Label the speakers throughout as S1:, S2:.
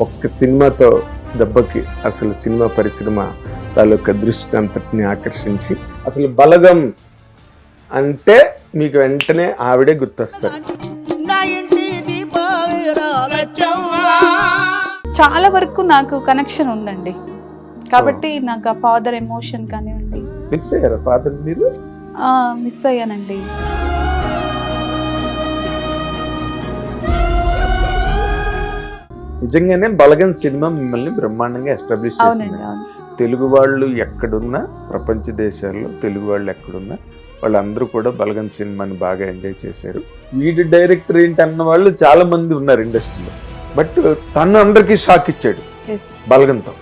S1: ఒక్క సినిమాతో దెబ్బకి అసలు సినిమా పరిశ్రమ తాలూకా దృష్టి అంతటిని ఆకర్షించి అసలు బలగం అంటే మీకు వెంటనే ఆవిడే గుర్తొస్తారు.
S2: చాలా వరకు నాకు కనెక్షన్ ఉందండి, కాబట్టి నాకు ఆ ఫాదర్ ఎమోషన్ కానివ్వండి.
S1: మిస్ అయ్యారా ఫాదర్ మీరు?
S2: మిస్ అయ్యానండి.
S1: నిజంగానే బలగం సినిమా మిమ్మల్ని బ్రహ్మాండంగా ఎస్టాబ్లిష్ చేసింది. తెలుగు వాళ్ళు ఎక్కడున్నా, ప్రపంచ దేశాల్లో తెలుగు వాళ్ళు ఎక్కడున్నా వాళ్ళందరూ కూడా బలగం సినిమాని బాగా ఎంజాయ్ చేశారు. వీడి డైరెక్టర్ ఏంటి అన్న వాళ్ళు చాలా మంది ఉన్నారు ఇండస్ట్రీలో, బట్ తను అందరికీ షాక్ ఇచ్చాడు బలగంతో.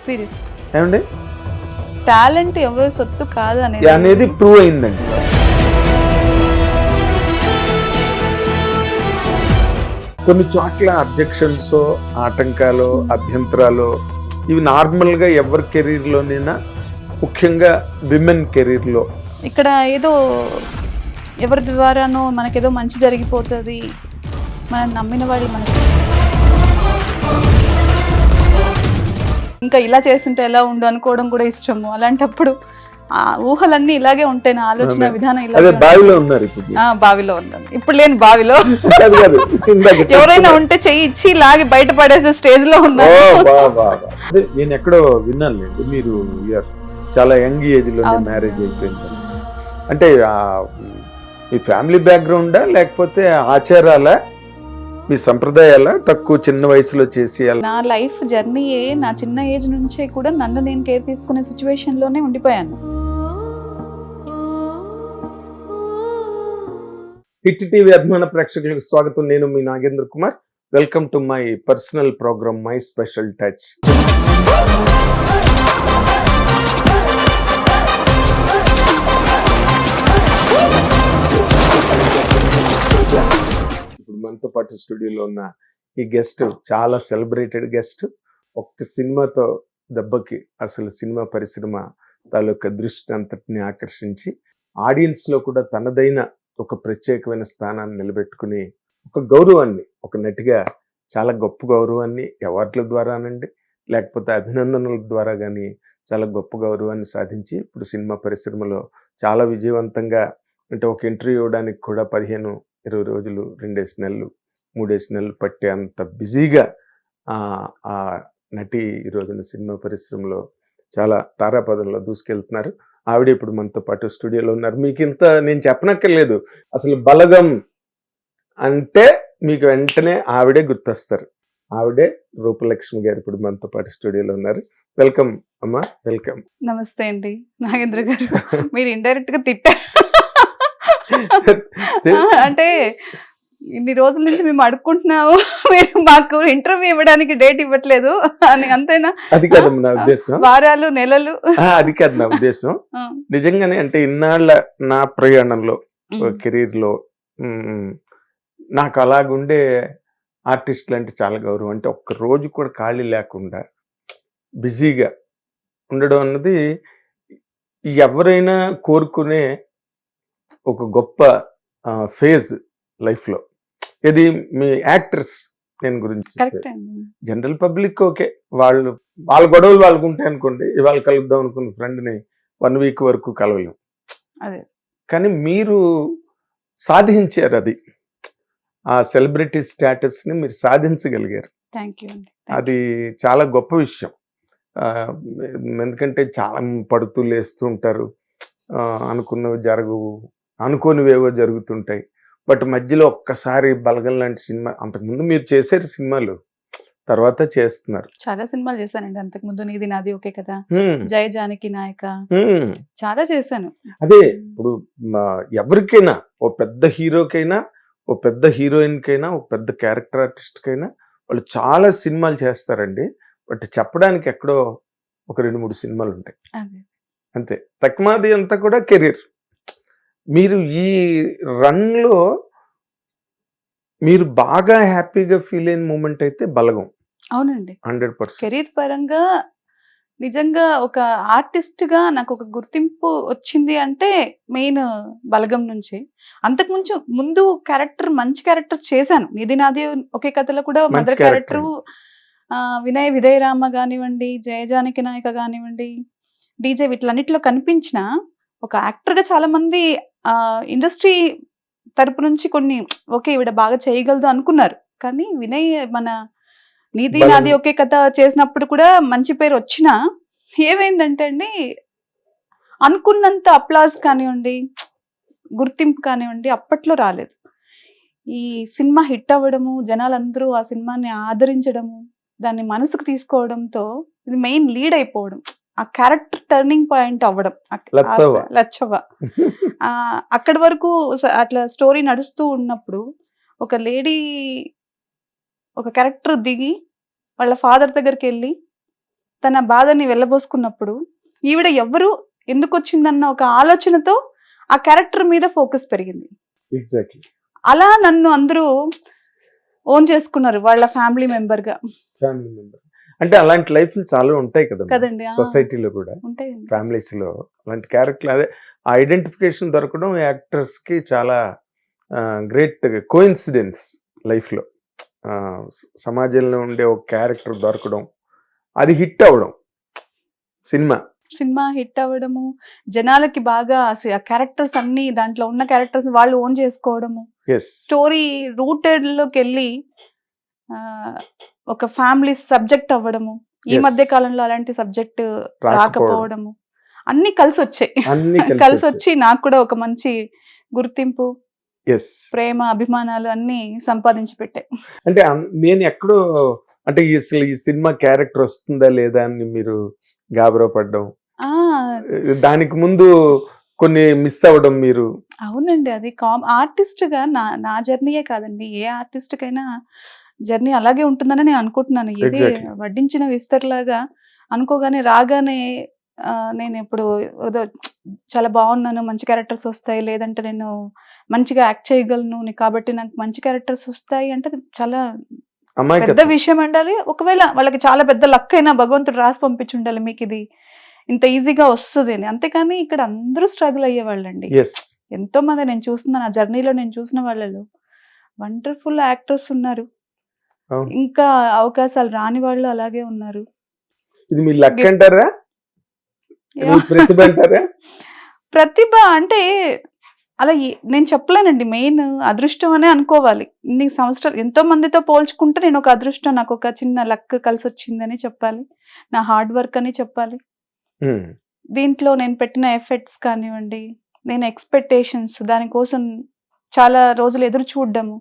S1: ఏమండి,
S2: టాలెంట్ ఎవరి సొత్తు కాదు
S1: అనేది ప్రూవ్ అయిందండి. కొన్ని చోట్ల అబ్జెక్షన్స్, ఆటంకాలు, అభ్యంతరాలు ఇవి నార్మల్గా ఎవరి కెరీర్లోనైనా, ముఖ్యంగా విమెన్ కెరీర్లో.
S2: ఇక్కడ ఏదో ఎవరి ద్వారానో మనకేదో మంచి జరిగిపోతుంది, మనం నమ్మిన వాళ్ళు మనకి ఇంకా ఇలా చేస్తుంటే ఎలా ఉండు అనుకోవడం కూడా ఇష్టము. అలాంటప్పుడు ఆ ఊహలన్నీ ఇలాగే ఉంటాయి, నా ఆలోచన విధానం ఇలాగే.
S1: బావిలో ఉన్నారు ఇప్పుడు.
S2: బావిలో ఉన్నాను ఇప్పుడు, లేని బావిలో. ఎవరైనా ఉంటే చెయ్యి ఇచ్చి లాగి బయట పడేసే స్టేజ్ లో ఉన్నారు.
S1: నేను ఎక్కడో విన్నాను, మీరు చాలా యంగ్ ఏజ్ లో మ్యారేజ్ అయిపోయింది. అంటే మీ ఫ్యామిలీ బ్యాక్గ్రౌండా లేకపోతే ఆచారాలా, మీ సంప్రదాయాల తక్కువ చిన్న వయసులో చేసి?
S2: నా లైఫ్ జర్నీయే నా చిన్న ఏజ్ నుంచే కూడా నన్ను నేను కేర్ తీసుకునే సిచ్యువేషన్ లోనే ఉండిపోయాను.
S1: హిట్ టీవీ అభిమాన ప్రేక్షకులకు స్వాగతం. నేను మీ Nagendra Kumar. Welcome to my personal programme my special touch. ఇప్పుడు మనతో పాటు స్టూడియోలో ఉన్న ఈ గెస్ట్ చాలా సెలబ్రేటెడ్ గెస్ట్. ఒక్క సినిమాతో దెబ్బకి అసలు సినిమా పరిశ్రమ తాలూకా దృష్టి అంతటిని ఆకర్షించి ఆడియన్స్ లో కూడా తనదైన ఒక ప్రత్యేకమైన స్థానాన్ని నిలబెట్టుకుని ఒక గౌరవాన్ని, ఒక నటిగా చాలా గొప్ప గౌరవాన్ని అవార్డుల ద్వారానండి, లేకపోతే అభినందనల ద్వారా కానీ చాలా గొప్ప గౌరవాన్ని సాధించి ఇప్పుడు సినిమా పరిశ్రమలో చాలా విజయవంతంగా, అంటే ఒక ఇంటర్వ్యూ ఇవ్వడానికి కూడా 15-20 రోజులు, 2 నెలలు 3 నెలలు పట్టే అంత బిజీగా ఆ నటి ఈ రోజున సినిమా పరిశ్రమలో చాలా తారాపదంలో దూసుకెళ్తున్నారు. ఆవిడ ఇప్పుడు మనతో పాటు స్టూడియోలో ఉన్నారు. మీకు ఇంత నేను చెప్పనక్కర్లేదు, అసలు బలగం అంటే మీకు వెంటనే ఆవిడే గుర్తొస్తారు. ఆవిడే రూపలక్ష్మి గారు ఇప్పుడు మనతో పాటు స్టూడియోలో ఉన్నారు. వెల్కమ్ అమ్మా. వెల్కమ్.
S2: నమస్తే అండి నాగేంద్ర గారు. మీరు ఇండైరెక్ట్ గా తిట్టారు. అంటే ఇన్ని రోజుల నుంచి మేము అడుక్కుంటున్నాము, మీరు మాకు ఇంటర్వ్యూ ఇవ్వడానికి డేట్ ఇవ్వట్లేదు అని, అంతేనా?
S1: అది కాదు నా ఉద్దేశం.
S2: వారాలు, నెలలు. అది
S1: కాదు నా ఉద్దేశం. నిజంగానే అంటే ఇన్నాళ్ళ నా ప్రయాణంలో, కెరీర్ లో నాకు అలాగుండే ఆర్టిస్టులు అంటే చాలా గౌరవం. అంటే ఒక్క రోజు కూడా ఖాళీ లేకుండా బిజీగా ఉండడం అన్నది ఎవరైనా కోరుకునే ఒక గొప్ప ఫేజ్ లైఫ్లో. ఇది మీ యాక్టర్స్ నేను గురించి, జనరల్ పబ్లిక్ ఓకే, వాళ్ళ గొడవలు వాళ్ళకు ఉంటాయి అనుకోండి. ఇవాళ కలుద్దాం అనుకున్న ఫ్రెండ్ని 1 వీక్ వరకు కలవలేం. కానీ మీరు సాధించారు, అది ఆ సెలబ్రిటీ స్టేటస్ని మీరు సాధించగలిగారు. అది చాలా గొప్ప విషయం. ఎందుకంటే చాలా పడుతూ లేస్తూ ఉంటారు, అనుకున్నవి జరగవు, అనుకోనివేవో జరుగుతుంటాయి. బట్ మధ్యలో ఒక్కసారి బలగం లాంటి సినిమా, అంతకుముందు మీరు చేశారు సినిమాలు, తర్వాత చేస్తున్నారు.
S2: చాలా సినిమాలు చేశానండి అంతకుముందు. నీది నాది ఓకే కదా, జయ జానకి నాయక, చాలా చేశాను.
S1: అదే ఇప్పుడు ఎవరికైనా, ఓ పెద్ద హీరోకైనా, ఓ పెద్ద హీరోయిన్ కైనా, ఓ పెద్ద క్యారెక్టర్ ఆర్టిస్ట్ కైనా వాళ్ళు చాలా సినిమాలు చేస్తారండి. బట్ చెప్పడానికి ఎక్కడో ఒక 2-3 సినిమాలు ఉంటాయి అంతే. తక్కువది అంతా కూడా కెరీర్. మీరు ఈ రన్లో మీరు బాగా హ్యాపీగా ఫీల్ అయిన మూమెంట్ అయితే బలగం.
S2: అవునండి,
S1: 100%.
S2: కెరీర్ పరంగా నిజంగా ఒక ఆర్టిస్ట్ గా నాకు ఒక గుర్తింపు వచ్చింది అంటే మెయిన్ బలగం నుంచి. అంతకు ముందు క్యారెక్టర్, మంచి క్యారెక్టర్స్ చేశాను. నిధి నాది ఒకే కథలో కూడా మదర్ క్యారెక్టర్ వినయ విధేయరామ కానివ్వండి, జయజానకి నాయక కానివ్వండి, డీజే వీటిలన్నిటిలో కనిపించిన ఒక యాక్టర్‌గా చాలా మంది ఇండస్ట్రీ తరపు నుంచి కొన్ని ఓకే ఈవిడ బాగా చేయగలదు అనుకున్నారు. కానీ వినయ్ మన 'నీది
S1: బలం.
S2: నాది ఒకే కథ' చేసినప్పుడు కూడా మంచి పేరు వచ్చినా ఏమైందంటే అండి, అనుకున్నంత అప్లాజ్ కానివ్వండి, గుర్తింపు కానివ్వండి అప్పట్లో రాలేదు. ఈ సినిమా హిట్ అవ్వడము, జనాలందరూ ఆ సినిమాని ఆదరించడము, దాన్ని మనసుకు తీసుకోవడంతో ఇది మెయిన్ లీడ్ అయిపోవడం. ఆ క్యారెక్టర్ టర్నింగ్ పాయింట్ అవ్వడం.
S1: లచ్చవ్వ.
S2: లచ్చవ్వ. అక్కడి వరకు అట్లా స్టోరీ నడుస్తూ ఉన్నప్పుడు ఒక లేడీ ఒక క్యారెక్టర్ దిగి వాళ్ళ ఫాదర్ దగ్గరికెళ్ళి తన బాధని వెళ్ళబోసుకున్నప్పుడు ఈవిడ ఎవరు, ఎందుకొచ్చిందన్న ఒక ఆలోచనతో ఆ క్యారెక్టర్ మీద ఫోకస్ పెరిగింది.
S1: ఎగ్జాక్ట్లీ.
S2: అలా నన్ను అందరూ ఓన్ చేసుకున్నారు వాళ్ళ ఫ్యామిలీ మెంబర్‌గా.
S1: Family member. అంటే అలాంటి లైఫ్‌లు చాలా ఉంటాయి కదమ్మా!
S2: కదండీ!
S1: సొసైటీలో కూడా.
S2: ఉంటాయండి.
S1: ఫ్యామిలీస్‌లో అలాంటి క్యారెక్టర్లు అదే ఆ ఐడెంటిఫికేషన్ దొరకడం యాక్టర్స్‌కి చాలా గ్రేట్ కోయిన్సిడెన్స్ లైఫ్‌లో. సమాజంలో ఉండే ఒక క్యారెక్టర్ దొరకడం, అది హిట్ అవ్వడం
S2: సినిమా హిట్ అవ్వడము, జనాలకి బాగా ఆ క్యారెక్టర్స్ అన్ని దాంట్లో ఉన్న క్యారెక్టర్స్ వాళ్ళు ఓన్ చేసుకోవడము,
S1: ఎస్.
S2: స్టోరీ రూటెడ్ లోకి వెళ్ళి ఒక ఫ్యామిలీ సబ్జెక్ట్ అవ్వడము. ఈ
S1: Yes.
S2: మధ్య కాలంలో అలాంటి సబ్జెక్ట్ రాకపోవడము అన్ని కలిసి వచ్చాయి.
S1: అన్ని
S2: కలిసి వచ్చి నాకు కూడా ఒక మంచి గుర్తింపు,
S1: ఎస్.
S2: ప్రేమ, అభిమానాలు అన్ని సంపాదించి పెట్టాయి.
S1: అంటే నేను ఎక్కడో అంటే అసలు ఈ సినిమా క్యారెక్టర్ వస్తుందా లేదా అని మీరు గాబరా పడ్డం,
S2: ఆ
S1: దానికి ముందు కొన్ని మిస్ అవ్వడం మీరు.
S2: అవునండి. అది ఆర్టిస్ట్ గా నా జర్నీయే కాదండి, ఏ ఆర్టిస్ట్ కైనా జర్నీ అలాగే ఉంటుందని నేను అనుకుంటున్నాను. ఇది
S1: Exactly.
S2: వడ్డించిన విస్తర్లాగా అనుకోగానే రాగానే నేను ఇప్పుడు ఏదో చాలా బాగున్నాను, మంచి క్యారెక్టర్స్ వస్తాయి, లేదంటే నేను మంచిగా యాక్ట్ చేయగలను కాబట్టి నాకు మంచి క్యారెక్టర్స్ వస్తాయి అంటే అది చాలా పెద్ద
S1: అమాయకత్వం.
S2: విషయం ఉండాలి. ఒకవేళ వాళ్ళకి చాలా పెద్ద లక్ అయినా భగవంతుడు రాసి పంపించి ఉండాలి మీకు ఇది ఇంత ఈజీగా వస్తుంది అని. అంతేకాని ఇక్కడ అందరూ స్ట్రగుల్ అయ్యేవాళ్ళండి.
S1: ఎస్.
S2: ఎంతో మంది నేను చూస్తున్నాను ఆ జర్నీలో, నేను చూసిన వాళ్ళలో వండర్ఫుల్ యాక్టర్స్ ఉన్నారు,
S1: అవును.
S2: ఇంకా అవకాశాలు రాని వాళ్ళు అలాగే ఉన్నారు.
S1: ఇది మీ లక్ అంటారా, మీ ప్రతిభ అంటారా?
S2: ప్రతిభ అంటే అలా నేను చెప్పలేనండి. మెయిన్ అదృష్టం అనే అనుకోవాలి. ఇన్ని సంవత్సరాలు ఎంతో మందితో పోల్చుకుంటే నేను ఒక అదృష్టం, నాకు ఒక చిన్న లక్ కలిసి వచ్చిందని చెప్పాలి, నా హార్డ్ వర్క్ అని చెప్పాలి. దీంట్లో నేను పెట్టిన ఎఫర్ట్స్ కానివ్వండి, నేను ఎక్స్పెక్టేషన్స్ దానికోసం చాలా రోజులు ఎదురు చూడడము,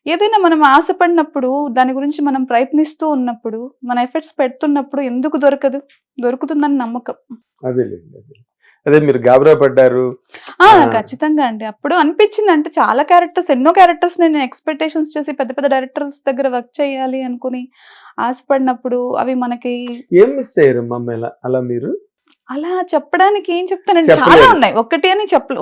S2: ఏదైనా మనం ఆశపడినప్పుడు దాని గురించి మనం ప్రయత్నిస్తూ ఉన్నప్పుడు మన ఎఫర్ట్స్ పెడుతున్నప్పుడు ఎందుకు దొరుకుతుందని నమ్మకం.
S1: అదే మీరు గాబరా పడ్డారు.
S2: ఖచ్చితంగా అండి. అప్పుడు అనిపించింది, అంటే చాలా క్యారెక్టర్స్, ఎన్నో క్యారెక్టర్స్ నేను ఎక్స్పెక్టేషన్స్ చేసి పెద్ద పెద్ద డైరెక్టర్స్ దగ్గర వర్క్ చేయాలి అనుకుని ఆశపడినప్పుడు అవి మనకి
S1: ఏం మిస్ అయ్యారమ్మా అలా మీరు?
S2: అలా చెప్పడానికి ఏం చెప్తానండి, చాలా
S1: చెప్పలేరు.
S2: ఉన్నాయి.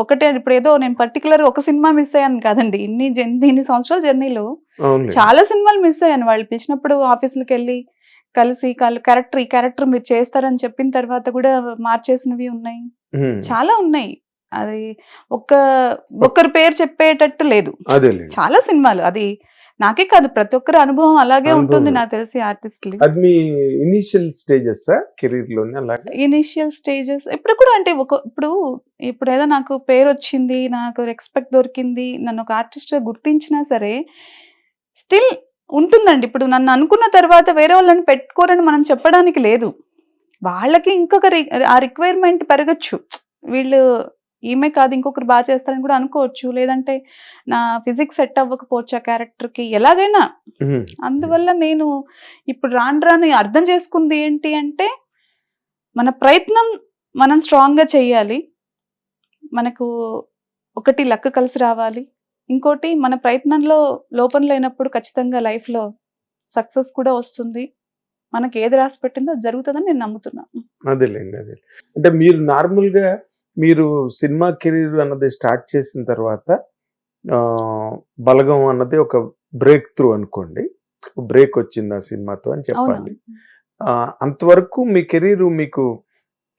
S2: ఒకటే ఇప్పుడు ఏదో నేను పర్టికులర్ ఒక సినిమా మిస్ అయ్యాను కాదండి. ఇన్ని సంవత్సరాల జర్నీలో
S1: అవునులే.
S2: చాలా సినిమాలు మిస్ అయ్యాను. వాళ్ళు పిలిచినప్పుడు ఆఫీసులకు వెళ్ళి కలిసి ఈ క్యారెక్టర్ మీరు చేస్తారని చెప్పిన తర్వాత కూడా మార్చేసినవి ఉన్నాయి, చాలా ఉన్నాయి. అది ఒక్కరి పేరు చెప్పేటట్టు లేదు,
S1: అదేలేండి.
S2: చాలా సినిమాలు. అది నాకే కాదు, ప్రతి ఒక్కరి అనుభవం అలాగే
S1: అనుభవం.
S2: ఉంటుంది నాకు తెలిసి ఆర్టిస్టులు.
S1: అది మీ ఇనిషియల్ స్టేజెస్ కెరీర్ లోనే అలాగే?
S2: ఇనిషియల్ స్టేజెస్ ఇప్పుడు కూడా అంటే ఇప్పుడు ఏదో నాకు పేరు వచ్చింది, నాకు రెస్పెక్ట్ దొరికింది, నన్ను ఒక ఆర్టిస్ట్ గా గుర్తించినా సరే స్టిల్ ఉంటుందండి. ఇప్పుడు నన్ను అనుకున్న తర్వాత వేరే వాళ్ళని పెట్టుకోరని మనం చెప్పడానికి లేదు. వాళ్ళకి ఇంకొక ఆ రిక్వైర్మెంట్ పెరగచ్చు, వీళ్ళు ఈమె కాదు ఇంకొకరు బాగా చేస్తారని కూడా అనుకోవచ్చు, లేదంటే నా ఫిజిక్స్ సెట్ అవ్వకపోవచ్చు ఆ క్యారెక్టర్కి, ఎలాగైనా. అందువల్ల నేను ఇప్పుడు రాను అర్థం చేసుకుంది ఏంటి అంటే, మన ప్రయత్నం మనం స్ట్రాంగ్గా చెయ్యాలి, మనకు ఒకటి లక్ కలిసి రావాలి, ఇంకోటి మన ప్రయత్నంలో లోపం లేనప్పుడు ఖచ్చితంగా లైఫ్లో సక్సెస్ కూడా వస్తుంది. మనకి ఏది రాసి పెట్టిందో జరుగుతుందని నేను నమ్ముతున్నాను.
S1: అదేలేండి. అంటే మీరు నార్మల్గా మీరు సినిమా కెరీర్ అన్నది స్టార్ట్ చేసిన తర్వాత బలగం అన్నది ఒక బ్రేక్ త్రూ అనుకోండి, బ్రేక్ వచ్చింది ఆ సినిమాతో అని చెప్పాలి. అంతవరకు మీ కెరీర్ మీకు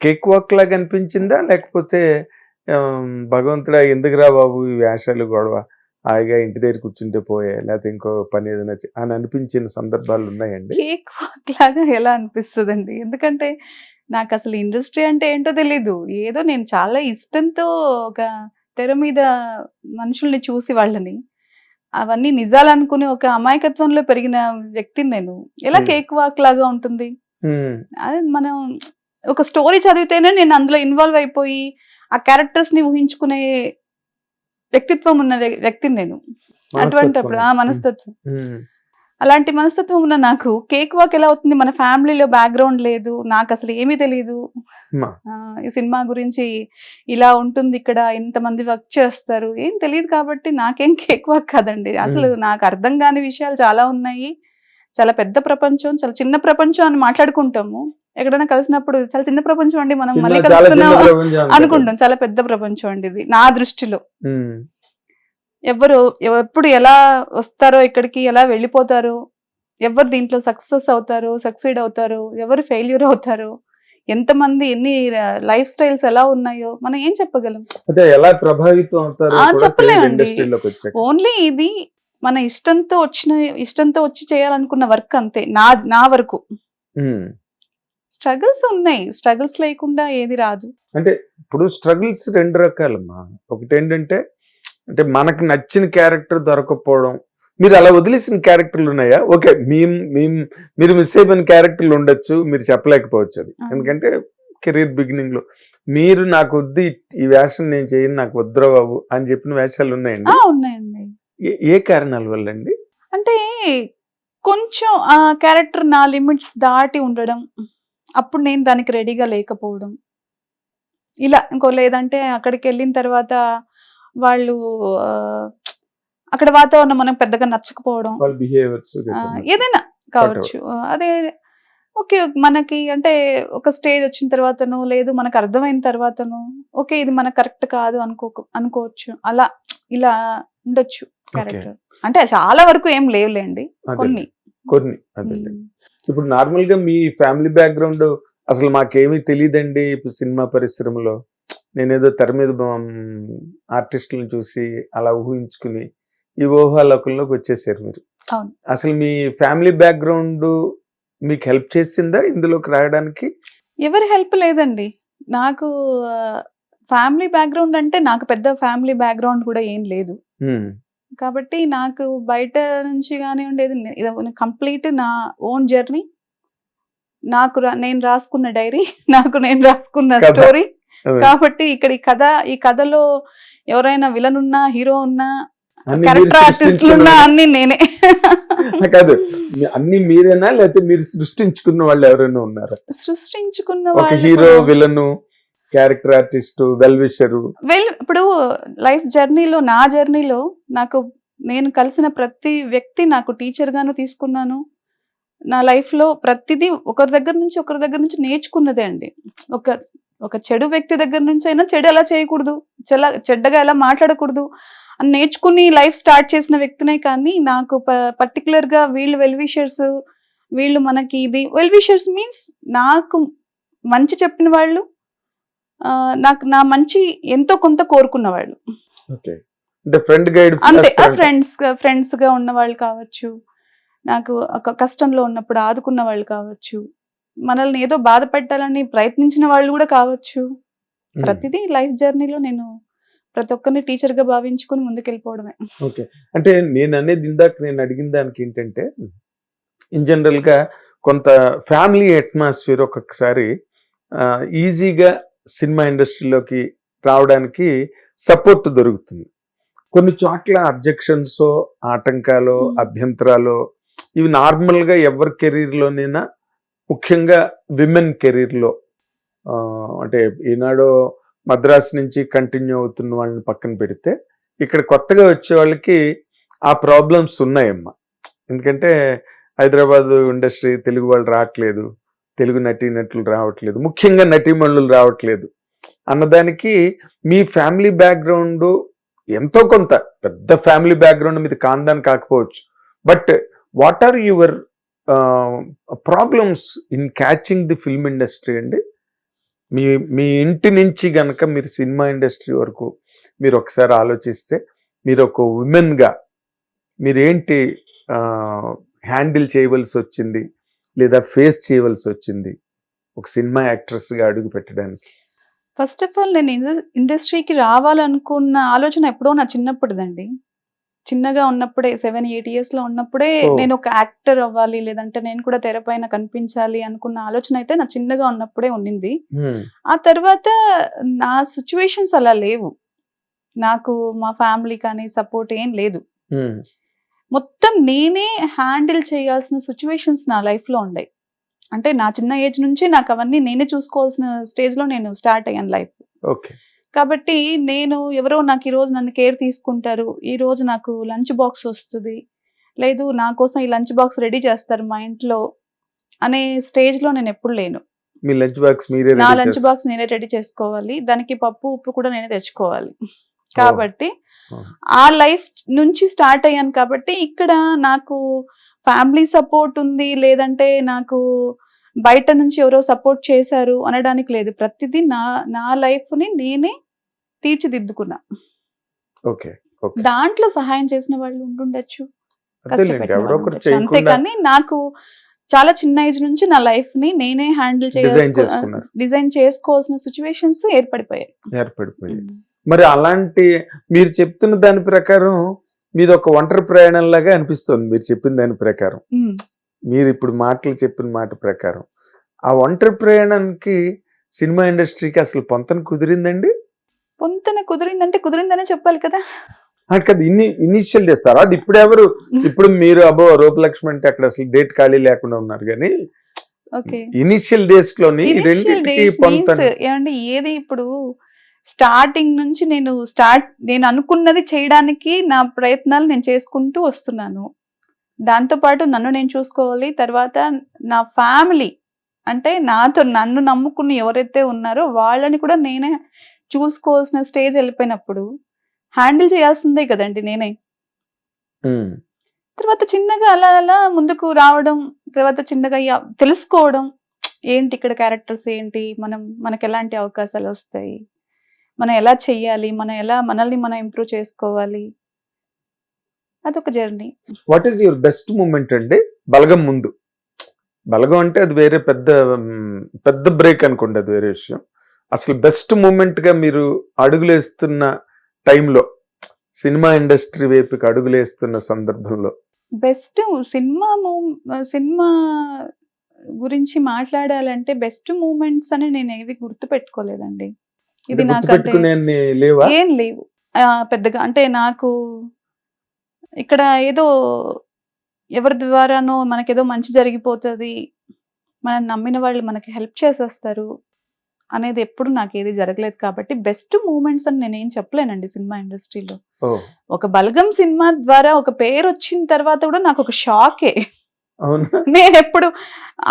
S1: కేక్ వాక్ లాగా అనిపించిందా, లేకపోతే భగవంతుడా ఎందుకురా బాబు ఈ వేషాలు గొడవ హాయిగా ఇంటి దగ్గర కూర్చుంటే పోయే, లేకపోతే ఇంకో పని ఏదైనా అని అనిపించిన సందర్భాలు ఉన్నాయండి?
S2: కేక్ వాక్ లాగా ఎలా అనిపిస్తదండి? ఎందుకంటే నాకసలు ఇండస్ట్రీ అంటే ఏంటో తెలీదు. ఏదో నేను చాలా ఇష్టంతో ఒక తెర మీద మనుషుల్ని చూసి వాళ్ళని, అవన్నీ నిజాలనుకుని ఒక అమాయకత్వంలో పెరిగిన వ్యక్తిని నేను. ఎలా
S1: హ్మ్.
S2: కేక్ వాక్ లాగా ఉంటుంది?
S1: హ్మ్.
S2: అది మనం ఒక స్టోరీ చదివితేనే నేను అందులో ఇన్వాల్వ్ అయిపోయి, ఆ క్యారెక్టర్స్‌ని ఊహించుకునే వ్యక్తిత్వం ఉన్న వ్యక్తిని నేను. అటువంటప్పుడు
S1: మనస్తత్వం.
S2: మనస్తత్వం.
S1: హ్మ్.
S2: అలాంటి మనస్తత్వం ఉన్న నాకు కేక్ వాక్ ఎలా అవుతుంది? మన ఫ్యామిలీలో బ్యాక్‌గ్రౌండ్ లేదు. నాకసలు ఏమీ తెలీదు.
S1: అమ్మా!
S2: ఈ సినిమా గురించి ఇలా ఉంటుంది ఇక్కడ. ఇంతమంది వర్క్ చేస్తారు. ఏం తెలీదు కాబట్టి నాకేం కేక్ వాక్ కాదండి. అసలు నాకు అర్థం గాని విషయాలు చాలా ఉన్నాయి. చాలా పెద్ద ప్రపంచం, చాలా చిన్న ప్రపంచం అని మాట్లాడుకుంటాము. ఎక్కడైనా కలిసినప్పుడు చాలా చిన్న ప్రపంచం అండి. మనం మళ్ళీ
S1: సినిమా చాలా చిన్న
S2: కలుస్తున్నాం
S1: ప్రపంచం అంటారు.
S2: అనుకుంటాం. చాలా పెద్ద ప్రపంచం అండి ఇది నా దృష్టిలో.
S1: హ్మ్.
S2: ఎప్పుడు ఎలా వస్తారో ఇక్కడికి, ఎలా వెళ్ళిపోతారో, ఎవరు దీంట్లో సక్సెస్ అవుతారో, సక్సీడ్ అవుతారో, ఎవరు ఫెయిల్యూర్ అవుతారో, ఎంతమంది ఎన్ని లైఫ్ స్టైల్స్ ఎలా ఉన్నాయో మనం ఏం చెప్పగలం?
S1: అదే ఎలా ప్రభావితం అవుతారో కూడా తెలియదు
S2: చెప్పలేమండి.
S1: ఇండస్ట్రీలోకి వచ్చాక.
S2: ఓన్లీ ఇది మన ఇష్టంతో వచ్చి చేయాలనుకున్న వర్క్ అంతే. నా వరకు.
S1: హ్మ్.
S2: స్ట్రగుల్స్ ఉన్నాయి. స్ట్రగుల్స్ లేకుండా ఏది రాదు.
S1: అంటే ఇప్పుడు స్ట్రగుల్స్ 2 రకాలమ్మా. ఒకటేంటంటే అంటే మనకు నచ్చిన క్యారెక్టర్ దొరకకపోవడం. మీరు అలా వదిలేసిన క్యారెక్టర్లు ఉన్నాయా? ఓకే. మీరు మిస్ అయిపోయిన క్యారెక్టర్లు ఉండొచ్చు. మీరు చెప్పలేకపోవచ్చు అది. ఎందుకంటే కెరీర్ బిగినింగ్‌లో మీరు నాకొద్దు ఈ వేషం నేను చేయను, నాకు వద్దురా బాబు అని చెప్పిన వేషాలు ఉన్నాయండి?
S2: ఉన్నాయండి.
S1: ఏ కారణాల వల్లండి?
S2: అంటే కొంచెం ఆ క్యారెక్టర్ నా లిమిట్స్ దాటి ఉండడం. అప్పుడు నేను దానికి రెడీగా లేకపోవడం. ఇలా లేదంటే అక్కడికెళ్ళిన తర్వాత వాళ్ళు అక్కడ వాతావరణం మనకు పెద్దగా నచ్చకపోవడం.
S1: వాళ్ళ బిహేవియర్స్
S2: ఏదైనా కావచ్చు. అదే ఓకే. మనకి అంటే ఒక స్టేజ్ వచ్చిన తర్వాతనో, లేదు మనకు అర్థమైన తర్వాతనో, ఓకే ఇది మనకు కరెక్ట్ కాదు అనుకోవచ్చు. అలా ఇలా ఉండొచ్చు క్యారెక్టర్. అంటే చాలా వరకు ఏం లేవులేండి. కొన్ని.
S1: అదేలే. ఇప్పుడు నార్మల్ గా మీ ఫ్యామిలీ బ్యాక్గ్రౌండ్ అసలు మాకేమీ తెలియదండి ఇప్పుడు సినిమా పరిశ్రమలో. నేనేదో తెర మీద ఆర్టిస్టులను చూసి అలా ఊహించుకుని ఈ ఊహాలోకంలోకి వచ్చేసారు మీరు. అసలు మీ ఫ్యామిలీ బ్యాక్గ్రౌండ్ మీకు హెల్ప్ చేసిందా ఇందులోకి రావడానికి?
S2: ఎవరి హెల్ప్ లేదండి. నాకు ఫ్యామిలీ బ్యాక్గ్రౌండ్ అంటే నాకు పెద్ద ఫ్యామిలీ బ్యాక్గ్రౌండ్ కూడా ఏం లేదు. కాబట్టి నాకు బయట నుంచి కానివ్వండి ఇది కంప్లీట్ నా ఓన్ జర్నీ. నేను రాసుకున్న డైరీ, నేను రాసుకున్న స్టోరీ. కాబట్టి ఇక్కడ ఈ కథలో ఎవరైనా విలన్ ఉన్నా, హీరో ఉన్నా, క్యారెక్టర్ ఆర్టిస్టులు ఉన్నా అన్ని నేనే.
S1: కాదు, అన్ని మీరేనా లేకపోతే మీరు సృష్టించుకున్న వాళ్ళు ఎవరైనా ఉన్నారా?
S2: సృష్టించుకున్న
S1: ఒక hero, villain, character artist, well wisher.
S2: ఇప్పుడు లైఫ్ జర్నీలో నా జర్నీలో నేను కలిసిన ప్రతి వ్యక్తి నాకు టీచర్ గాను తీసుకున్నాను. నా లైఫ్ లో ప్రతిదీ ఒకరి దగ్గర నుంచి నేర్చుకున్నదే అండి. ఒక చెడు వ్యక్తి దగ్గర నుంచి అయినా చెడు ఎలా చేయకూడదు, చెడ్డగా ఎలా మాట్లాడకూడదు అని నేర్చుకుని లైఫ్ స్టార్ట్ చేసిన వ్యక్తినే. కానీ నాకు పర్టికులర్ గా వీళ్ళు వెల్ విషర్స్, వీళ్ళు మనకి ఇది వెల్ విషర్స్ మీన్స్ నాకు మంచి చెప్పిన వాళ్ళు, నాకు నా మంచి ఎంతో కొంత కోరుకున్న వాళ్ళు. అంతే. ఫ్రెండ్స్ గా ఉన్న వాళ్ళు కావచ్చు, నాకు కష్టంలో ఉన్నప్పుడు ఆదుకున్న వాళ్ళు కావచ్చు, మనల్ని ఏదో బాధ పెట్టాలని ప్రయత్నించిన వాళ్ళు కూడా కావచ్చు. ప్రతిదీ లైఫ్ జర్నీలో నేను ప్రతి ఒక్కరిని టీచర్ గా భావించుకుని ముందుకెళ్ళిపోవడమే.
S1: ఓకే. అంటే నేను అనేది ఇందాక నేను అడిగిన దానికి ఏంటంటే ఇన్ జనరల్ గా కొంత ఫ్యామిలీ అట్మాస్ఫియర్ ఒక్కొక్కసారి ఈజీగా సినిమా ఇండస్ట్రీలోకి రావడానికి సపోర్ట్ దొరుకుతుంది. కొన్ని చోట్ల అబ్జెక్షన్స్, ఆటంకాలు, అభ్యంతరాలు ఇవి నార్మల్ గా ఎవరి కెరీర్ లోనైనా, ముఖ్యంగా విమెన్ కెరీర్ లో అంటే ఈనాడు మద్రాసు నుంచి కంటిన్యూ అవుతున్న వాళ్ళని పక్కన పెడితే ఇక్కడ కొత్తగా వచ్చే వాళ్ళకి ఆ ప్రాబ్లమ్స్ ఉన్నాయమ్మా. ఎందుకంటే హైదరాబాద్ ఇండస్ట్రీ తెలుగు వాళ్ళు రావట్లేదు, తెలుగు నటీనటులు రావట్లేదు, ముఖ్యంగా నటీమణులు రావట్లేదు అన్నదానికి మీ ఫ్యామిలీ బ్యాక్గ్రౌండ్ ఎంతో కొంత, పెద్ద ఫ్యామిలీ బ్యాక్గ్రౌండ్ మీద కాందాన్ని కాకపోవచ్చు, but what are your problems in catching the film industry అండి? మీ ఇంటి నుంచి గనక మీరు సినిమా ఇండస్ట్రీ వరకు మీరు ఒకసారి ఆలోచిస్తే మీరు ఒక ఉమెన్ గా మీరేంటి హ్యాండిల్ చేయవలసి వచ్చింది లేదా ఫేస్ చేయవలసి వచ్చింది ఒక సినిమా యాక్ట్రెస్ గా అడుగు పెట్టడానికి?
S2: ఫస్ట్ ఆఫ్ ఆల్ నేను ఇండస్ట్రీకి రావాలనుకున్న ఆలోచన ఎప్పుడో నా చిన్నప్పుడుదండి. చిన్నగా ఉన్నప్పుడే 7-8 ఇయర్స్ లో ఉన్నప్పుడే
S1: ఓ.
S2: నేను ఒక యాక్టర్ అవ్వాలి, లేదంటే నేను కూడా తెర పైన కనిపించాలి అనుకున్న ఆలోచన అయితే నా చిన్నగా ఉన్నప్పుడే ఉండింది. ఆ తర్వాత నా సిచ్యువేషన్స్ అలా లేవు. నాకు మా ఫ్యామిలీ కానీ సపోర్ట్ ఏం లేదు. మొత్తం నేనే హ్యాండిల్ చేయాల్సిన సిచ్యువేషన్స్ నా లైఫ్ లో ఉండే. అంటే నా చిన్న ఏజ్ నుంచి నాకు అవన్నీ నేనే చూసుకోవాల్సిన స్టేజ్ లో నేను స్టార్ట్ అయ్యాను లైఫ్.
S1: ఓకే.
S2: కాబట్టి నేను ఎవరో నాకు ఈ రోజు నన్ను కేర్ తీసుకుంటారు, ఈ రోజు నాకు లంచ్ బాక్స్ వస్తుంది, లేదు నా కోసం ఈ లంచ్ బాక్స్ రెడీ చేస్తారు మా ఇంట్లో అనే స్టేజ్ లో నేను ఎప్పుడు లేను.
S1: మీ లంచ్ బాక్స్ మీరే
S2: నా
S1: ready
S2: లంచ్
S1: చేస్తారు.
S2: బాక్స్ నేనే రెడీ చేసుకోవాలి, దానికి పప్పు ఉప్పు కూడా నేనే తెచ్చుకోవాలి. కాబట్టి ఆ లైఫ్ నుంచి స్టార్ట్ అయ్యాను. కాబట్టి ఇక్కడ నాకు ఫ్యామిలీ సపోర్ట్ ఉంది, లేదంటే నాకు బయట నుంచి ఎవరో సపోర్ట్ చేశారు అనడానికి లేదు. ప్రతిదీ నా లైఫ్ ని నేనే తీర్చిదిద్దుకున్నా.
S1: ఓకే. ఓకే.
S2: దాంట్లో సహాయం చేసిన వాళ్ళు ఉండుండొచ్చు,
S1: అదేలేండి,
S2: కష్టపెట్టిన
S1: ఎవరో
S2: వాళ్ళు
S1: ఒకరు
S2: ఉండొచ్చు.
S1: చేయకుండా
S2: అంతేకాని నాకు చాలా చిన్న ఏజ్ నుంచి నా లైఫ్ ని నేనే హ్యాండిల్
S1: డిజైన్ చేసుకున్నారు.
S2: డిజైన్ చేసుకోవాల్సిన సిచ్యువేషన్స్ ఏర్పడిపోయాయి.
S1: ఏర్పడిపోయి మరి అలాంటి మీరు చెప్తున్న దాని ప్రకారం మీది ఒక ఒంటరి ప్రయాణం లాగా అనిపిస్తుంది మీరు చెప్పిన దాని ప్రకారం.
S2: ఉమ్.
S1: మీరు ఇప్పుడు మాటలు చెప్పిన మాట ప్రకారం ఆ ఒంటరి ప్రయాణానికి సినిమా ఇండస్ట్రీకి అసలు పొంతన కుదిరిందండి?
S2: పొంతన కుదిరిందంటే కుదిరిందనే చెప్పాలి కదా.
S1: కదా ఇనిషియల్ చేస్తారు అది ఇప్పుడు మీరు రూపలక్ష్మి అంటే అక్కడ అసలు డేట్ ఖాళీ లేకుండా ఉన్నారు కానీ
S2: ఓకే.
S1: ఇనిషియల్ డేస్ లోని ఈ
S2: ఇనిషియల్
S1: రెండింటికి
S2: డేస్
S1: పొంతన
S2: మీన్స్ ఏమండి, ఏది ఇప్పుడు స్టార్టింగ్ నుంచి నేను అనుకున్నది చేయడానికి నా ప్రయత్నాలు నేను చేసుకుంటూ వస్తున్నాను. దాంతో పాటు నన్ను నేను చూసుకోవాలి, తర్వాత నా ఫ్యామిలీ అంటే నన్ను నమ్ముకుని ఎవరైతే ఉన్నారో వాళ్ళని కూడా నేనే చూసుకోవాల్సిన స్టేజ్ వెళ్ళిపోయినప్పుడు హ్యాండిల్ చేయాల్సిందే కదండి నేనే. తర్వాత చిన్నగా అలా అలా ముందుకు రావడం, తర్వాత చిన్నగా తెలుసుకోవడం ఏంటి ఇక్కడ క్యారెక్టర్స్ ఏంటి, మనకి ఎలాంటి అవకాశాలు వస్తాయి, మనం ఎలా చెయ్యాలి, మనల్ని మనం ఇంప్రూవ్ చేసుకోవాలి, అదొక journey.
S1: What is your best moment అండి బలగం ముందు? బలగం అంటే అది వేరే పెద్ద బ్రేక్ అనుకోండి, అది వేరే విషయం. అసలు బెస్ట్ మూమెంట్ గా మీరు అడుగులేస్తున్న టైంలో, సినిమా ఇండస్ట్రీ వైపుకి అడుగులేస్తున్న సందర్భంలో
S2: బెస్ట్ సినిమా గురించి మాట్లాడాలంటే బెస్ట్ మూమెంట్స్ అని నేను ఏవి గుర్తు పెట్టుకోలేదండి. ఇది నాకు
S1: లేవా?
S2: ఏం లేవు పెద్దగా. అంటే నాకు ఇక్కడ ఏదో ఎవరి ద్వారానో మనకేదో మంచి జరిగిపోతుంది, మనం నమ్మిన వాళ్ళు మనకి హెల్ప్ చేసేస్తారు అనేది ఎప్పుడు నాకు ఏది జరగలేదు. కాబట్టి బెస్ట్ మూమెంట్స్ అని నేనేం చెప్పలేనండి సినిమా ఇండస్ట్రీలో. ఒక బలగం సినిమా ద్వారా ఒక పేరు వచ్చిన తర్వాత కూడా నాకు ఒక షాకే. నేను ఎప్పుడు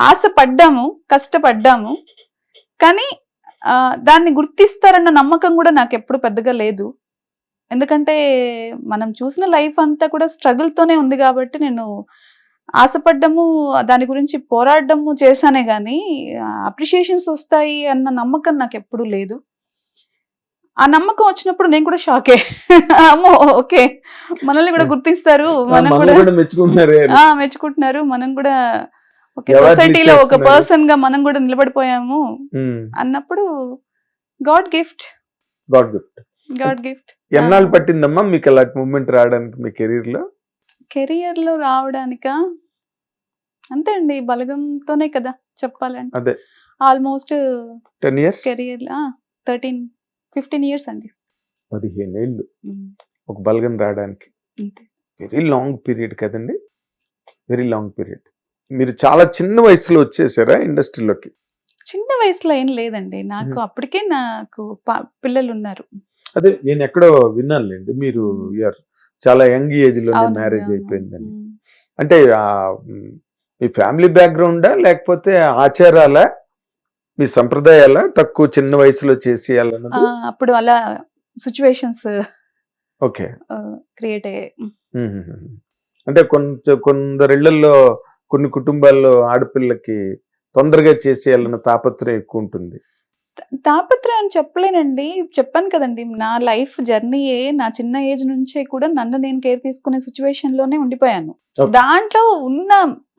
S2: ఆశపడ్డాము, కష్టపడ్డాము, కానీ దాన్ని గుర్తిస్తారన్న నమ్మకం కూడా నాకు ఎప్పుడు పెద్దగా లేదు. ఎందుకంటే మనం చూసిన లైఫ్ అంతా కూడా స్ట్రగుల్ తోనే ఉంది కాబట్టి నేను ఆశపడ్డము, దాని గురించి పోరాడము చేశానే గానీ అప్రిషియేషన్స్ వస్తాయి అన్న నమ్మకం నాకు ఎప్పుడు లేదు. ఆ నమ్మకం వచ్చినప్పుడు నేను కూడా షాకే. అమ్మో ఓకే, మనల్ని కూడా గుర్తిస్తారు, మనం కూడా మెచ్చుకుంటున్నారు, మనం కూడా సొసైటీలో ఒక పర్సన్ గా మనం కూడా నిలబడిపోయాము అన్నప్పుడు గాడ్ గిఫ్ట్.
S1: ఎన్నాళ్ళు పట్టిందమ్మా మీకు అలాంటి మూమెంట్ రావడానికి మీ
S2: కెరియర్ లో రావడానికా? అంతే అండి, బలగంతోనే కదా చెప్పాలంటే.
S1: అదే
S2: ఆల్మోస్ట్
S1: 10 years
S2: కెరియర్ 13-15 years అండి.
S1: 15 ఏళ్ళు ఒక బలగం రావడానికి. వెరీ లాంగ్ పీరియడ్ కదండి, వెరీ లాంగ్ పీరియడ్. మీరు చాలా చిన్న వయసులో వచ్చేసారా ఇండస్ట్రీలోకి?
S2: చిన్న వయసులో ఏం లేదండి, నాకు అప్పటికే నాకు పిల్లలు ఉన్నారు.
S1: అదే నేను ఎక్కడో విన్నానులేండి, మీరు చాలా యంగ్ ఏజ్ లో మ్యారేజ్ అయిపోయిందని. అంటే మీ ఫ్యామిలీ బ్యాక్గ్రౌండా లేకపోతే ఆచారాలా, మీ సంప్రదాయాల తక్కువ చిన్న వయసులో చేసేయాలన్నది?
S2: అప్పుడు అలా సిచ్యువేషన్స్
S1: ఓకే
S2: క్రియేట్ అయ్యాయి.
S1: అంటే కొందరిళ్లలో కొన్ని కుటుంబాల్లో ఆడపిల్లకి తొందరగా చేసేయాలన్న తాపత్రయం ఎక్కువ ఉంటుంది.
S2: తాపత్రయం అని చెప్పలేనండి. చెప్పాను కదండీ! నా లైఫ్ జర్నీయే నా చిన్న ఏజ్ నుంచే కూడా నన్ను నేను కేర్ తీసుకునే సిట్యుయేషన్‌లోనే ఉండిపోయాను.
S1: ఓకే.
S2: దాంట్లో ఉన్న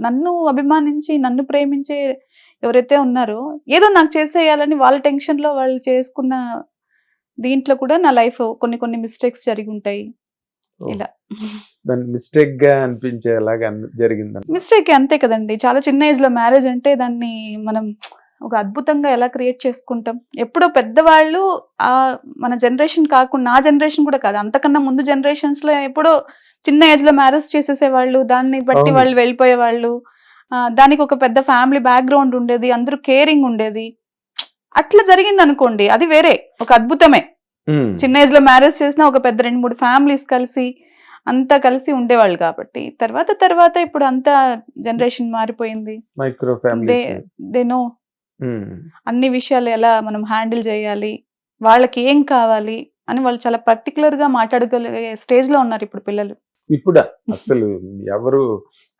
S2: నన్ను అభిమానించి, నన్ను ప్రేమించే ఎవరైతే ఉన్నారో, ఏదో నాకు చేసేయాలని వాళ్ళ టెన్షన్‌లో వాళ్ళు చేసుకున్న దీంట్లో కూడా నా లైఫ్ కొన్ని కొన్ని మిస్టేక్స్ జరిగుంటాయి.
S1: ఓహ్!
S2: ఇలా.
S1: దాన్ని మిస్టేక్‌గా అనిపించేలాగా జరిగిందన్నమాట.
S2: మిస్టేకే అంతే కదండీ! చాలా చిన్న ఏజ్‌లో మ్యారేజ్ అంటే దాన్ని మనం ఒక అద్భుతంగా ఎలా క్రియేట్ చేసుకుంటాం. ఎప్పుడో పెద్దవాళ్ళు మన జనరేషన్ కాకుండా నా జనరేషన్ కూడా కాదు. అంతకన్నా ముందు జనరేషన్స్‌లో ఎప్పుడో చిన్న ఏజ్‌లో మ్యారేజ్ చేసేసేవాళ్ళు. దాన్ని బట్టి
S1: అవును.
S2: వాళ్ళు వెళ్ళిపోయేవాళ్ళు. దానికి ఒక పెద్ద ఫ్యామిలీ బ్యాక్‌గ్రౌండ్ ఉండేది. అందరూ కేరింగ్ ఉండేది. అట్లా జరిగిందనుకోండి అది వేరే. ఒక అద్భుతమే.
S1: హ్మ్.
S2: చిన్న ఏజ్‌లో మ్యారేజ్ చేసినా ఒక పెద్ద 2, 3 ఫ్యామిలీస్ కలిసి అంతా కలిసి ఉండేవాళ్ళు కాబట్టి. తర్వాత ఇప్పుడు అంతా జనరేషన్ మారిపోయింది.
S1: Micro
S2: they
S1: families.
S2: They know
S1: హ్మ్.
S2: అన్ని విషయాలు ఎలా మనం హ్యాండిల్ చేయాలి, వాళ్ళకి ఏం కావాలి అని వాళ్ళు చాలా పర్టిక్యులర్‌గా మాట్లాడగలిగే స్టేజ్‌లో ఉన్నారు ఇప్పుడు పిల్లలు.
S1: ఇప్పుడా? అస్సలు ఎవరు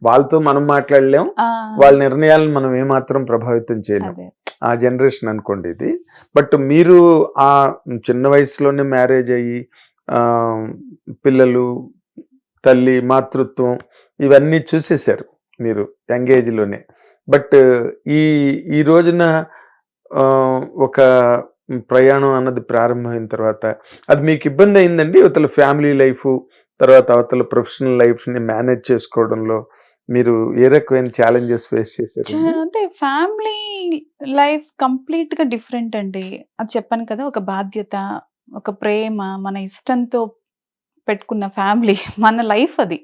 S1: వాళ్ళతో మనం మాట్లాడలేం.
S2: ఆ!
S1: వాళ్ళ నిర్ణయాలను మనం ఏమాత్రం ప్రభావితం చేయలేం.
S2: అదే.
S1: ఆ జనరేషన్ అనుకోండి ఇది. బట్ మీరు ఆ చిన్న వయసులోనే మ్యారేజ్ అయ్యి పిల్లలు, తల్లి, మాతృత్వం ఇవన్నీ చూసేశారు మీరు యంగ్ ఏజ్‌లోనే. బట్ ఈ ఈ రోజున ఒక ప్రయాణం అన్నది ప్రారంభమైన తర్వాత అది మీకు ఇబ్బంది అయిందండి? అవతల ఫ్యామిలీ లైఫు, తర్వాత అవతల ప్రొఫెషనల్ లైఫ్‌ని మేనేజ్ చేసుకోవడంలో మీరు ఏ రకమైన ఛాలెంజెస్ ఫేస్ చేశారండి?
S2: అంటే ఫ్యామిలీ లైఫ్ కంప్లీట్‌గా డిఫరెంట్ అండి. అది చెప్పాను కదా! ఒక బాధ్యత, ఒక ప్రేమ, మన ఇష్టంతో పెట్టుకున్న ఫ్యామిలీ మన లైఫ్ అది.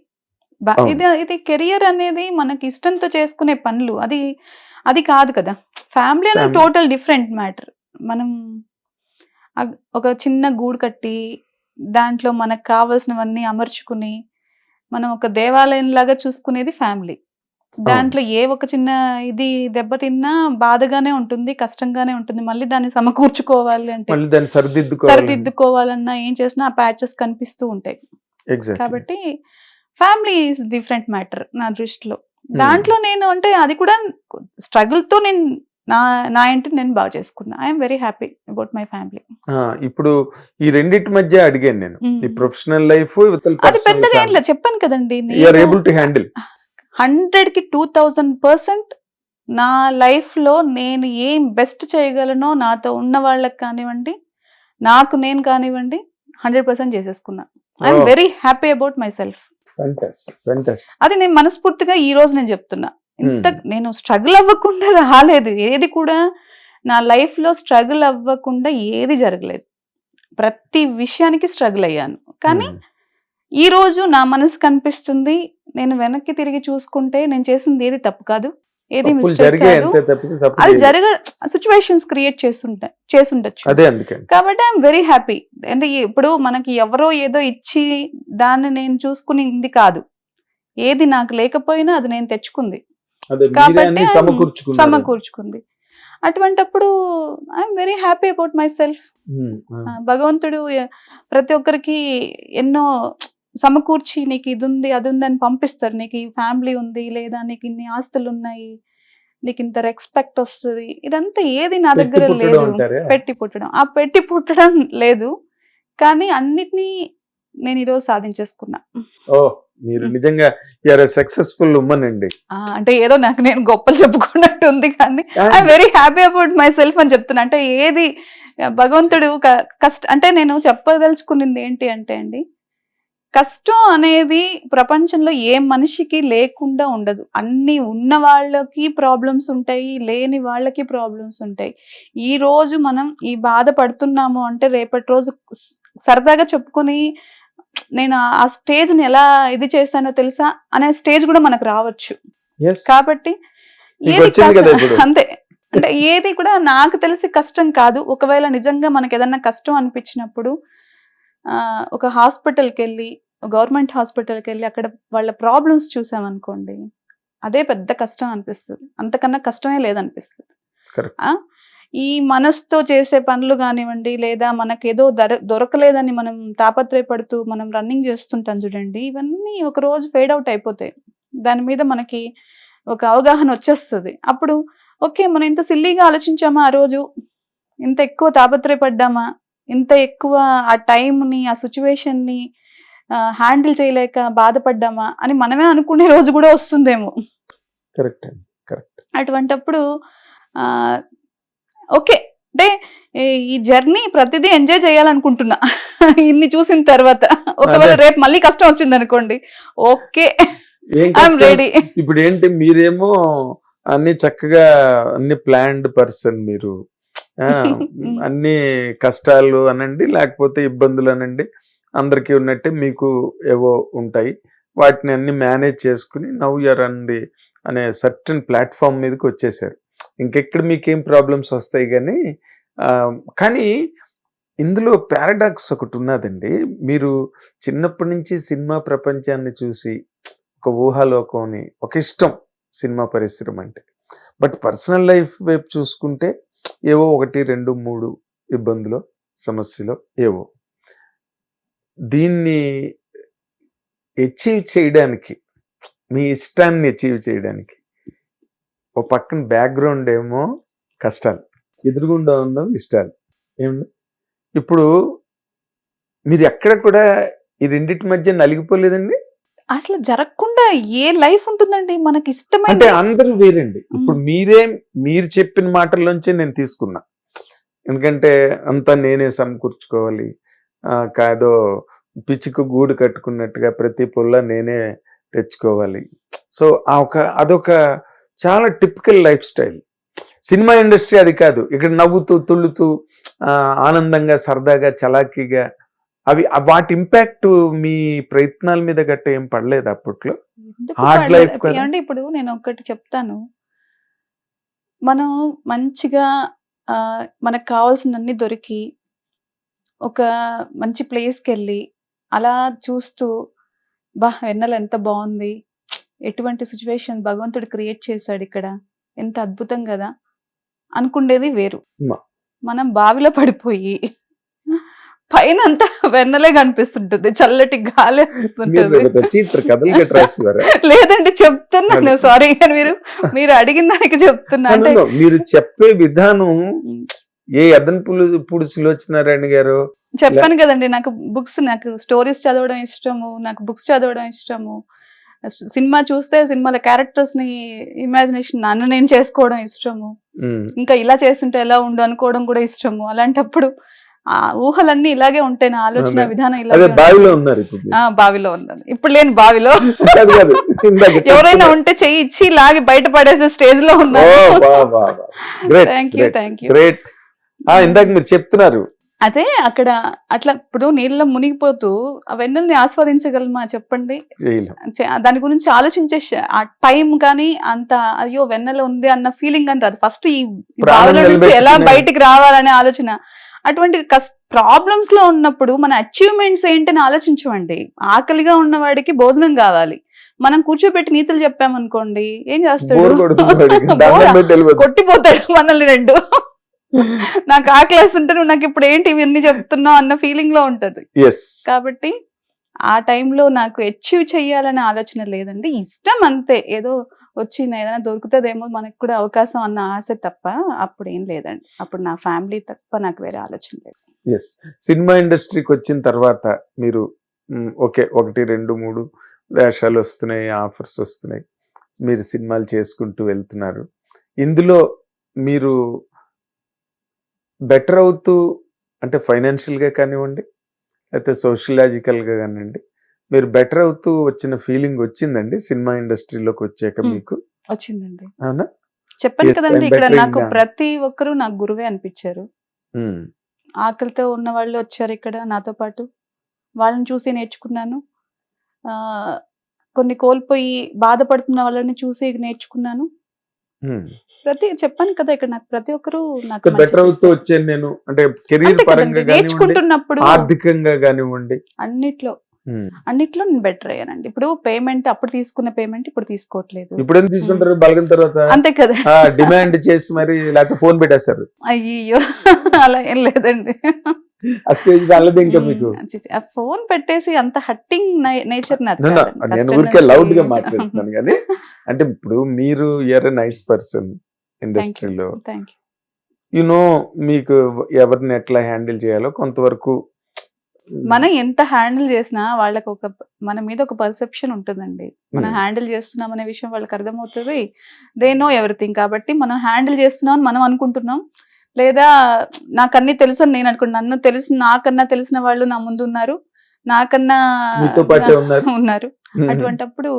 S1: అవును.
S2: ఇది కెరియర్ అనేది మనకి ఇష్టంతో చేసుకునే పనులు. అది కాదు కదా! ఫ్యామిలీ అనేది
S1: ఫ్యామిలీ.
S2: Total different matter. మనం ఒక చిన్న గూడు కట్టి, దాంట్లో మనకు కావాల్సినవన్నీ అమర్చుకుని, మనం ఒక దేవాలయంలాగా చూసుకునేది ఫ్యామిలీ.
S1: అవును.
S2: దాంట్లో ఏ ఒక చిన్న ఇది దెబ్బతిన్నా బాధగానే ఉంటుంది, కష్టంగానే ఉంటుంది. మళ్ళీ దాన్ని సమకూర్చుకోవాలి అంటే,
S1: మళ్ళీ దాన్ని సరిదిద్దుకోవాలని.
S2: సరిదిద్దుకోవాలన్నా ఏం చేసినా ఆ ప్యాచెస్ కనిపిస్తూ ఉంటాయి.
S1: ఎగ్జాక్ట్‌లీ.
S2: కాబట్టి ఫ్యామిలీ ఈజ్ డిఫరెంట్ మ్యాటర్ నా దృష్టిలో.
S1: హ్మ్.
S2: దాంట్లో నేను అంటే అది కూడా స్ట్రగుల్‌తో నేను నా నా ఇంటిని నేను బాగా చేసుకున్నా. I am very happy about my family.
S1: ఇప్పుడు ఈ రెండిటి మధ్య అడిగాను నేను. ఈ ప్రొఫెషనల్ లైఫ్ ఇవతల
S2: అది
S1: పర్సనల్
S2: పెద్దగా ఏం
S1: ఫ్యామిలీ.
S2: లేదు. చెప్పాను కదండీ!
S1: యూ ఆర్
S2: నేను
S1: ఏబుల్ టు హ్యాండిల్.
S2: 100కి 2000% నా లైఫ్‌లో నేను ఏం బెస్ట్ చేయగలనో నాతో ఉన్న వాళ్ళకి కానివ్వండి, నాకు నేను కానివ్వండి 100% చేసేసుకున్నా. I am
S1: oh!
S2: Very happy about myself.
S1: Fantastic. Fantastic.
S2: అది నేను మనస్ఫూర్తిగా ఈ రోజు నేను చెప్తున్నా.
S1: హ్మ్.
S2: నేను స్ట్రగుల్ అవ్వకుండా రాలేదు. ఏది కూడా నా లైఫ్‌లో స్ట్రగుల్ అవ్వకుండా ఏది జరగలేదు. ప్రతి విషయానికి స్ట్రగుల్ అయ్యాను. కానీ
S1: హ్మ్.
S2: ఈరోజు నా మనసుకు అనిపిస్తుంది, నేను వెనక్కి తిరిగి చూసుకుంటే నేను చేసింది ఏది తప్పు కాదు. ఏది
S1: తప్పులు
S2: మిస్టేక్
S1: జరిగాయి
S2: కాదు.
S1: అంతే తప్పితే తప్పు
S2: అది
S1: చేయలేదు.
S2: సిట్యుయేషన్స్ క్రియేట్ చేసుండొచ్చు.
S1: అదే అందుకని.
S2: కాబట్టి ఐ యామ్ వెరీ హ్యాపీ. అంటే ఇప్పుడు మనకి ఎవరో ఏదో ఇచ్చి దాన్ని నేను చూసుకునింది కాదు. ఏది నాకు లేకపోయినా అది నేను తెచ్చుకుంది.
S1: అదే మీరే
S2: కాబట్టి
S1: అన్ని సమకూర్చుకున్నారు.
S2: సమకూర్చుకుంది. అటువంటప్పుడు I am very happy about my self. భగవంతుడు ప్రతి ఒక్కరికి ఎన్నో సమకూర్చి నీకు ఇది ఉంది, అది ఉంది అని పంపిస్తారు. నీకు ఈ ఫ్యామిలీ ఉంది, లేదా నీకు ఇన్ని ఆస్తులు ఉన్నాయి, నీకు ఇంత రెస్పెక్ట్ వస్తది. ఇదంతా ఏది నా
S1: పెట్టి
S2: దగ్గర
S1: పుట్టడం
S2: లేదు.
S1: అంటారే.
S2: పెట్టి పుట్టడం. ఆ పెట్టి పుట్టడం లేదు. కానీ అన్నిటిని నేను ఈరోజు సాధించేసుకున్నా.
S1: ఓహ్! మీరు నిజంగా you are a successful woman అండి.
S2: అంటే ఏదో నాకు నేను గొప్పలు చెప్పుకున్నట్టు ఉంది కానీ I am very happy about myself అని చెప్తున్నా. అంటే ఏది భగవంతుడు అంటే నేను చెప్పదలుచుకున్నది ఏంటి అంటే అండి, కష్టం అనేది ప్రపంచంలో ఏ మనిషికి లేకుండా ఉండదు. అన్ని ఉన్న వాళ్ళకి ప్రాబ్లమ్స్ ఉంటాయి, లేని వాళ్ళకి ప్రాబ్లమ్స్ ఉంటాయి. ఈ రోజు మనం ఈ బాధ పడుతున్నాము అంటే రేపటి రోజు సరదాగా చెప్పుకొని నేను ఆ స్టేజ్‌ని ఎలా ఇది చేశానో తెలుసా అనే స్టేజ్ కూడా మనకు రావచ్చు.
S1: యెస్.
S2: కాబట్టి
S1: మీకు
S2: ఏది
S1: వచ్చింది కదా ఇప్పుడు.
S2: అంతే. అంటే ఏది కూడా నాకు తెలిసి కష్టం కాదు. ఒకవేళ నిజంగా మనకేదన్నా కష్టం అనిపించినప్పుడు ఒక హాస్పిటల్‌కెళ్ళి, గవర్నమెంట్ హాస్పిటల్‌కెళ్ళి అక్కడ వాళ్ళ ప్రాబ్లమ్స్ చూసామనుకోండి, అదే పెద్ద కష్టం అనిపిస్తది. అంతకన్నా కష్టమే లేదనిపిస్తది.
S1: కరెక్ట్.
S2: ఈ మనసుతో చేసే పనులు గానివ్వండి, లేదా మనకేదో దొరకలేదని మనం తాపత్రయపడుతూ మనం రన్నింగ్ చేస్తుంటాం చూడండి, ఇవన్నీ ఒక రోజు ఫేడ్ ఔట్ అయిపోతాయి. దాని మీద మనకి ఒక అవగాహన వచ్చేస్తది. అప్పుడు ఓకే. మనం ఇంత సిల్లీగా ఆలోచించామా ఆ రోజు, ఇంత ఎక్కువ తాపత్రయపడ్డామా, ఇంత ఎక్కువ ఆ టైంని ఆ సిచ్యువేషన్ని హ్యాండిల్ చేయలేక బాధపడ్డామా అని మనమే అనుకునే రోజు కూడా వస్తుందేమో.
S1: కరెక్ట్ అండి, కరెక్ట్.
S2: అటువంటప్పుడు ఓకే అంటే ఈ జర్నీ ప్రతిదీ ఎంజాయ్ చేయాలనుకుంటున్నా ఇన్ని చూసిన తర్వాత. ఒకవేళ రేపు మళ్ళీ కష్టం వచ్చింది అనుకోండి, ఓకే ఐఎమ్ రెడీ.
S1: ఇప్పుడు ఏంటి, మీరేమో అన్ని చక్కగా అన్ని ప్లాన్డ్ పర్సన్ మీరు, అన్ని కష్టాలు అనండి లేకపోతే ఇబ్బందులు అనండి అందరికీ ఉన్నట్టే మీకు ఏవో ఉంటాయి, వాటిని అన్ని మేనేజ్ చేసుకుని నవ్ యూర్ అంది అనే సర్టన్ ప్లాట్ఫామ్ మీదకి వచ్చేసారు. ఇంకెక్కడ మీకేం ప్రాబ్లమ్స్ వస్తాయి కానీ ఇందులో పారాడాక్స్ ఒకటి ఉన్నదండి. మీరు చిన్నప్పటి నుంచి సినిమా ప్రపంచాన్ని చూసి ఒక ఊహాలోకంని, ఒక ఇష్టం సినిమా పరిశ్రమ అంటే, బట్ పర్సనల్ లైఫ్ వైపు చూసుకుంటే ఏవో 1, 2, 3 ఇబ్బందులు, సమస్యలు ఏవో. దీన్ని అచీవ్ చేయడానికి, మీ ఇష్టాన్ని అచీవ్ చేయడానికి ఓ పక్కన బ్యాక్గ్రౌండ్ ఏమో కష్టాలు, ఎదురుగుండా ఉన్న ఇష్టాలు ఏమన్నా. ఇప్పుడు మీరు ఎక్కడ కూడా ఈ రెండింటి మధ్య నలిగిపోలేదండి?
S2: అసలు జరగకుండా ఏ లైఫ్ ఉంటుందండి మనకి ఇష్టమైన.
S1: అంటే అందరూ వేరండి. ఇప్పుడు మీరు చెప్పిన మాటల్లోంచే నేను తీసుకున్నా, ఎందుకంటే అంతా నేనే సమకూర్చుకోవాలి, కాదో పిచ్చికి గూడు కట్టుకున్నట్టుగా ప్రతి పుల్ల నేనే తెచ్చుకోవాలి. సో అదొక చాలా typical life style. Cinema industry అది కాదు. ఇక్కడ నవ్వుతూ తుళ్ళుతూ ఆనందంగా సరదాగా చలాకీగా వాటి ఇంపాక్ట్ మీ ప్రయత్నాల మీద గట్ట ఏం పడలేదు అప్పట్లో? హార్డ్ లైఫ్ కదా.
S2: ఇప్పుడు నేను ఒకటి చెప్తాను, మనం మంచిగా మనకు కావాల్సినన్ని దొరికి ఒక మంచి ప్లేస్కి వెళ్ళి అలా చూస్తూ వెన్నెల ఎంత బాగుంది, ఎటువంటి సిచ్యువేషన్ భగవంతుడు క్రియేట్ చేశాడు ఇక్కడ, ఎంత అద్భుతం కదా అనుకుండేది వేరు. మనం బావిలో పడిపోయి పైన అంతా వెన్నెలే కనిపిస్తుంటుంది, చల్లటి గాలి లేదండి చెప్తున్నాను, సారీ మీరు అడిగిన దానికి చెప్తున్నా. అంటే
S1: మీరు చెప్పే విధానం ఏ అదనపుడు సులోచనారాయణ గారు
S2: చెప్పాను కదండి, నాకు స్టోరీస్ చదవడం ఇష్టము, నాకు బుక్స్ చదవడం ఇష్టము, సినిమా చూస్తే సినిమాల క్యారెక్టర్స్ ని ఇమాజినేషన్ నన్ను నేను చేసుకోవడం ఇష్టము, ఇంకా ఇలా చేస్తుంటే ఎలా ఉండు అనుకోవడం కూడా ఇష్టము. అలాంటప్పుడు ఆ ఊహలన్నీ ఇలాగే ఉంటాయి, నా ఆలోచన విధానం ఇలాగే.
S1: బావిలో ఉన్నారు
S2: బావిలో ఉన్నాను ఇప్పుడు, లేని బావిలో ఎవరైనా ఉంటే చెయ్యి ఇచ్చి లాగి బయట పడేసే స్టేజ్ లో ఉన్నారు. Thank you.
S1: ఇందాక మీరు చెప్తున్నారు
S2: అదే అక్కడ అట్లా ఇప్పుడు నీళ్ళలో మునిగిపోతూ ఆ వెన్నెల్ని ఆస్వాదించగలమా చెప్పండి? దాని గురించి ఆలోచించే ఆ టైం కానీ అంత అయ్యో వెన్నెల ఉంది అన్న ఫీలింగ్ అని రాదు. ఫస్ట్ ఈ బావిలో నుంచి ఎలా బయటికి రావాలనే ఆలోచన. అటువంటి ప్రాబ్లమ్స్ లో ఉన్నప్పుడు మన అచీవ్మెంట్స్ ఏంటని ఆలోచించమండి. ఆకలిగా ఉన్నవాడికి భోజనం కావాలి, మనం కూర్చోబెట్టి నీతులు చెప్పామనుకోండి ఏం చేస్తాడు, కొట్టిపోతాడు మనల్ని రెండు. నాకు ఆకలి ఉంటే నువ్వు నాకు ఇప్పుడు ఏంటి ఇవన్నీ చెప్తున్నావు అన్న ఫీలింగ్ లో ఉంటది. కాబట్టి ఆ టైంలో నాకు అచీవ్ చెయ్యాలనే ఆలోచన లేదండి, ఇష్టం అంతే. ఏదో వచ్చి ఏదైనా దొరుకుతుందేమో మనకు కూడా అవకాశం అన్న ఆశ తప్ప అప్పుడు ఏం లేదండి. అప్పుడు నా ఫ్యామిలీ తప్ప నాకు వేరే ఆలోచన లేదు.
S1: సినిమా ఇండస్ట్రీకి వచ్చిన తర్వాత మీరు ఓకే 1, 2, 3 వేషాలు వస్తున్నాయి, ఆఫర్స్ వస్తున్నాయి, మీరు సినిమాలు చేసుకుంటూ వెళ్తున్నారు. ఇందులో మీరు బెటర్ అవుతూ, అంటే ఫైనాన్షియల్గా కానివ్వండి లేకపోతే సోషలాజికల్గా కానివ్వండి, మీరు బెటర్ అవుతూ వచ్చిన ఫీలింగ్ వచ్చిందండి సినిమా ఇండస్ట్రీలోకి వచ్చాక మీకు?
S2: వచ్చిందండి.
S1: అవునా?
S2: చెప్పాను కదండి, ఇక్కడ నాకు ప్రతి ఒక్కరు నాకు గురువే అనిపించారు. ఆకలితో ఉన్న వాళ్ళు వచ్చారు ఇక్కడ నాతో పాటు, వాళ్ళని చూసి నేర్చుకున్నాను. కొన్ని కోల్పోయి బాధపడుతున్న వాళ్ళని చూసి నేర్చుకున్నాను. చెప్పాను కదా, ఇక్కడ నాకు ప్రతి ఒక్కరు నాకు
S1: బెటర్ అవుతూ వచ్చాను నేను, అంటే కెరీర్ పరంగా
S2: నేర్చుకుంటున్నప్పుడు,
S1: ఆర్థికంగా కానివ్వండి,
S2: అన్నిట్లో నేను బెటర్ అయ్యానండి. ఇప్పుడు పేమెంట్ అప్పుడు తీసుకున్న పేమెంట్ ఇప్పుడు తీసుకోవట్లేదు.
S1: ఇప్పుడు ఎందుకు తీసుకుంటారు? బలగిన తర్వాత
S2: అంతే కదా,
S1: డిమాండ్ చేసి మరి లేకపోతే ఫోన్ పెట్టేస్తారు.
S2: అయ్యో అలా ఏం లేదండి.
S1: ఆ స్టేజ్ రాలేదు ఇంకా మీకు?
S2: ఫోన్ పెట్టేసి అంత హట్టింగ్ నేచర్
S1: నేను ఊరికే లౌడ్ గా మాట్లాడుతున్నాను కానీ, అంటే ఇప్పుడు మీరు యూఆర్ ఎ నైస్ పర్సన్ ఇండస్ట్రీలో, యునో మీకు ఎవరిని ఎట్లా హ్యాండిల్ చేయాలో కొంతవరకు
S2: మనం ఎంత హ్యాండిల్ చేసినా వాళ్ళకి మన మీద ఒక పర్సెప్షన్ ఉంటుందండి. మనం
S1: Hmm.
S2: హ్యాండిల్ చేస్తున్నాం అనే విషయం వాళ్ళకి అర్థమవుతుంది. They know everything. కాబట్టి మనం హ్యాండిల్ చేస్తున్నాం అని మనం అనుకుంటున్నాం. లేదా నాకన్నీ తెలుసు అని నేను అనుకుంటున్నాను. నాకన్నా తెలిసిన వాళ్ళు నా ముందు ఉన్నారు. నాకన్నా
S1: మీతో పాటే ఉన్నారు.
S2: ఉన్నారు. అటువంటప్పుడు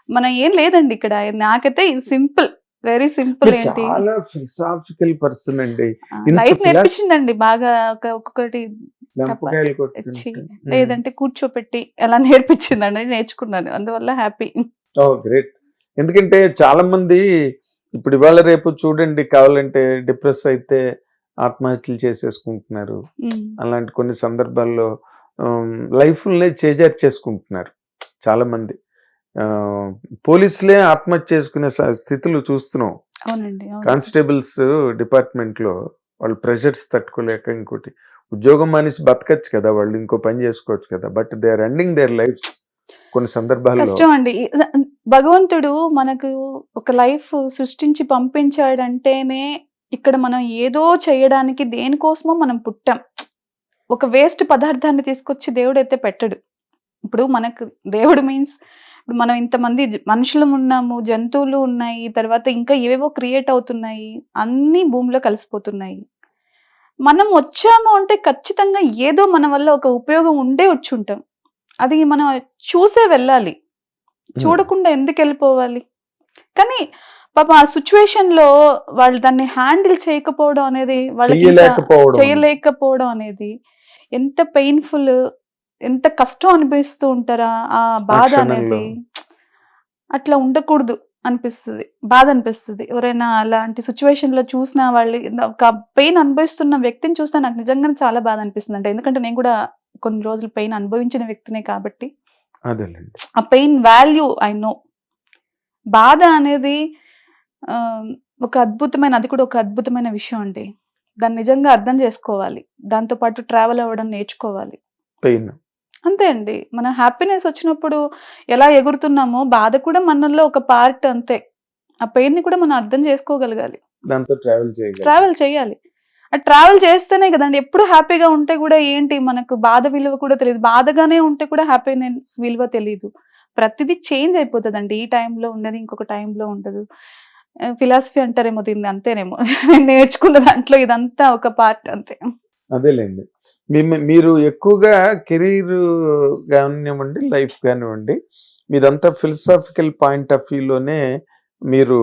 S2: మనం ఏం లేదండి ఇక్కడ. నాకైతే సింపుల్, వెరీ సింపుల్.
S1: మీరు
S2: ఏంటి,
S1: చాలా ఫిలసాఫికల్ పర్సన్ అండి. ఇంత
S2: లైఫ్
S1: philosophy-
S2: నేర్పించిందండి బాగా. ఒక్కొక్కటి
S1: లెంపకాయలు
S2: తెచ్చి,
S1: కొట్టుకుంటే.
S2: లేదంటే కూర్చోపెట్టి ఎలా నేర్పించిందండి, నేర్చుకున్నాను. అందువల్ల హ్యాపీ.
S1: ఓ గ్రేట్. ఎందుకంటే చాలా మంది ఇప్పుడు ఇవాళ రేపు చూడండి, కావాలంటే డిప్రెస్ అయితే ఆత్మహత్యలు చేసేసుకుంటున్నారు. అలాంటి కొన్ని సందర్భాల్లో లైఫ్లనే చేజార్ చేసుకుంటున్నారు చాలా మంది. పోలీసులే ఆత్మహత్య చేసుకునే స్థితులు చూస్తున్నాం.
S2: అవునండి, అవును.
S1: కానిస్టేబుల్స్ డిపార్ట్మెంట్ లో వాళ్ళు ప్రెషర్స్ తట్టుకోలేక ఇంకోటి ఉద్యోగం మానేసి బతకచ్చు కదా, వాళ్ళు ఇంకో పని చేసుకోవచ్చు కదా, but they are ending their life కొన్ని సందర్భాల్లో.
S2: కష్టం అండి. భగవంతుడు మనకు ఒక లైఫ్ సృష్టించి పంపించాడంటేనే ఇక్కడ మనం ఏదో చేయడానికి దేనికోసమో మనం పుట్టాం. ఒక వేస్ట్ పదార్థాన్ని తీసుకొచ్చి దేవుడు అయితే పెట్టడు. ఇప్పుడు మనకు దేవుడు మీన్స్ ఇప్పుడు మనం ఇంతమంది మనుషులు ఉన్నాము, జంతువులు ఉన్నాయి, తర్వాత ఇంకా ఏవేవో క్రియేట్ అవుతున్నాయి, అన్నీ భూమిలో కలిసిపోతున్నాయి. మనం వచ్చాము అంటే ఖచ్చితంగా ఏదో మన వల్ల ఒక ఉపయోగం ఉండే వచ్చి ఉంటాం. అది మనం చూసే వెళ్ళాలి, చూడకుండా ఎందుకు వెళ్ళిపోవాలి. కానీ పాప ఆ సిచ్యువేషన్ లో వాళ్ళు దాన్ని హ్యాండిల్ చేయకపోవడం అనేది, వాళ్ళకి చేయలేకపోవడం అనేది ఎంత పెయిన్ఫుల్, ఎంత కష్టం అనిపిస్తూ ఉంటారా ఆ బాధ అనేది. అట్లా ఉండకూడదు అనిపిస్తుంది, బాధ అనిపిస్తుంది. ఎవరైనా అలాంటి సిచ్యువేషన్ లో చూసిన వాళ్ళు, ఒక పెయిన్ అనుభవిస్తున్న వ్యక్తిని చూస్తే నాకు నిజంగానే చాలా బాధ అనిపిస్తుంది. అంటే ఎందుకంటే నేను కూడా కొన్ని రోజులు పెయిన్ అనుభవించిన వ్యక్తినే కాబట్టి ఆ పెయిన్ వాల్యూ ఐ నో. బాధ అనేది ఒక అద్భుతమైన, అది కూడా ఒక అద్భుతమైన విషయం అండి. దాన్ని నిజంగా అర్థం చేసుకోవాలి, దాంతో పాటు ట్రావెల్ అవ్వడం నేర్చుకోవాలి.
S1: పెయిన్
S2: అంతే అండి. మన హ్యాపీనెస్ వచ్చినప్పుడు ఎలా ఎగురుతున్నామో బాధ కూడా మనలో ఒక పార్ట్ అంతే. ఆ పెయిన్ ని కూడా మనం అర్థం చేసుకోగలగాలి,
S1: దాంతో
S2: ట్రావెల్ చేయాలి. ఆ ట్రావెల్ చేస్తేనే కదండి. ఎప్పుడు హ్యాపీగా ఉంటే కూడా ఏంటి, మనకు బాధ విలువ కూడా తెలియదు. బాధగానే ఉంటే కూడా హ్యాపీనెస్ విలువ తెలియదు. ప్రతిదీ చేంజ్ అయిపోతుందండి. ఈ టైంలో ఉన్నది ఇంకొక టైంలో ఉండదు. ఫిలాసఫీ అంటారేమో దీన్ని, అంతేనేమో. నేను నేర్చుకున్న దాంట్లో ఇదంతా ఒక పార్ట్ అంతే.
S1: అదేలేండి. మీరు ఎక్కువగా కెరీర్ కానివ్వండి, లైఫ్ కానివ్వండి, మీదంతా ఫిలసాఫికల్ పాయింట్ ఆఫ్ వ్యూలోనే మీరు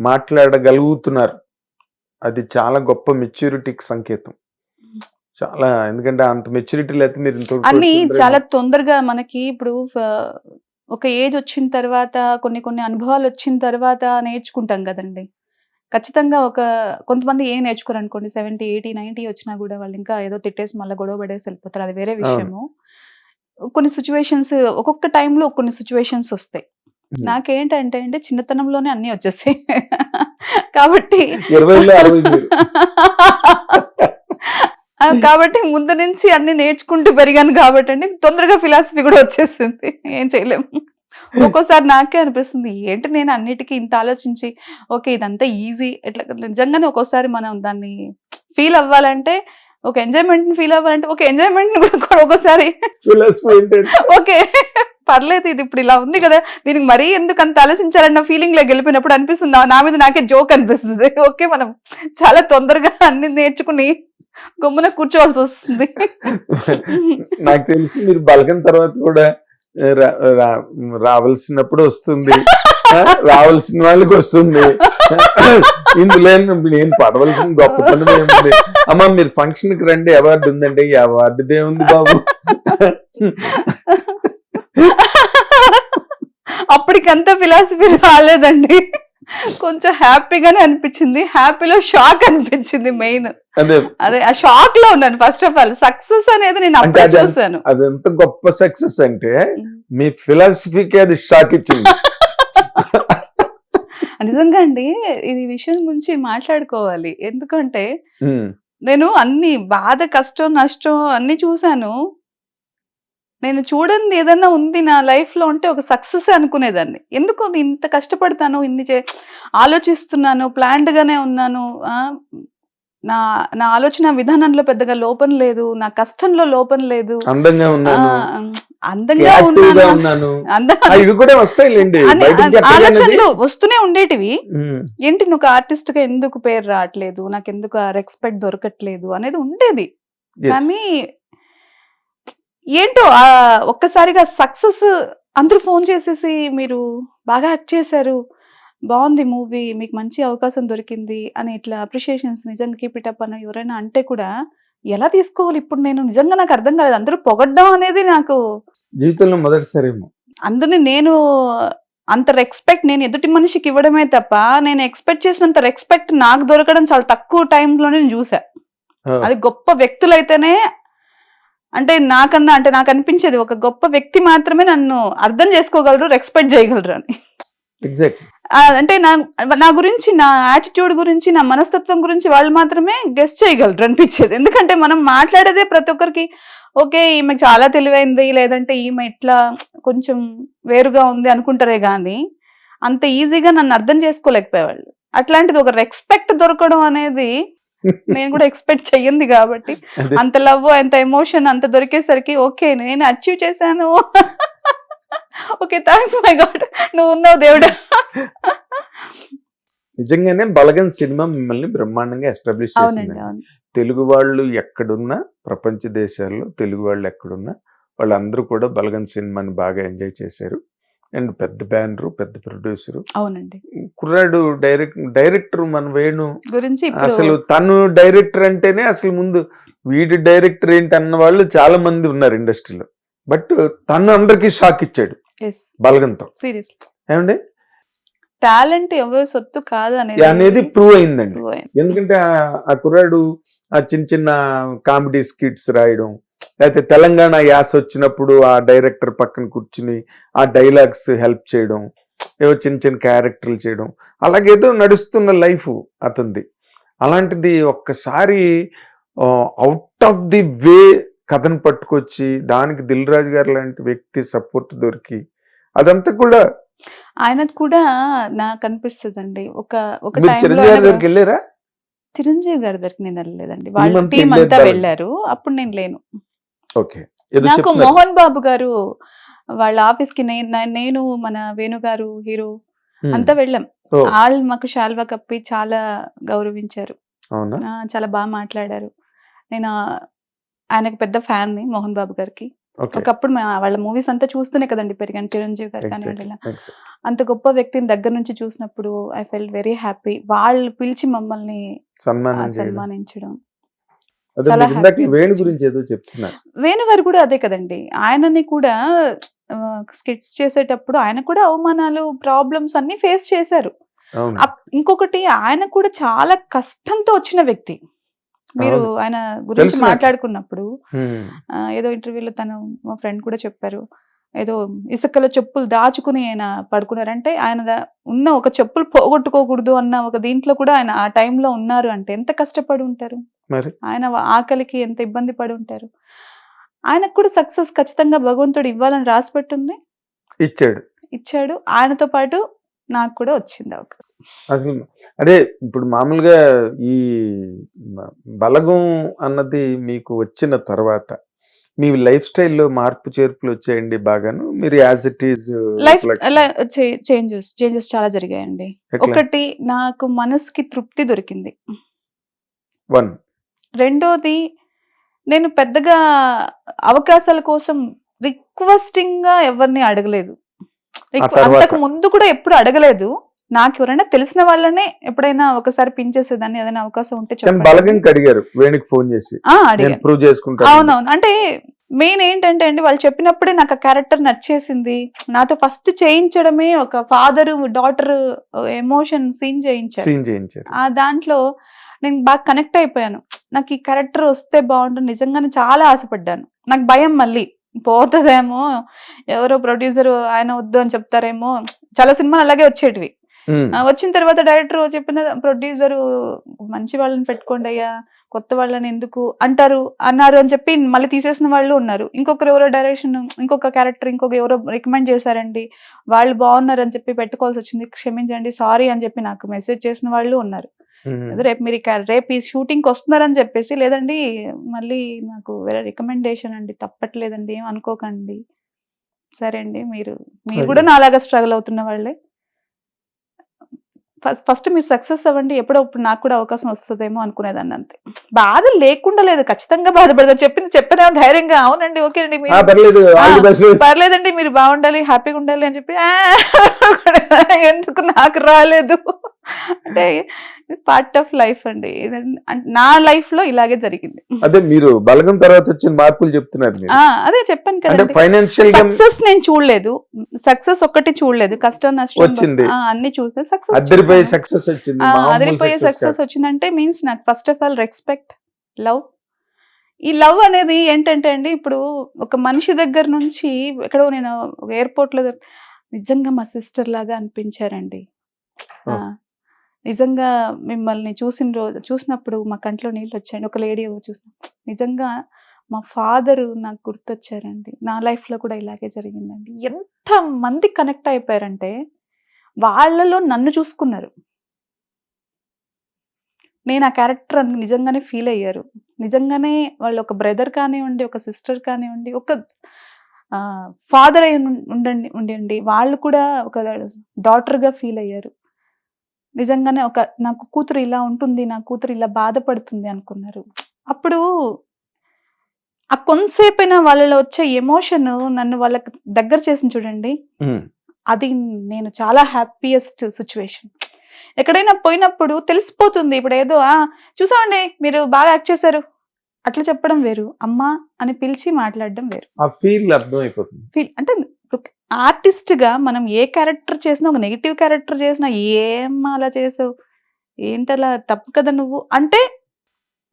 S1: మాట్లాడగలుగుతున్నారు. అది చాలా గొప్ప మెచ్యూరిటీకి సంకేతం. చాలా, ఎందుకంటే అంత మెచ్యూరిటీ లేకపోతే మీరు
S2: అన్ని చాలా తొందరగా మనకి ఇప్పుడు ఒక ఏజ్ వచ్చిన తర్వాత కొన్ని అనుభవాలు వచ్చిన తర్వాత నేర్చుకుంటాం కదండి. ఖచ్చితంగా కొంతమంది ఏం నేర్చుకోరు అనుకోండి. 70, 80, 90 వచ్చినా కూడా వాళ్ళు ఇంకా ఏదో తిట్టేసి మళ్ళీ గొడవ పడేసి వెళ్ళిపోతారు. అది వేరే విషయము. కొన్ని సిచ్యువేషన్స్, ఒక్కొక్క టైంలో కొన్ని సిచ్యువేషన్స్ వస్తాయి. నాకేంటంటే అండి, చిన్నతనంలోనే అన్ని వచ్చేసాయి. కాబట్టి కాబట్టి ముందు నుంచి అన్ని నేర్చుకుంటూ పెరిగాను కాబట్టి అండి, తొందరగా ఫిలాసఫీ కూడా వచ్చేసింది. ఏం చేయలేము. ఒక్కోసారి నాకే అనిపిస్తుంది, ఏంటి నేను అన్నిటికీ ఇంత ఆలోచించి ఓకే ఇదంతా ఈజీ ఎట్లా. నిజంగానే ఒక్కోసారి మనం దాన్ని ఫీల్ అవ్వాలంటే, ఒక ఎంజాయ్మెంట్ ఫీల్ అవ్వాలంటే ఒక ఎంజాయ్మెంట్ కూడా ఒక్కోసారి ఓకే పర్లేదు, ఇది ఇప్పుడు ఇలా ఉంది కదా, దీనికి మరీ ఎందుకు అంత ఆలోచించాలన్న ఫీలింగ్ లో గెలిపినప్పుడు అనిపిస్తుంది, నా మీద నాకే జోక్ అనిపిస్తుంది. ఓకే మనం చాలా తొందరగా అన్ని నేర్చుకుని గమ్మున కూర్చోవాల్సి వస్తుంది.
S1: నాకు తెలిసి మీరు బలకం తర్వాత కూడా రావాల్సినప్పుడు వస్తుంది, రావాల్సిన వాళ్ళకి వస్తుంది. ఇందులో నేను పడవలసిన గొప్ప పని ఏముంది, అమ్మా మీరు ఫంక్షన్ కి రండి, అవార్డు ఉందంటే ఈ అవార్డుదే ఉంది బాబు.
S2: అప్పటికంతా ఫిలాసఫీ రాలేదండి, కొంచెం హ్యాపీగానే అనిపించింది. హ్యాపీలో షాక్ అనిపించింది మెయిన్. అదే ఆ షాక్ లో ఉన్నాను. ఫస్ట్ ఆఫ్ ఆల్ సక్సెస్ అనేది నేను అప్పుడే చూసాను.
S1: అది ఎంత గొప్ప సక్సెస్ అంటే మీ ఫిలాసఫీకి అది షాక్ ఇచ్చింది.
S2: నిజంగా అండి, ఇది విషయం గురించి మాట్లాడుకోవాలి. ఎందుకంటే నేను అన్ని బాధ, కష్టం, నష్టం అన్ని చూసాను. నేను చూడండి ఏదన్నా ఉంది నా లైఫ్ లో అంటే ఒక సక్సెస్ అనుకునేదాన్ని. ఎందుకు ఇంత కష్టపడతాను, ఇన్ని ఆలోచిస్తున్నాను, ప్లాన్డ్ గానే ఉన్నాను, నా నా ఆలోచన విధానంలో పెద్దగా లోపం లేదు, నా కష్టంలో లోపం లేదు,
S1: అందంగా ఉన్నాను,
S2: అందంగా
S1: యాక్టివ్ గా
S2: ఉన్నాను,
S1: ఉన్నాను,
S2: అందంగా
S1: ఇవి కూడా వస్తాయిలేండి
S2: అని
S1: బయటికి చెప్పగానే.
S2: ఆలోచనలు వస్తూనే ఉండేటివి.
S1: ఉమ్,
S2: ఏంటి నువ్వు ఆర్టిస్ట్ గా ఎందుకు పేరు రావట్లేదు, నాకు ఎందుకు ఆ రెస్పెక్ట్ దొరకట్లేదు అనేది ఉండేది.
S1: yes.
S2: కానీ ఏంటో ఒక్కసారిగా సక్సెస్ అందరూ ఫోన్ చేసేసి మీరు బాగా యాక్ట్ చేశారు, బాగుంది మూవీ, మీకు మంచి అవకాశం దొరికింది అని ఇట్లా అప్రిషియేషన్స్ నిజంగా కీప్ ఇట్ అప్ అని ఎవరైనా అంటే కూడా ఎలా తీసుకోవాలి ఇప్పుడు? నేను నిజంగా నాకు అర్థం కాలేదు. అందరూ పొగడ్డం అనేది నాకు
S1: జీవితంలో మొదటిసారేమో.
S2: అందుని నేను అంత రెస్పెక్ట్ నేను ఎదుటి మనిషికి ఇవ్వడమే తప్ప నేను ఎక్స్పెక్ట్ చేసినంత రెస్పెక్ట్ నాకు దొరకడం చాలా తక్కువ టైంలోనే నేను చూసా. అది గొప్ప వ్యక్తులైతేనే, అంటే నాకన్నా అంటే నాకు అనిపించేది ఒక గొప్ప వ్యక్తి మాత్రమే నన్ను అర్థం చేసుకోగలరు, రెస్పెక్ట్ చేయగలరు అని.
S1: ఎగ్జాక్ట్.
S2: అంటే నా గురించి, నా యాటిట్యూడ్ గురించి, నా మనస్తత్వం గురించి వాళ్ళు మాత్రమే గెస్ చేయగలరు అనిపించేది. ఎందుకంటే మనం మాట్లాడేదే ప్రతి ఒక్కరికి ఓకే ఈమె చాలా తెలివైంది, లేదంటే ఈమె ఇట్లా కొంచెం వేరుగా ఉంది అనుకుంటారే గానీ అంత ఈజీగా నన్ను అర్థం చేసుకోలేకపోయేవాళ్ళు. అట్లాంటిది ఒక రెస్పెక్ట్ దొరకడం అనేది నేను కూడా ఎక్స్పెక్ట్ చెయ్యింది కాబట్టి అంత లవ్, అంత ఎమోషన్ అంత దొరికేసరికి ఓకే నేను అచీవ్ చేశాను. ఓకే థ్యాంక్స్ మై గాడ్, నువ్వు ఉన్నావు దేవుడా.
S1: నిజంగానే బలగం సినిమా మిమ్మల్ని బ్రహ్మాండంగా ఎస్టాబ్లిష్
S2: అవునండి,
S1: చేసింది.
S2: అవును.
S1: తెలుగు వాళ్ళు ఎక్కడున్నా, ప్రపంచ దేశాల్లో తెలుగు వాళ్ళు ఎక్కడున్నా వాళ్ళందరూ కూడా బలగం సినిమాని బాగా ఎంజాయ్ చేశారు. అండ్ పెద్ద బ్యానరు, పెద్ద ప్రొడ్యూసరు,
S2: అవునండి.
S1: కుర్రాడు డైరెక్టర్ మన వేణు
S2: గురించి
S1: అసలు తను డైరెక్టర్ అంటేనే అసలు ముందు వీడి డైరెక్టర్ ఏంటి అన్న వాళ్ళు చాలా మంది ఉన్నారు ఇండస్ట్రీలో. బట్ తను అందరికి షాక్ ఇచ్చాడు బలగంతో.
S2: సీరియస్లీ
S1: ఏమండి
S2: టాలెంట్ ఎవరి సొత్తు కాదు
S1: అనేది ప్రూవ్ అయిందండి. ఎందుకంటే ఆ కుర్రాడు ఆ చిన్న చిన్న కామెడీ స్కిట్స్ రాయడం, లేకపోతే తెలంగాణ యాస వచ్చినప్పుడు ఆ డైరెక్టర్ పక్కన కూర్చుని ఆ డైలాగ్స్ హెల్ప్ చేయడం, ఏవో చిన్న చిన్న క్యారెక్టర్లు చేయడం, అలాగేదో నడుస్తున్న లైఫ్ అతనిది. అలాంటిది ఒక్కసారి అవుట్ ఆఫ్ ది వే కథను పట్టుకొచ్చి దానికి దిల్ రాజు గారు లాంటి వ్యక్తి సపోర్ట్ దొరికి అదంతా కూడా
S2: ఆయనకు కూడా నాకు అనిపిస్తుందండి. ఒక
S1: చిరంజీవి గారి దగ్గరికి వెళ్ళారా?
S2: చిరంజీవి గారి దగ్గరికి నేను వెళ్ళలేదండి, వాళ్ళ టీం అంతా వెళ్ళారు, అప్పుడు నేను లేను.
S1: ఓకే.
S2: నాకు మోహన్ బాబు గారు వాళ్ళ ఆఫీస్ కి నేను మన వేణు గారు హీరో అంతా వెళ్ళాం. వాళ్ళు మాకు శాల్వా కప్పి చాలా గౌరవించారు, చాలా బాగా మాట్లాడారు. నేను ఆయనకు పెద్ద ఫ్యాన్ ని మోహన్ బాబు గారికి. ఒకప్పుడు వాళ్ళ మూవీస్ అంతా చూస్తూనే కదండి పెరిగాను, చిరంజీవి గారు కానివ్వండి. అంత గొప్ప వ్యక్తిని దగ్గర నుంచి చూసినప్పుడు ఐ ఫెల్ట్ వెరీ హ్యాపీ. వాళ్ళు పిలిచి మమ్మల్ని సన్మానించడం చాలా హ్యాపీ. వేణు గారు కూడా అదే కదండి, ఆయనని కూడా స్కిట్స్ చేసేటప్పుడు ఆయన కూడా అవమానాలు, ప్రాబ్లమ్స్ అన్ని ఫేస్ చేశారు. ఇంకొకటి ఆయన కూడా చాలా కష్టంతో వచ్చిన వ్యక్తి. మీరు ఆయన గురించి మాట్లాడుకున్నప్పుడు ఏదో ఇంటర్వ్యూలో మా ఫ్రెండ్ కూడా చెప్పారు, ఏదో ఇసుకలో చెప్పులు దాచుకుని ఆయన పడుకున్నారంటే ఆయన ఉన్న ఒక చెప్పులు పోగొట్టుకోకూడదు అన్న ఒక దీంట్లో కూడా ఆయన ఆ టైంలో ఉన్నారు అంటే ఎంత కష్టపడి ఉంటారు, ఆయన ఆకలికి ఎంత ఇబ్బంది పడి ఉంటారు. ఆయనకు కూడా సక్సెస్ ఖచ్చితంగా భగవంతుడు ఇవ్వాలని రాసి పెట్టుంది, ఇచ్చాడు. ఆయనతో పాటు నాకు కూడా వచ్చింది అవకాశం.
S1: అసలు అదే ఇప్పుడు మామూలుగా ఈ బలగం అన్నది మీకు వచ్చిన తర్వాత మీ లైఫ్ స్టైల్లో మార్పు చేర్పులు వచ్చాయండి బాగాను? మీరు as it is
S2: life changes చాలా జరిగాయండి. ఒకటి, నాకు మనసుకి తృప్తి దొరికింది. రెండోది, నేను పెద్దగా అవకాశాల కోసం రిక్వెస్టింగ్ గా ఎవరిని అడగలేదు. అంతకు ముందు కూడా ఎప్పుడు అడగలేదు. నాకు ఎవరైనా తెలిసిన వాళ్ళనే ఎప్పుడైనా ఒకసారి పించేసేదాన్ని, ఏదైనా అవకాశం ఉంటే అవునవును. అంటే మెయిన్ ఏంటంటే అండి, వాళ్ళు చెప్పినప్పుడే నాకు ఆ క్యారెక్టర్ నచ్చేసింది. నాతో ఫస్ట్ చేయించడమే ఒక ఫాదర్ డాటర్ ఎమోషన్ సీన్ చేయించారు. ఆ దాంట్లో నేను బాగా కనెక్ట్ అయిపోయాను. నాకు ఈ క్యారెక్టర్ వస్తే బాగుంటుంది, నిజంగానే చాలా ఆశపడ్డాను. నాకు భయం మళ్ళీ పోతుందేమో, ఎవరో ప్రొడ్యూసర్ ఆయన వద్దు అని చెప్తారేమో. చాలా సినిమాలు అలాగే వచ్చేటివి. వచ్చిన తర్వాత డైరెక్టర్ చెప్పిన ప్రొడ్యూసర్ మంచి వాళ్ళని పెట్టుకోండి అయ్యా, కొత్త వాళ్ళని ఎందుకు అన్నారు అని చెప్పి మళ్ళీ తీసేసిన వాళ్ళు ఉన్నారు. ఇంకొకరు ఎవరో డైరెక్షన్, ఇంకొక క్యారెక్టర్ ఎవరో రికమెండ్ చేశారండి, వాళ్ళు బాగున్నారు అని చెప్పి పెట్టుకోవాల్సి వచ్చింది, క్షమించండి సారీ అని చెప్పి నాకు మెసేజ్ చేసిన వాళ్ళు ఉన్నారు. రేపు మీరు రేపు ఈ షూటింగ్కి వస్తున్నారని చెప్పేసి, లేదండి మళ్ళీ నాకు వేరే రికమెండేషన్ అండి, తప్పట్లేదండి, ఏం అనుకోకండి. సరే అండి, మీరు కూడా నాలాగా స్ట్రగుల్ అవుతున్న వాళ్ళే, ఫస్ట్ మీరు సక్సెస్ అవ్వండి, ఎప్పుడో ఇప్పుడు నాకు కూడా అవకాశం వస్తుందేమో అనుకునేదాన్ని అంతే. బాధ లేకుండా లేదు, ఖచ్చితంగా బాధపడతాను. చెప్పిన ధైర్యంగా అవునండి, ఓకే అండి, పర్లేదండి, మీరు బాగుండాలి, హ్యాపీగా ఉండాలి అని చెప్పి ఎందుకు నాకు రాలేదు అంటే పార్ట్ ఆఫ్ లైఫ్ అండి. నా లైఫ్ లో ఇలాగే జరిగింది.
S1: అదే మీరు బలగం తర్వాత వచ్చిన మార్పులు చెప్తున్నారు.
S2: అదే చెప్పాను కదా,
S1: ఫైనాన్షియల్
S2: సక్సెస్ నేను చూడలేదు, సక్సెస్ ఒక్కటి చూడలేదు, కష్టం నష్టం
S1: వచ్చింది,
S2: అన్ని చూసే సక్సెస్
S1: అదిరిపోయే సక్సెస్ వచ్చింది.
S2: అదిరిపోయే సక్సెస్ వచ్చిందంటే మీన్స్ నాకు first of all respect, love. ఈ లవ్ అనేది ఏంటంటే అండి, ఇప్పుడు ఒక మనిషి దగ్గర నుంచి ఎక్కడో నేను ఎయిర్పోర్ట్ లో నిజంగా మా సిస్టర్ లాగా అనిపించారండి. నిజంగా మిమ్మల్ని చూసినప్పుడు మా కంట్లో నీళ్ళు వచ్చాయండి. ఒక లేడీ చూసిన నిజంగా మా ఫాదరు నాకు గుర్తొచ్చారండి. నా లైఫ్ లో కూడా ఇలాగే జరిగిందండి. ఎంత మంది కనెక్ట్ అయిపోయారంటే వాళ్ళలో నన్ను చూసుకున్నారు. నేను ఆ క్యారెక్టర్ అని నిజంగానే ఫీల్ అయ్యారు. నిజంగానే వాళ్ళు ఒక బ్రదర్ కానివ్వండి, ఒక సిస్టర్ కానివ్వండి, ఒక ఫాదర్ అయి ఉండండి, వాళ్ళు కూడా ఒక డాటర్గా ఫీల్ అయ్యారు. నిజంగానే నాకు కూతురు ఇలా ఉంటుంది, నా కూతురు ఇలా బాధపడుతుంది అనుకున్నారు. అప్పుడు ఆ కొంతసేపైనా వాళ్ళలో వచ్చే ఎమోషన్ నన్ను వాళ్ళకి దగ్గర చేసింది చూడండి, అది నేను చాలా హ్యాపీయెస్ట్ సిచ్యువేషన్. ఎక్కడైనా పోయినప్పుడు తెలిసిపోతుంది. ఇప్పుడు ఏదో చూసామండి మీరు బాగా యాక్ట్ చేశారు అట్లా చెప్పడం వేరు, అమ్మా అని పిలిచి మాట్లాడడం వేరు.
S1: ఆ ఫీల్ అర్థమైపోతుంది.
S2: ఫీల్ అంటే ఆర్టిస్ట్ గా మనం ఏ క్యారెక్టర్ చేసినా, ఒక నెగిటివ్ క్యారెక్టర్ చేసినా, ఏమ్మా అలా చేసావు, ఏంటలా తప్పు కదా నువ్వు అంటే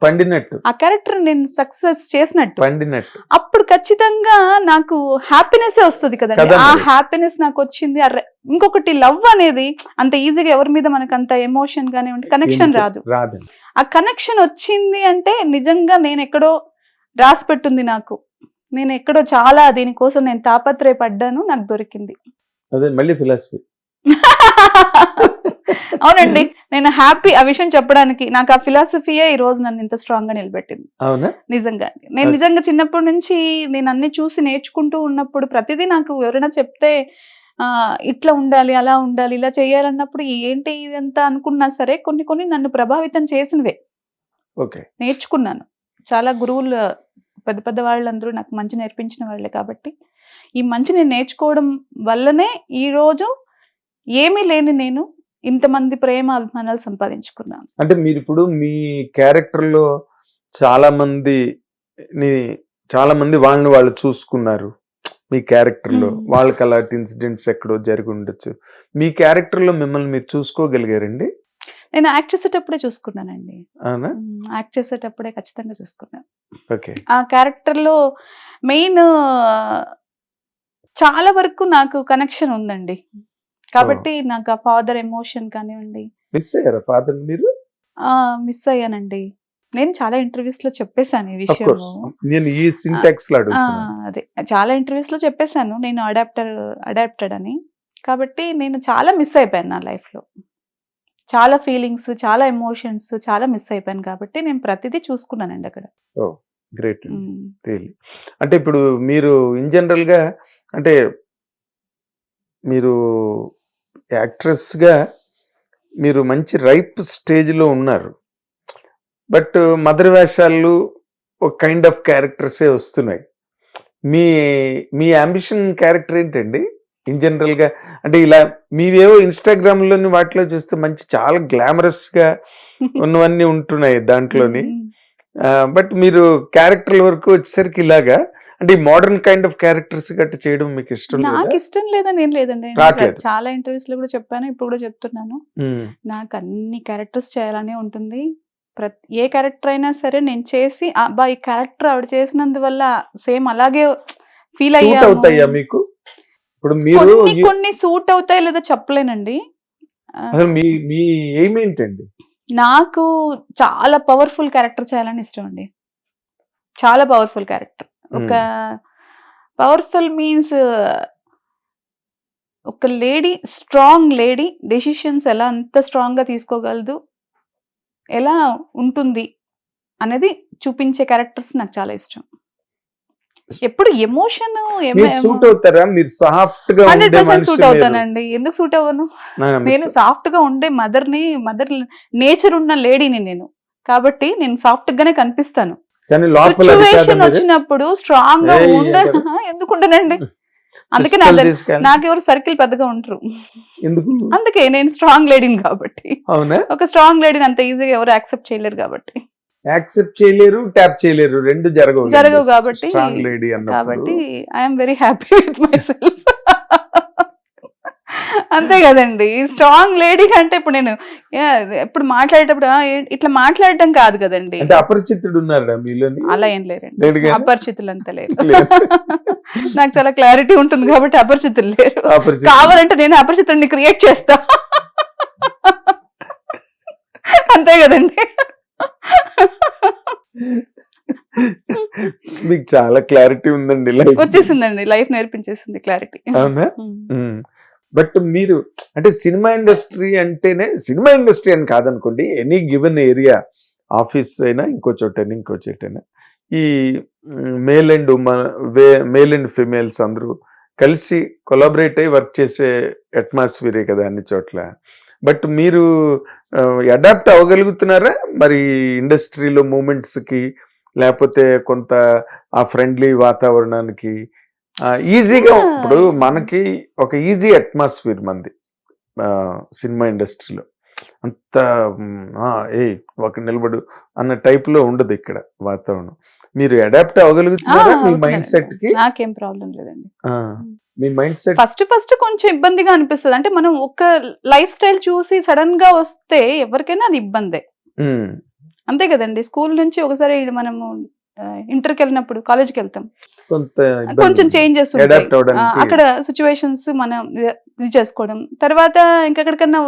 S1: పండినట్టు,
S2: ఆ క్యారెక్టర్ నేను సక్సెస్ చేసినట్టు,
S1: పండినట్టు.
S2: అప్పుడు ఖచ్చితంగా నాకు హ్యాపీనెస్ వస్తుంది కదండి. ఆ హ్యాపీనెస్ నాకు వచ్చింది. ఇంకొకటి లవ్ అనేది అంత ఈజీగా ఎవరి మీద మనకు అంత ఎమోషన్ కానివ్వండి, కనెక్షన్ రాదు. ఆ కనెక్షన్ వచ్చింది అంటే నిజంగా నేను ఎక్కడో రాసి పెట్టుంది నాకు, నేను ఎక్కడో చాలా దీనికోసం నేను తాపత్రయపడ్డాను, నాకు దొరికింది.
S1: అదే మళ్ళీ ఫిలాసఫీ.
S2: అవునండి, నేను హ్యాపీ ఆ విషయం చెప్పడానికి. నాకు ఆ ఫిలాసఫీయే ఈ రోజు నన్ను ఇంత స్ట్రాంగ్ గా నిలబెట్టింది.
S1: అవునా?
S2: నిజంగా నేను నిజంగా చిన్నప్పటి నుంచి నేను అన్ని చూసి నేర్చుకుంటూ ఉన్నప్పుడు ప్రతిదీ నాకు ఎవరైనా చెప్తే ఇట్లా ఉండాలి, అలా ఉండాలి, ఇలా చేయాలన్నప్పుడు ఏంటి ఇదంతా అనుకున్నా సరే కొన్ని నన్ను ప్రభావితం చేసినవే.
S1: ఓకే, నేర్చుకున్నాను.
S2: చాలా గురువులు పెద్ద వాళ్ళందరూ నాకు మంచి నేర్పించిన వాళ్ళే కాబట్టి ఈ మంచి నేను నేర్చుకోవడం వల్లనే ఈ రోజు ఏమీ లేని నేను ఇంతమంది ప్రేమ అభిమానాలు సంపాదించుకున్నాను. అంటే
S1: మీరు ఇప్పుడు మీ క్యారెక్టర్ లో చాలా మంది వాళ్ళని వాళ్ళు చూసుకున్నారు. మీ క్యారెక్టర్ లో వాళ్ళకి అలాంటి ఇన్సిడెంట్స్ ఎక్కడో జరిగి ఉండొచ్చు. మీ క్యారెక్టర్ లో మిమ్మల్ని మీరు చూసుకోగలిగారండి?
S2: నేను యాక్ట్ చేసేటప్పుడే చూసుకున్నానండి.
S1: అవునా?
S2: యాక్ట్ చేసేటప్పుడే ఖచ్చితంగా చూసుకున్నాను.
S1: ఓకే.
S2: ఆ క్యారెక్టర్ లో మెయిన్ చాలా వరకు నాకు కనెక్షన్ ఉందండి. కాబట్టి నాకు ఆ ఫాదర్ ఎమోషన్ కానివ్వండి.
S1: మిస్ అయ్యారా ఫాదర్ మీరు?
S2: మిస్ అయ్యానండి. నేను చాలా ఇంటర్వ్యూస్ లో చెప్పేశాను ఈ విషయం. అదే చాలా ఇంటర్వ్యూస్ లో చెప్పేశాను నేను అడాప్టెడ్ అని. కాబట్టి నేను చాలా మిస్ అయిపోయాను నా లైఫ్ లో. చాలా ఫీలింగ్స్, చాలా ఎమోషన్స్ చాలా మిస్ అయిపోయాను కాబట్టి నేను ప్రతిదీ చూసుకున్నానండి అక్కడ.
S1: గ్రేట్. అంటే ఇప్పుడు మీరు ఇన్ జనరల్ గా అంటే మీరు యాక్ట్రెస్ గా మీరు మంచి రైప్ స్టేజ్ లో ఉన్నారు. బట్ మదర్ వేషాలు ఒక కైండ్ ఆఫ్ క్యారెక్టర్సే వస్తున్నాయి. మీ అంబిషన్ క్యారెక్టర్ ఏంటండి ఇన్ జనరల్ గా? అంటే ఇలా మీవేవో ఇన్స్టాగ్రామ్ లోని వాటిలో చూస్తే మంచి చాలా గ్లామరస్ గా ఉన్నవన్నీ ఉంటున్నాయి దాంట్లోని. బట్ మీరు క్యారెక్టర్ వరకు వచ్చేసరికి ఇలాగా అంటే మోడర్న్ కైండ్ ఆఫ్ క్యారెక్టర్స్ గట్టి చేయడం మీకు ఇష్టం?
S2: నాకు ఇష్టం లేదని ఏం లేదండి. చాలా ఇంటర్వ్యూస్ లో కూడా చెప్పాను, ఇప్పుడు కూడా చెప్తున్నాను. నాకు అన్ని క్యారెక్టర్స్ చేయాలనే ఉంటుంది. ఏ క్యారెక్టర్ అయినా సరే నేను చేసి ఈ క్యారెక్టర్ ఆవిడ చేసినందువల్ల సేమ్ అలాగే ఫీల్ అయ్యా మీకు. ఇప్పుడు మీరు కొన్ని సూట్ అవుతాయి లేదా చెప్పలేనండి.
S1: మీ ఎయిమ్ ఏంటండి?
S2: నాకు చాలా పవర్ఫుల్ క్యారెక్టర్ చేయాలని ఇష్టం అండి. చాలా పవర్ఫుల్ క్యారెక్టర్. ఒక పవర్ఫుల్ మీన్స్ ఒక లేడీ, స్ట్రాంగ్ లేడీ, డెసిషన్స్ ఎలా అంత స్ట్రాంగ్ గా తీసుకోగలదు, ఎలా ఉంటుంది అనేది చూపించే క్యారెక్టర్స్ నాకు చాలా ఇష్టం. ఎప్పుడు ఎమోషన్
S1: మీరు సూట్ అవుతారా? మీరు సాఫ్ట్ గా ఉండే
S2: 100%
S1: మనిషి
S2: సూట్
S1: మీరు.
S2: అవుతానండి. ఎందుకు సూట్ అవ్వను?
S1: మీరు
S2: నేను సాఫ్ట్ గా ఉండే మదర్ నేచర్ ఉన్న లేడీని నేను. కాబట్టి నేను సాఫ్ట్ గానే కనిపిస్తాను.
S1: కానీ లోపల అది కాదా
S2: సిచ్యువేషన్
S1: మీరు?
S2: వచ్చినప్పుడు స్ట్రాంగ్ గా
S1: ఏయ్
S2: ఉండ
S1: అంటారు.
S2: ఎందుకు ఉండనండి? అందుకే
S1: పిస్టల్ తీసుకెళ్ళి
S2: నాకెవరు సర్కిల్ పెద్దగా ఉంటారు.
S1: ఎందుకు?
S2: అందుకే నేను స్ట్రాంగ్ లేడీని కాబట్టి.
S1: అవునా?
S2: ఒక స్ట్రాంగ్ లేడీని అంత ఈజీగా ఎవరు యాక్సెప్ట్ చేయలేరు కాబట్టి.
S1: యాక్సెప్ట్ చేయలేరు, ట్యాప్ చేయలేరు, రెండు జరగవు
S2: కాబట్టి
S1: స్ట్రాంగ్ లేడీ అన్నప్పుడు.
S2: కాబట్టి I'm very happy with my self. అంతే కదండి. స్ట్రాంగ్ లేడీ అంటే ఇప్పుడు నేను ఇప్పుడు మాట్లాడేటప్పుడు ఇట్లా మాట్లాడటం కాదు కదండి.
S1: అంటే అపరిచితుడు ఉన్నారా మీలోని?
S2: అలా ఏం లేరండి.
S1: లేడు కదా?
S2: అపరిచితులు అంతా లేరు.
S1: లేదు.
S2: నాకు చాలా క్లారిటీ ఉంటుంది కాబట్టి అపరిచితులు లేరు.
S1: అపరిచితుడు.
S2: కావాలంటే నేను అపరిచితుడిని క్రియేట్ చేస్తా. అంతే కదండి.
S1: మీకు చాలా క్లారిటీ ఉందండి లైఫ్.
S2: వచ్చేసిందండి, లైఫ్ నేర్పించేసింది క్లారిటీ.
S1: అవునా? బట్ మీరు అంటే సినిమా ఇండస్ట్రీ అంటేనే, సినిమా ఇండస్ట్రీ అని కాదనుకోండి, ఎనీ గివెన్ ఏరియా, ఆఫీస్ అయినా ఇంకో చోటైనా ఇంకో చోటైనా, ఈ మేల్ అండ్ ఫిమేల్స్ అందరూ కలిసి కొలాబరేట్ అయ్యి వర్క్ చేసే అట్మాస్ఫియరే కదా అన్ని చోట్ల. బట్ మీరు అడాప్ట్ అవ్వగలుగుతున్నారా మరి ఇండస్ట్రీలో మూమెంట్స్కి, లేకపోతే కొంత ఆ ఫ్రెండ్లీ వాతావరణానికి? ఈజీగా ఇప్పుడు మనకి ఒక ఈజీ అట్మాస్ఫియర్ మంది సినిమా ఇండస్ట్రీలో. అంత ఏ ఒక నిలబడు అన్న టైప్లో ఉండదు ఇక్కడ వాతావరణం. మీరు అడాప్ట్ అవ్వగలుగుతున్నారా మీ మైండ్ సెట్ కి?
S2: నాకేం ప్రాబ్లం లేదండి.
S1: మీ మైండ్ సెట్
S2: ఫస్ట్ కొంచెం ఇబ్బందిగా అనిపిస్తుంది. అంటే మనం ఒక లైఫ్ స్టైల్ చూసి సడన్ గా వస్తే ఎవరికైనా అది ఇబ్బందే. అంతే కదండి. స్కూల్ నుంచి ఒకసారి మనము ఇంటర్కి వెళ్ళినప్పుడు, కాలేజ్కి వెళ్తాం, కొంచెం చేంజెస్ అక్కడ సిచ్యువేషన్స్ మనం ఇది చేసుకోవడం. తర్వాత ఇంకెక్కడికన్నా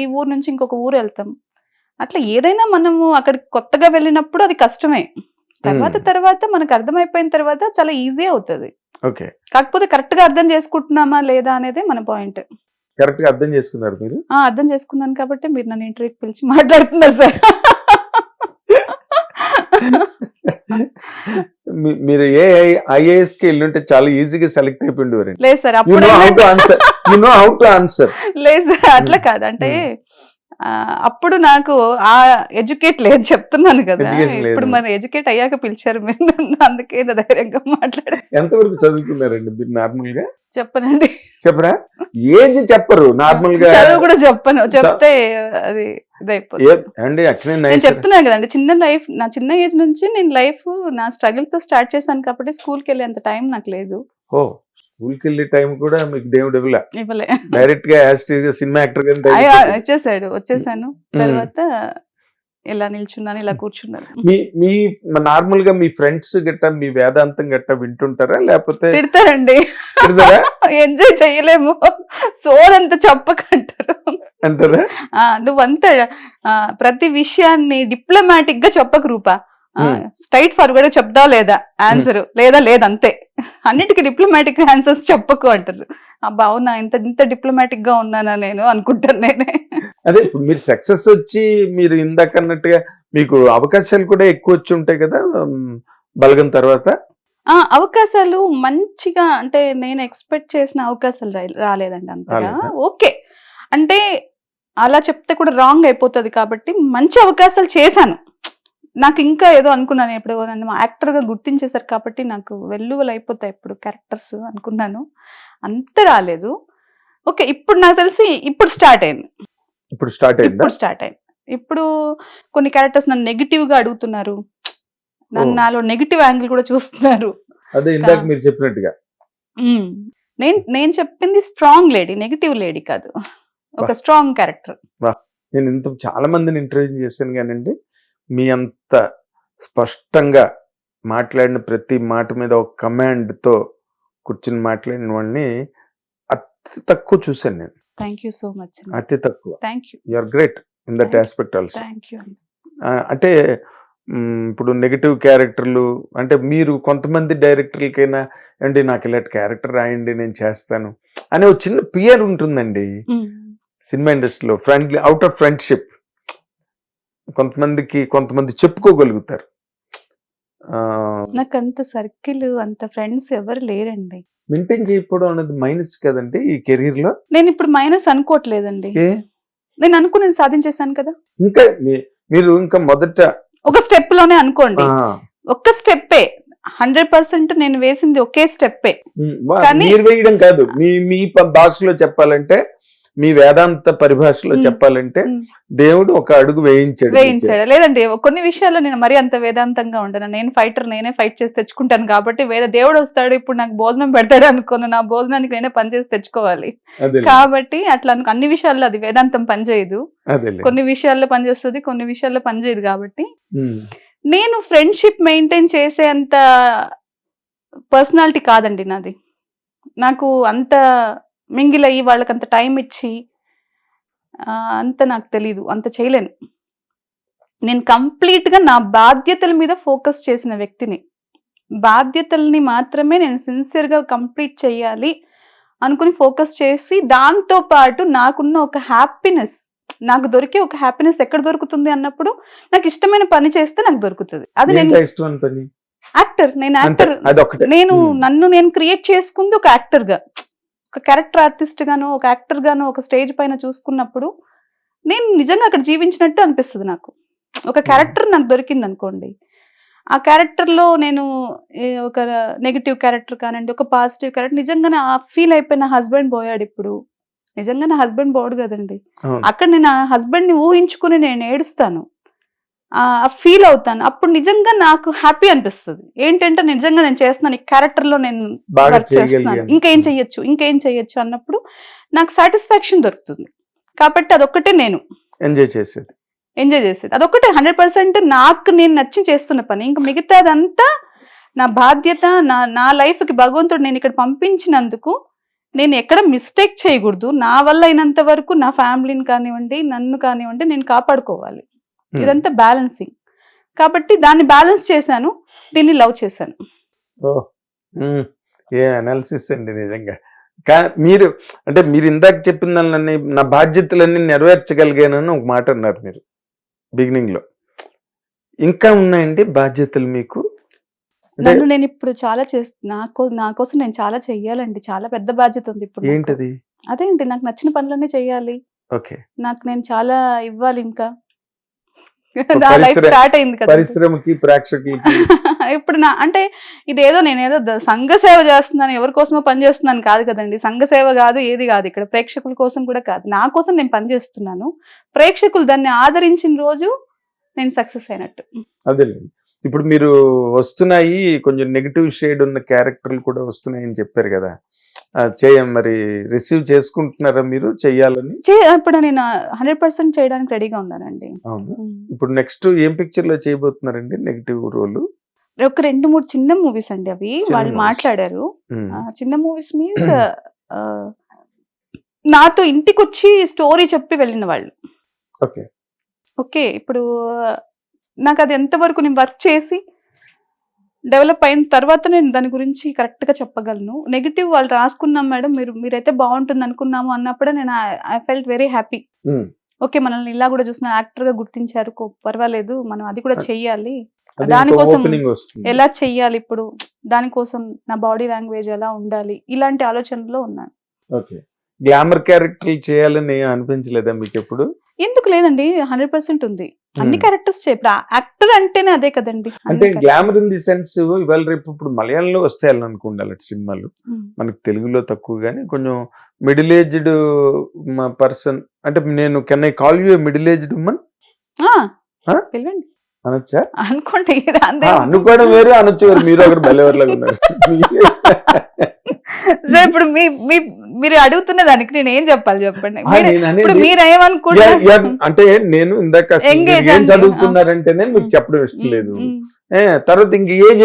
S2: ఈ ఊరు నుంచి ఇంకొక ఊరు వెళ్తాం. అట్లా ఏదైనా మనము అక్కడికి కొత్తగా వెళ్ళినప్పుడు అది కష్టమే. తర్వాత మనకు అర్థమైపోయిన తర్వాత చాలా ఈజీ అవుతుంది.
S1: ఓకే.
S2: కాకపోతే కరెక్ట్ గా అర్థం చేసుకుంటున్నామా లేదా అనేది మన పాయింట్.
S1: కరెక్ట్ గా అర్థం చేసుకున్నారు మీరు?
S2: అర్థం చేసుకున్నాను కాబట్టి మీరు నన్ను ఇంటర్వ్యూకి పిలిచి మాట్లాడుతున్నారు సార్.
S1: మీరు ఐఏఎస్ కి వెళ్ళుంటే చాలా ఈజీగా సెలెక్ట్ అయిపోయింది.
S2: లేదు సార్, లేదు సార్, అట్లా కాదు. అంటే అప్పుడు నాకు ఆ ఎడ్యుకేట్ లేదు, చెప్తున్నాను కదా. ఇప్పుడు మరి ఎడ్యుకేట్ అయ్యాక పిలిచారు మీరు, అందుకే ధైర్యంగా మాట్లాడారు.
S1: ఎంతవరకు చదువుకున్నారండి మీరు నార్మల్ గా?
S2: చెప్పనండి.
S1: చెప్పరా? ఏజ్ చెప్పరు నార్మల్ గా?
S2: చదువు కూడా చెప్పను, చెప్తే అది
S1: అండి.
S2: నేను చెప్తున్నా కదండి, నా చిన్న ఏజ్ నుంచి నేను లైఫ్ నా స్ట్రగుల్ తో స్టార్ట్ చేశాను కాబట్టి స్కూల్కి వెళ్ళే అంత టైం నాకు లేదు.
S1: ఓ, స్కూల్కి వెళ్ళే టైం కూడా మీకు దేవుడు
S2: ఇవ్వలే.
S1: డైరెక్ట్ గా సినిమా యాక్టర్
S2: వచ్చేసాను. తర్వాత ఇలా నిల్చున్నాను, ఇలా కూర్చున్నాను.
S1: మీ నార్మల్ గా మీ ఫ్రెండ్స్ గట్ట మీ వేదాంతం గట్ట వింటుంటారా లేకపోతే
S2: తిడతారండి? ఎంజాయ్ చెయ్యలేము, సోదంతా చెప్పకంటారు
S1: అంటారా?
S2: నువ్వంతా ప్రతి విషయాన్ని డిప్లొమాటిక్ గా చెప్పక రూపా, స్ట్రైట్ ఫార్వర్డ్ చెప్దా లేదా ఆన్సర్, లేదా లేదంతే, అన్నిటికీ డిప్లొమాటిక్ ఆన్సర్స్ చెప్పకు అంటారు. అబ్బా అవునా, ఇంత డిప్లొమాటిక్ గా ఉన్నానా నేను అనుకుంటాను నేనే.
S1: అదే ఇప్పుడు మీరు సక్సెస్ వచ్చి మీరు ఇందాక అన్నట్టుగా మీకు అవకాశాలు కూడా ఎక్కువ వచ్చి ఉంటాయి కదా బలగం తర్వాత?
S2: అవకాశాలు మంచిగా, అంటే నేను ఎక్స్పెక్ట్ చేసిన అవకాశాలు రాలేదండి అంతగా. ఓకే, అంటే అలా చెప్తే కూడా రాంగ్ అయిపోతుంది కాబట్టి మంచి అవకాశాలు చేశాను. నాకు ఇంకా ఏదో అనుకున్నాను, ఇప్పుడు నన్ను యాక్టర్ గా గుర్తించేశారు కాబట్టి నాకు వెల్లువలు అయిపోతాయి ఇప్పుడు క్యారెక్టర్స్ అనుకున్నాను. అంత రాలేదు. ఓకే, ఇప్పుడు నాకు తెలిసి ఇప్పుడు స్టార్ట్ అయింది. ఇప్పుడు కొన్ని క్యారెక్టర్స్ నన్ను నెగిటివ్ గా అడుగుతున్నారు, నాలో నెగిటివ్ యాంగిల్ కూడా చూస్తున్నారు.
S1: అదే ఇందాక మీరు చెప్పినట్టుగా
S2: నేను చెప్పింది స్ట్రాంగ్ లేడీ, నెగిటివ్ లేడీ కాదు, ఒక స్ట్రాంగ్ క్యారెక్టర్.
S1: నేను ఇంత చాలా మందిని ఇంటర్వ్యూ చేశాను కానండి, మీ అంత స్పష్టంగా మాట్లాడిన ప్రతి మాట మీద ఒక కమాండ్ తో కూర్చుని మాట్లాడిన వాళ్ళని అతి తక్కువ చూశాను నేను.
S2: Thank you so much.
S1: అతి తక్కువ.
S2: Thank you.
S1: You are great in that aspect also.
S2: Thank you.
S1: అంటే ఇప్పుడు నెగిటివ్ క్యారెక్టర్లు అంటే మీరు కొంతమంది డైరెక్టర్లకైనా అండి నాకు ఇలాంటి క్యారెక్టర్ రాయండి నేను చేస్తాను అనే ఒక చిన్న పియర్ ఉంటుందండి సినిమా ఇండస్ట్రీలో, ఫ్రెండ్లీ అవుట్ ఆఫ్ ఫ్రెండ్షిప్. కొంతమంది చెప్పుకోగలుగుతారు.
S2: నాకు అంత సర్కిల్, అంత ఫ్రెండ్స్ ఎవరు లేరండి.
S1: మెయింటైన్ చేయకపోవడం అనేది మైనస్ కదండి ఈ కెరీర్ లో.
S2: నేను ఇప్పుడు మైనస్ అనుకోవట్లేదండి.
S1: ఏ
S2: నేను అనుకుని సాధించేశాను కదా.
S1: ఇంకా మీరు ఇంకా మొదట
S2: ఒక స్టెప్ లోనే అనుకోండి, ఒక్క స్టెప్పే 100% నేను వేసింది ఒకే స్టెప్పే. కానీ-
S1: మీరు వేయడం కాదు, మీ భాషలో చెప్పాలంటే, మీ వేదాంత పరిభాషలో చెప్పాలంటే, దేవుడు ఒక అడుగు వేయించాడు.
S2: లేదండి, కొన్ని విషయాల్లో నేను మరీ అంత వేదాంతంగా ఉండను. నేను ఫైటర్, నేనే ఫైట్ చేసి తెచ్చుకుంటాను కాబట్టి దేవుడు వస్తాడు ఇప్పుడు నాకు భోజనం పెడతాడు అనుకోను, నా భోజనానికి నేనే పని చేసి తెచ్చుకోవాలి. కాబట్టి అట్లా అన్ని విషయాల్లో అది వేదాంతం పనిచేయదు. కొన్ని విషయాల్లో పనిచేస్తుంది, కొన్ని విషయాల్లో పనిచేయదు. కాబట్టి నేను ఫ్రెండ్షిప్ మెయింటైన్ చేసే అంత పర్సనాలిటీ కాదండి నాది. నాకు అంత మింగిల్ అయ్యి వాళ్ళకి అంత టైం ఇచ్చి అంత నాకు తెలీదు, అంత చేయలేను. నేను కంప్లీట్గా నా బాధ్యతల మీద ఫోకస్ చేసిన వ్యక్తిని. బాధ్యతల్ని మాత్రమే నేను సిన్సియర్గా కంప్లీట్ చేయాలి అనుకుని ఫోకస్ చేసి, దాంతో పాటు నాకున్న ఒక హ్యాపీనెస్, నాకు దొరికే ఒక హ్యాపీనెస్ ఎక్కడ దొరుకుతుంది అన్నప్పుడు, నాకు ఇష్టమైన పని చేస్తే నాకు దొరుకుతుంది. అది నేను యాక్టర్, నేను నన్ను నేను క్రియేట్ చేసుకుంది ఒక యాక్టర్ గా, ఒక క్యారెక్టర్ ఆర్టిస్ట్ గానో, ఒక యాక్టర్ గానో ఒక స్టేజ్ పైన చూసుకున్నప్పుడు నేను నిజంగా అక్కడ జీవించినట్టు అనిపిస్తుంది. నాకు ఒక క్యారెక్టర్ నాకు దొరికింది అనుకోండి, ఆ క్యారెక్టర్ లో నేను ఒక నెగిటివ్ క్యారెక్టర్ కానండి, ఒక పాజిటివ్ క్యారెక్టర్, నిజంగా ఫీల్ అయిపోయిన హస్బెండ్ పోయాడు, ఇప్పుడు నిజంగా నా హస్బెండ్ పోడు కదండి, అక్కడ నేను ఆ హస్బెండ్ ని ఊహించుకుని నేను ఏడుస్తాను, ఫీల్ అవుతాను. అప్పుడు నిజంగా నాకు హ్యాపీ అనిపిస్తుంది. ఏంటంటే నిజంగా నేను చేస్తున్నాను, ఈ క్యారెక్టర్ లో నేను వర్క్ చేస్తున్నాను, ఇంకేం చెయ్యొచ్చు అన్నప్పుడు నాకు సాటిస్ఫాక్షన్ దొరుకుతుంది. కాబట్టి అదొక్కటే నేను ఎంజాయ్ చేసేది, అదొక్కటే 100% నాకు నేను నచ్చి చేస్తున్న పని. ఇంకా మిగతాదంతా నా బాధ్యత, నా లైఫ్ కి భగవంతుడు నేను ఇక్కడ పంపించినందుకు నేను ఎక్కడ మిస్టేక్ చేయకూడదు. నా వల్ల అయినంత వరకు నా ఫ్యామిలీని కానివ్వండి, నన్ను కానివ్వండి, నేను కాపాడుకోవాలి. ఇదంతా బ్యాలెన్సింగ్. కాబట్టి దాన్ని బ్యాలెన్స్ చేశాను, దీన్ని లవ్ చేశాను.
S1: ఏ అనాలిసిస్ అండి నిజంగా. మీరు అంటే మీరు ఇందాక చెప్పిన దాన్ని, నా బాధ్యతలన్నీ నెరవేర్చగలిగానని ఒక మాట అన్నారు మీరు బిగినింగ్ లో. ఇంకా ఉన్నాయండి బాధ్యతలు మీకు?
S2: నన్ను నేను ఇప్పుడు చాలా నా కోసం నేను చాలా చెయ్యాలండి, చాలా పెద్ద బాధ్యత ఉంది ఇప్పుడు.
S1: ఏంటది?
S2: అదే అండి, నాకు నచ్చిన పనులన్నీ చెయ్యాలి.
S1: ఓకే,
S2: నాకు నేను చాలా ఇవ్వాలి. ఇంకా నా లైఫ్ స్టార్ట్ అయింది కదా
S1: పరిశ్రమకి, ప్రేక్షకులకి.
S2: ఇప్పుడు అంటే ఇదేదో నేనేదో సంఘ సేవ చేస్తున్నాను, ఎవరి కోసమో పని చేస్తున్నాను కాదు కదండి. సంఘ సేవ కాదు, ఏది కాదు, ఇక్కడ ప్రేక్షకుల కోసం కూడా కాదు, నా కోసం నేను పని చేస్తున్నాను. ప్రేక్షకులు దాన్ని ఆదరించిన రోజు నేను సక్సెస్ అయినట్టు.
S1: అదే, ఇప్పుడు మీరు వస్తున్నాయి కొంచెం నెగిటివ్ షేడ్ ఉన్న క్యారెక్టర్లు కూడా వస్తున్నాయని చెప్పారు కదా, మరి రిసీవ్ చేసుకుంటున్నారా మీరు చెయ్యాలని?
S2: ఇప్పుడు నేను 100% చేయడానికి రెడీగా ఉన్నానండి.
S1: అవును. ఇప్పుడు నెక్స్ట్ ఏం పిక్చర్ లో చేయబోతున్నారండి నెగిటివ్ రోల్?
S2: ఒక 2-3 చిన్న మూవీస్ అండి, అవి వాళ్ళు మాట్లాడారు. చిన్న మూవీస్ మీన్స్ నాతో ఇంటికి వచ్చి స్టోరీ చెప్పి వెళ్ళిన వాళ్ళు. ఓకే, ఇప్పుడు నాకు అది ఎంతవరకు నేను వర్క్ చేసి డెవలప్ అయిన తర్వాత నేను దాని గురించి కరెక్ట్ గా చెప్పగలను. నెగిటివ్ వాళ్ళు రాసుకున్నాం మేడం, మీరైతే బాగుంటుంది అనుకున్నాము అన్నప్పుడే నేను I felt very happy. Okay, మనల్ని ఇలా కూడా చూసిన యాక్టర్ గా గుర్తించారు, పర్వాలేదు, మనం అది కూడా చెయ్యాలి. దానికోసం ఎలా చెయ్యాలి, ఇప్పుడు దానికోసం నా బాడీ లాంగ్వేజ్ ఎలా ఉండాలి, ఇలాంటి ఆలోచనలో ఉన్నాను.
S1: గ్లామర్ క్యారెక్టర్ చేయాలని అనిపించలేదా మీకు ఎప్పుడు?
S2: ఎందుకు లేదండి, 100% ఉంది. అన్ని క్యారెక్టర్స్ యాక్టర్ అంటేనే అదే కదండి.
S1: అంటే గ్లామర్ ఇన్ ది సెన్స్, ఇవాళ రేపు ఇప్పుడు మలయాళంలో వస్తాయి అనుకోండి అలాంటి సినిమాలు, మనకు తెలుగులో తక్కువ, కానీ కొంచెం మిడిల్ ఏజ్డ్ పర్సన్ అంటే, నేను can I call you middle aged women
S2: పిలవండి
S1: అనొచ్చా?
S2: అనుకోండి,
S1: అనుకోవడం వేరు, అనొచ్చు వేరు. మీరు ఒకరు బలెవర్లాగా ఉన్నారు.
S2: ఇప్పుడు మీరు అడుగుతున్న దానికి నేను ఏం చెప్పాలి చెప్పండి. ఇప్పుడు మీరు ఏమనుకుంటారు
S1: అంటే, నేను ఇందాక ఏం చదువుకున్నారంటేనే మీకు చెప్పడం ఇష్టం లేదు. తర్వాత ఇంక ఏజ్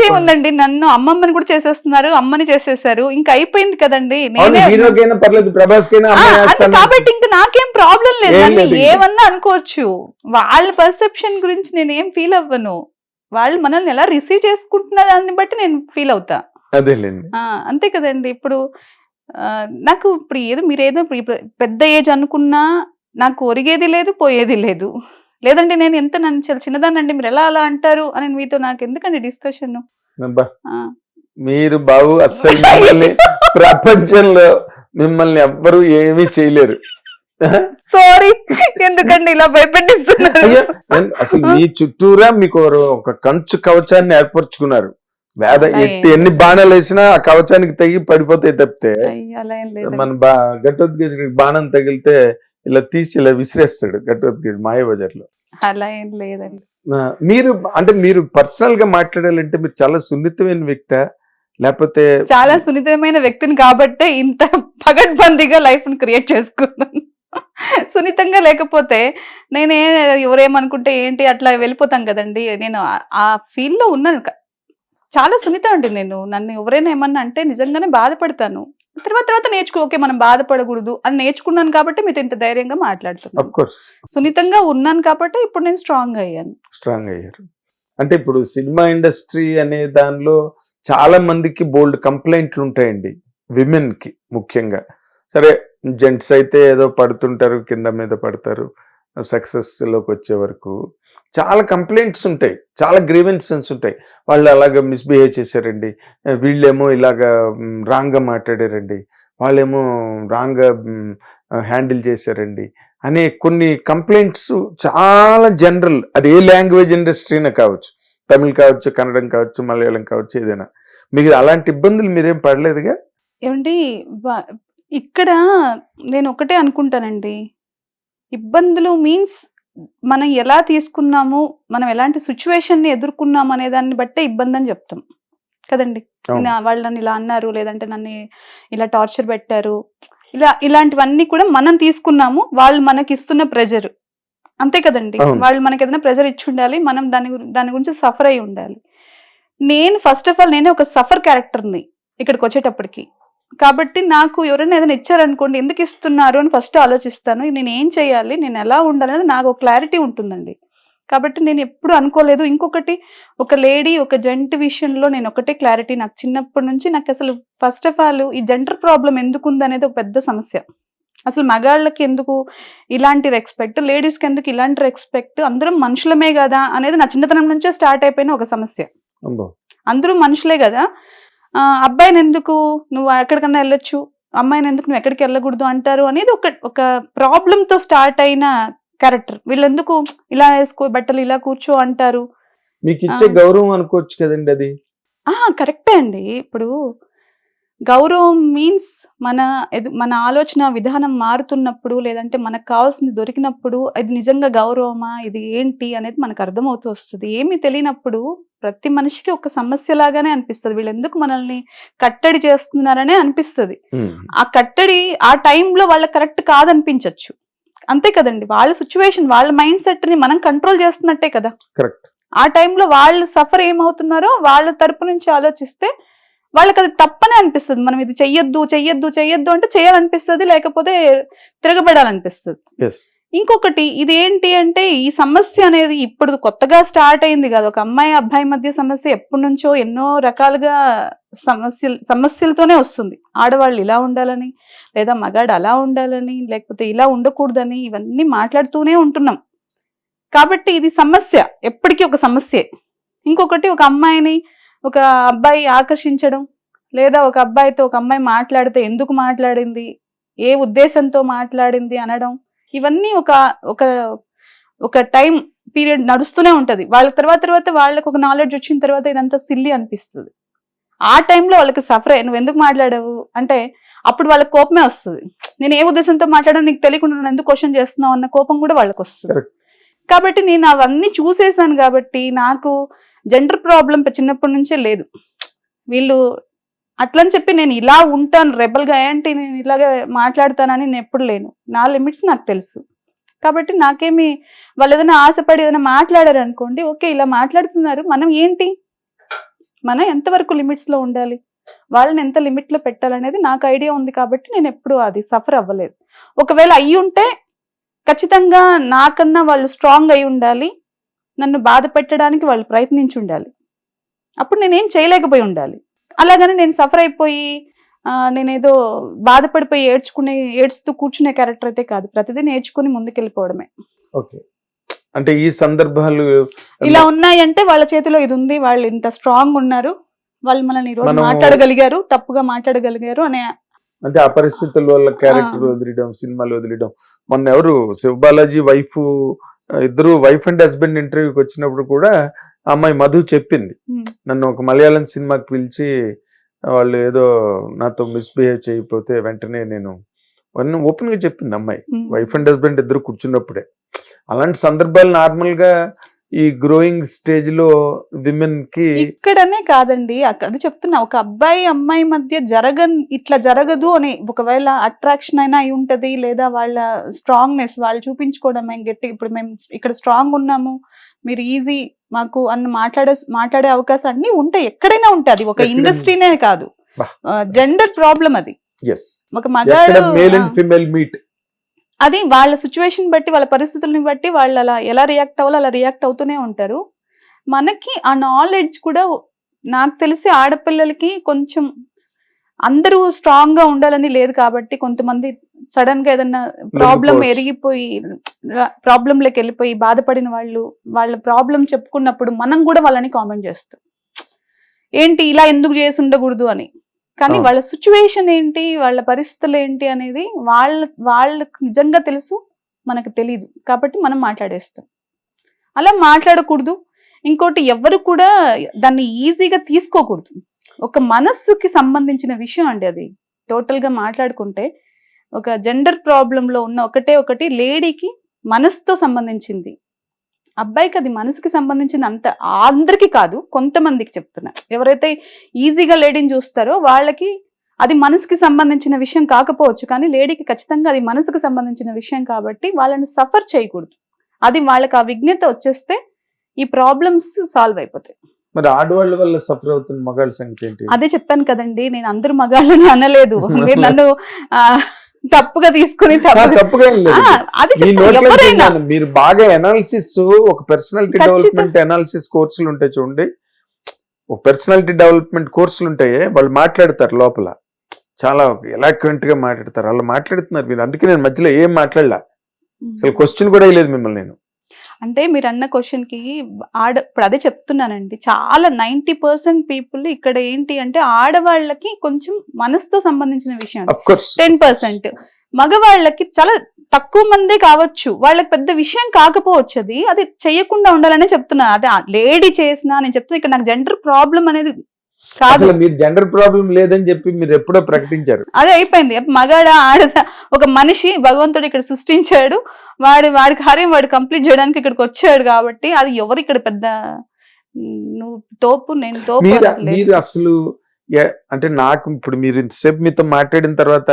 S2: ఏముందండి, నన్ను అమ్మమ్మని కూడా చేసేస్తున్నారు, అమ్మని చేసేసారు, ఇంకా అయిపోయింది కదండి.
S1: హీరోకైనా పర్లేదు, ప్రభాస్ కైనా.
S2: కాబట్టి ఇంకా నాకేం ప్రాబ్లం లేదు, ఏమన్నా అనుకోవచ్చు. వాళ్ళ పర్సెప్షన్ గురించి నేను ఏం ఫీల్ అవ్వను. వాళ్ళు మనల్ని ఎలా రిసీవ్ చేసుకుంటున్న దాన్ని బట్టి నేను ఫీల్ అవుతా.
S1: అదేలేండి,
S2: అంతే కదండి. ఇప్పుడు నాకు ఇప్పుడు మీరేదో పెద్ద ఏజ్ అనుకున్నా నాకు ఒరిగేది లేదు, పోయేది లేదు. లేదండి నేను ఎంత నన్ను చాలా చిన్నదానండి మీరు ఎలా అలా అంటారు అని మీతో నాకు ఎందుకండి డిస్కషన్.
S1: అబ్బా, మీరు బాబు అస్సలు మిమ్మల్ని ప్రపంచంలో మిమ్మల్ని ఎవ్వరు ఏమీ చేయలేరు.
S2: సారీ ఎందుకండి ఇలా భయపెట్టిస్తున్నారు.
S1: అయ్యో, అసలు మీ చుట్టూరా మీకు ఒక కంచు కవచాన్ని ఏర్పరచుకున్నారు. వేద ఎన్ని బాణాలు వేసినా ఆ కవచానికి తగి పడిపోతాయి తప్పితే,
S2: అలా ఏం లేదు.
S1: మన ఘటోద్గజుడికి బాణం తగిలితే ఇలా తీసి ఇలా విసిరేస్తాడు ఘటోద్గజుడు మాయాబజార్లో.
S2: అలా ఏం లేదండి.
S1: మీరు అంటే మీరు పర్సనల్ గా మాట్లాడాలంటే మీరు చాలా సున్నితమైన వ్యక్తి, లేకపోతే
S2: చాలా సున్నితమైన వ్యక్తిని కాబట్టే ఇంత పగడ్బందీగా లైఫ్ ని క్రియేట్ చేసుకున్నాను. సున్నితంగా లేకపోతే నేనే ఎవరేమనుకుంటే ఏంటి అట్లా వెళ్ళిపోతాం కదండి. నేను ఆ ఫీల్ లో ఉన్నాను. చాలా సున్నితం అండి నేను. నన్ను ఎవరైనా ఏమన్నా అంటే నిజంగానే బాధపడతాను. తర్వాత నేర్చుకో, ఓకే మనం బాధపడకూడదు అని నేర్చుకున్నాను కాబట్టి మీతో ఇంత ధైర్యంగా మాట్లాడుతున్నాను. సున్నితంగా ఉన్నాను కాబట్టి ఇప్పుడు నేను స్ట్రాంగ్ అయ్యారు.
S1: అంటే ఇప్పుడు సినిమా ఇండస్ట్రీ అనే దానిలో చాలా మందికి బోల్డ్ కంప్లైంట్లు ఉంటాయండి, విమెన్ కి ముఖ్యంగా. సరే జెంట్స్ అయితే ఏదో పడుతుంటారు, కింద మీద పడతారు, సక్సెస్ లోకి వచ్చే వరకు చాలా కంప్లైంట్స్ ఉంటాయి, చాలా గ్రీవెన్సెస్ ఉంటాయి. వాళ్ళు అలాగ మిస్బిహేవ్ చేశారండి, వీళ్ళేమో ఇలాగా రాంగ్గా మాట్లాడారండి, వాళ్ళేమో రాంగ్గా హ్యాండిల్ చేశారండి అనే కొన్ని కంప్లైంట్స్ చాలా జనరల్. అది ఏ లాంగ్వేజ్ ఇండస్ట్రీనే కావచ్చు, తమిళ్ కావచ్చు, కన్నడం కావచ్చు, మలయాళం కావచ్చు, ఏదైనా. మీకు అలాంటి ఇబ్బందులు మీరేం పడలేదుగా?
S2: ఏమండి ఇక్కడ నేను ఒకటే అనుకుంటానండి, ఇబ్బందులు మీన్స్ మనం ఎలా తీసుకున్నాము, మనం ఎలాంటి సిచ్యువేషన్ ని ఎదుర్కొన్నాము అనే దాన్ని బట్టే ఇబ్బంది అని చెప్తాం కదండి. వాళ్ళు నన్ను ఇలా అన్నారు, లేదంటే నన్ను ఇలా టార్చర్ పెట్టారు, ఇలాంటివన్నీ కూడా మనం తీసుకున్నాము, వాళ్ళు మనకి ఇస్తున్న ప్రెజర్, అంతే కదండి. వాళ్ళు మనకి ఏదైనా ప్రెజర్ ఇచ్చి ఉండాలి, మనం దాని గురించి సఫర్ అయి ఉండాలి. నేను ఫస్ట్ ఆఫ్ ఆల్ నేనే ఒక సఫర్ క్యారెక్టర్ని ఇక్కడికి వచ్చేటప్పటికి. కాబట్టి నాకు ఎవరైనా ఏదైనా ఇచ్చారనుకోండి, ఎందుకు ఇస్తున్నారు అని ఫస్ట్ ఆలోచిస్తాను. నేను ఏం చేయాలి, నేను ఎలా ఉండాలనేది నాకు ఒక క్లారిటీ ఉంటుందండి. కాబట్టి నేను ఎప్పుడు అనుకోలేదు. ఇంకొకటి, ఒక లేడీ ఒక జెంట్ విషయంలో నేను ఒకటే క్లారిటీ, నాకు చిన్నప్పటి నుంచి నాకు అసలు ఫస్ట్ ఆఫ్ ఆల్ ఈ జెండర్ ప్రాబ్లం ఎందుకు ఉంది అనేది ఒక పెద్ద సమస్య. అసలు మగాళ్ళకి ఎందుకు ఇలాంటి రెస్పెక్ట్, లేడీస్కి ఎందుకు ఇలాంటి రెస్పెక్ట్, అందరం మనుషులమే కదా అనేది నా చిన్నతనం నుంచే స్టార్ట్ అయిపోయిన ఒక సమస్య. అందరూ మనుషులే కదా, అబ్బాయిని ఎందుకు నువ్వు ఎక్కడికన్నా వెళ్ళొచ్చు, అమ్మాయిని ఎందుకు నువ్వు ఎక్కడికి వెళ్ళకూడదు అంటారు అనేది ఒక ప్రాబ్లంతో స్టార్ట్ అయిన క్యారెక్టర్. వీళ్ళెందుకు ఇలా వేసుకో బట్టలు, ఇలా కూర్చో అంటారు.
S1: మీకు ఇచ్చే గౌరవం అనుకోవచ్చు కదండి అది.
S2: కరెక్టే అండి. ఇప్పుడు గౌరవం మీన్స్ మన ఆలోచన విధానం మారుతున్నప్పుడు, లేదంటే మనకు కావాల్సింది దొరికినప్పుడు అది నిజంగా గౌరవమా, ఇది ఏంటి అనేది మనకు అర్థమవుతూ వస్తుంది. ఏమీ తెలియనప్పుడు ప్రతి మనిషికి ఒక సమస్య లాగానే అనిపిస్తుంది. వీళ్ళు ఎందుకు మనల్ని కట్టడి చేస్తున్నారనే అనిపిస్తుంది. ఆ కట్టడి ఆ టైంలో వాళ్ళకి కరెక్ట్ కాదనిపించవచ్చు, అంతే కదండి. వాళ్ళ సిచ్యువేషన్, వాళ్ళ మైండ్ సెట్ ని మనం కంట్రోల్ చేస్తున్నట్టే కదా.
S1: కరెక్ట్.
S2: ఆ టైంలో వాళ్ళు సఫర్ ఏమవుతున్నారో వాళ్ళ తరపు నుంచి ఆలోచిస్తే వాళ్ళకి అది తప్పనే అనిపిస్తుంది. మనం ఇది చెయ్యొద్దు అంటే చేయాలనిపిస్తుంది, లేకపోతే తిరగబడాలనిపిస్తుంది. ఇంకొకటి, ఇది ఏంటి అంటే ఈ సమస్య అనేది ఇప్పుడు కొత్తగా స్టార్ట్ అయింది కాదు. ఒక అమ్మాయి అబ్బాయి మధ్య సమస్య ఎప్పటి నుంచో ఎన్నో రకాలుగా సమస్యలతోనే వస్తుంది. ఆడవాళ్ళు ఇలా ఉండాలని, లేదా మగాడు అలా ఉండాలని, లేకపోతే ఇలా ఉండకూడదని, ఇవన్నీ మాట్లాడుతూనే ఉంటున్నాం. కాబట్టి ఇది సమస్య, ఎప్పటికీ ఒక సమస్యే. ఇంకొకటి, ఒక అమ్మాయిని ఒక అబ్బాయి ఆకర్షించడం, లేదా ఒక అబ్బాయితో ఒక అమ్మాయి మాట్లాడితే ఎందుకు మాట్లాడింది, ఏ ఉద్దేశంతో మాట్లాడింది అనడం, ఇవన్నీ ఒక టైం పీరియడ్ నడుస్తూనే ఉంటది. వాళ్ళ తర్వాత వాళ్ళకి ఒక నాలెడ్జ్ వచ్చిన తర్వాత ఇదంతా సిల్లీ అనిపిస్తుంది. ఆ టైంలో వాళ్ళకి సఫర్ నువ్వు ఎందుకు మాట్లాడావు అంటే అప్పుడు వాళ్ళకి కోపమే వస్తుంది. నేను ఏ ఉద్దేశంతో మాట్లాడాను నీకు తెలియకుండా నన్ను ఎందుకు క్వశ్చన్ చేస్తున్నావు అన్న కోపం కూడా వాళ్ళకి వస్తుంది. కాబట్టి నేను అవన్నీ చూసేసాను కాబట్టి నాకు జెండర్ ప్రాబ్లం చిన్నప్పటి నుంచే లేదు. వీళ్ళు అట్లని చెప్పి నేను ఇలా ఉంటాను రెబల్గా, ఏంటి నేను ఇలాగే మాట్లాడతానని నేను ఎప్పుడు లేను. నా లిమిట్స్ నాకు తెలుసు. కాబట్టి నాకేమి వాళ్ళు ఏదైనా ఆశపడి ఏదైనా మాట్లాడారు అనుకోండి, ఓకే ఇలా మాట్లాడుతున్నారు, మనం ఏంటి, మనం ఎంతవరకు లిమిట్స్లో ఉండాలి, వాళ్ళని ఎంత లిమిట్లో పెట్టాలనేది నాకు ఐడియా ఉంది. కాబట్టి నేను ఎప్పుడు అది సఫర్ అవ్వలేదు. ఒకవేళ అయ్యి ఉంటే ఖచ్చితంగా నాకన్నా వాళ్ళు స్ట్రాంగ్ అయి ఉండాలి, నన్ను బాధ పెట్టడానికి వాళ్ళు ప్రయత్నించి ఉండాలి, అప్పుడు నేనేం చేయలేకపోయి ఉండాలి. అలాగని నేను సఫర్ అయిపోయి నేనేదో బాధపడిపోయి ఏడ్చుతూ కూర్చునే క్యారెక్టర్ అయితే కాదు. ప్రతిదీ నేర్చుకుని ముందుకెళ్ళిపోవడమే.
S1: ఓకే, అంటే ఈ సందర్భాలు
S2: ఇలా ఉన్నాయంటే వాళ్ళ చేతిలో ఇది ఉంది, వాళ్ళు ఇంత స్ట్రాంగ్ ఉన్నారు, వాళ్ళు మనల్ని ఈ రోజు
S1: మనము-
S2: మాట్లాడగలిగారు, తప్పుగా మాట్లాడగలిగారు అనే.
S1: అంటే ఆ పరిస్థితుల వల్ల క్యారెక్టర్ వదిలేయడం, సినిమాలు వదిలేయడం. మొన్న ఎవరు శివబాలాజీ వైఫ్, ఇద్దరు వైఫ్ అండ్ హస్బెండ్ ఇంటర్వ్యూకి వచ్చినప్పుడు కూడా ఆ అమ్మాయి మధు చెప్పింది,
S2: ఉమ్,
S1: నన్ను ఒక మలయాళం సినిమాకి పిలిచి వాళ్ళు ఏదో నాతో మిస్బిహేవ్ చేయకపోతే వెంటనే నేను ఓపెన్ గా చెప్పింది అమ్మాయి.
S2: ఉమ్.
S1: వైఫ్ అండ్ హస్బెండ్ ఇద్దరు కూర్చున్నప్పుడే. అలాంటి సందర్భాలు నార్మల్ గా ఈ గ్రోయింగ్ స్టేజ్ లో విమెన్ కి
S2: ఇక్కడనే కాదండి, అక్కడ చెప్తున్నా, ఒక అబ్బాయి అమ్మాయి మధ్య ఇట్లా జరగదు అని ఒకవేళ అట్రాక్షన్ అయినా అయి ఉంటది, లేదా వాళ్ళ స్ట్రాంగ్నెస్ వాళ్ళు చూపించుకోవడం, మేము గట్టి ఇప్పుడు మేము ఇక్కడ స్ట్రాంగ్ ఉన్నాము, మీరు ఈజీ మాకు అన్న మాట్లాడే అవకాశం అన్ని ఉంటాయి, ఎక్కడైనా ఉంటాయి. అది ఒక
S1: ఎక్కడైనా.
S2: ఇండస్ట్రీనే కాదు,
S1: బా.
S2: జెండర్ ప్రాబ్లం అది.
S1: ఎస్,
S2: ఒక మగాడు
S1: మేల్ అండ్ ఫిమేల్ మీట్.
S2: అది వాళ్ళ సిచ్యువేషన్ బట్టి, వాళ్ళ పరిస్థితుల్ని బట్టి వాళ్ళు అలా ఎలా రియాక్ట్ అవ్వాలో అలా రియాక్ట్ అవుతూనే ఉంటారు. మనకి ఆ నాలెడ్జ్ కూడా నాకు తెలిసి ఆడపిల్లలకి కొంచెం అందరూ స్ట్రాంగ్ గా ఉండాలని లేదు కాబట్టి, కొంతమంది సడన్ గా ఏదన్నా ప్రాబ్లం
S1: లొంగిపోవచ్చు.
S2: ఎరిగిపోయి ప్రాబ్లంలోకి వెళ్ళిపోయి బాధపడిన వాళ్ళు వాళ్ళ ప్రాబ్లం చెప్పుకున్నప్పుడు మనం కూడా వాళ్ళని కామెంట్ చేస్తాం, ఏంటి ఇలా ఎందుకు చేసి ఉండకూడదు అని. కానీ
S1: అవును.
S2: వాళ్ళ సిచ్యువేషన్ ఏంటి, వాళ్ళ పరిస్థితులు ఏంటి అనేది వాళ్ళకి నిజంగా తెలుసు, మనకు తెలియదు కాబట్టి మనం మాట్లాడేస్తాం. అలా మాట్లాడకూడదు. ఇంకోటి, ఎవరు కూడా దాన్ని ఈజీగా తీసుకోకూడదు. ఒక మనస్సుకి సంబంధించిన విషయం అండి అది. టోటల్ గా మాట్లాడుకుంటే ఒక జెండర్ ప్రాబ్లం లో ఉన్న ఒకటి లేడీకి మనసుతో సంబంధించింది, అబ్బాయికి అది మనసుకి సంబంధించింది. అంత అందరికీ కాదు, కొంతమందికి చెప్తున్నా. ఎవరైతే ఈజీగా లేడీని చూస్తారో వాళ్ళకి అది మనసుకి సంబంధించిన విషయం కాకపోవచ్చు, కానీ లేడీకి ఖచ్చితంగా అది మనసుకు సంబంధించిన విషయం కాబట్టి వాళ్ళని సఫర్ చేయకూడదు. అది వాళ్ళకి ఆ విజ్ఞత వచ్చేస్తే ఈ ప్రాబ్లమ్స్ సాల్వ్ అయిపోతాయి.
S1: మరి ఆడవాళ్ళ వల్ల సఫర్ అవుతున్న మగాళ్ళ సంగతి ఏంటి?
S2: అదే చెప్పాను కదండి, నేను అందరూ మగాళ్ళని అనలేదు. మీరు నన్ను తప్పుగా తీసుకుని
S1: తప్పుగా ఏం లేదు.
S2: అది
S1: మీ
S2: చెప్తాను,
S1: నోట్లో
S2: ఎవరైనా
S1: విన్నాను. మీరు బాగా అనాలిసిస్, ఒక పర్సనాలిటీ
S2: ఖచ్చితం.
S1: డెవలప్మెంట్ అనాలిసిస్ కోర్సులు ఉంటాయి చూడండి, ఒక పర్సనాలిటీ డెవలప్మెంట్ కోర్సులు ఉంటాయి, వాళ్ళు మాట్లాడతారు లోపల, చాలా ఎలాక్వెంట్ గా మాట్లాడతారు. అలా మాట్లాడుతున్నారు మీరు, అందుకే నేను మధ్యలో ఏం మాట్లాడలా, అసలు క్వశ్చన్ కూడా వేయలేదు మిమ్మల్ని నేను.
S2: అంటే మీరు అన్న క్వశ్చన్ కి ఇప్పుడు అదే చెప్తున్నానండి, చాలా 90% పీపుల్ ఇక్కడ ఏంటి అంటే ఆడవాళ్ళకి కొంచెం మనసుతో సంబంధించిన విషయం,
S1: అఫ్ కోర్స్
S2: 10%. మగవాళ్ళకి చాలా తక్కువ మందే కావచ్చు, వాళ్ళకి పెద్ద విషయం కాకపోవచ్చు, అది చెయ్యకుండా ఉండాలనే చెప్తున్నా. అదే లేడీ చేసినా నేను చెప్తున్నా, ఇక్కడ నాకు జెండర్ ప్రాబ్లం అనేది కాదు.
S1: అసలు మీరు జెండర్ ప్రాబ్లం లేదని చెప్పి మీరు ఎప్పుడో ప్రకటించారు.
S2: అదే అయిపోయింది. మగాడ ఆడద ఒక మనిషి భగవంతుడు ఇక్కడ సృష్టించాడు, వాడి కార్యం వాడు కంప్లీట్ చేయడానికి ఇక్కడికి వచ్చాడు కాబట్టి, అది ఎవరు ఇక్కడ పెద్ద నువ్వు తోపు నేను తోపు అనట్లేదు.
S1: మీరు అసలు అంటే నాకు ఇప్పుడు మీరు ఇంతసేపు మీతో మాట్లాడిన తర్వాత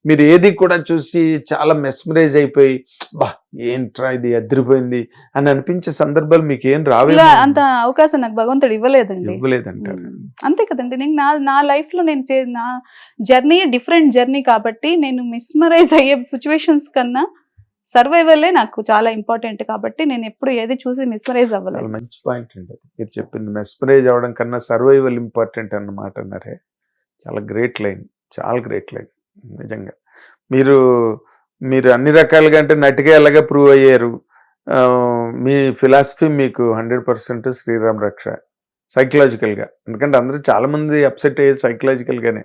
S1: మీరు ఏది కూడా చూసి చాలా మెస్మరైజ్ అయిపోయి, బా ఏంట్రా ఇది అదిరిపోయింది అని అనిపించే సందర్భాలు మీకు ఏం రావే?
S2: అంత అవకాశం నాకు భగవంతుడు ఇవ్వలేదండి.
S1: ఇవ్వలేదంటారు.
S2: అంతే కదండి. నేను నా లైఫ్ లో నేను నా జర్నీ డిఫరెంట్ జర్నీ కాబట్టి, నేను మిస్మరైజ్ అయ్యే సిచ్యువేషన్స్ కన్నా సర్వైవలే నాకు చాలా ఇంపార్టెంట్ కాబట్టి, నేను ఎప్పుడు ఏది చూసి మిస్మరైజ్ అవ్వలేదు.
S1: చాలా మంచి పాయింట్ అండి అది మీరు చెప్పింది. మెస్మరైజ్ అవ్వడం కన్నా సర్వైవల్ ఇంపార్టెంట్ అన్నమాట అన్నారే, చాలా గ్రేట్ లైన్, చాలా గ్రేట్ లైన్ నిజంగా. మీరు అన్ని రకాలుగా అంటే నటిగా ఎలాగా ప్రూవ్ అయ్యారు. మీ ఫిలాసఫీ మీకు 100% శ్రీరామ్ రక్ష సైకలాజికల్ గా, ఎందుకంటే అందరూ చాలా మంది అప్సెట్ అయ్యేది సైకలాజికల్ గానే.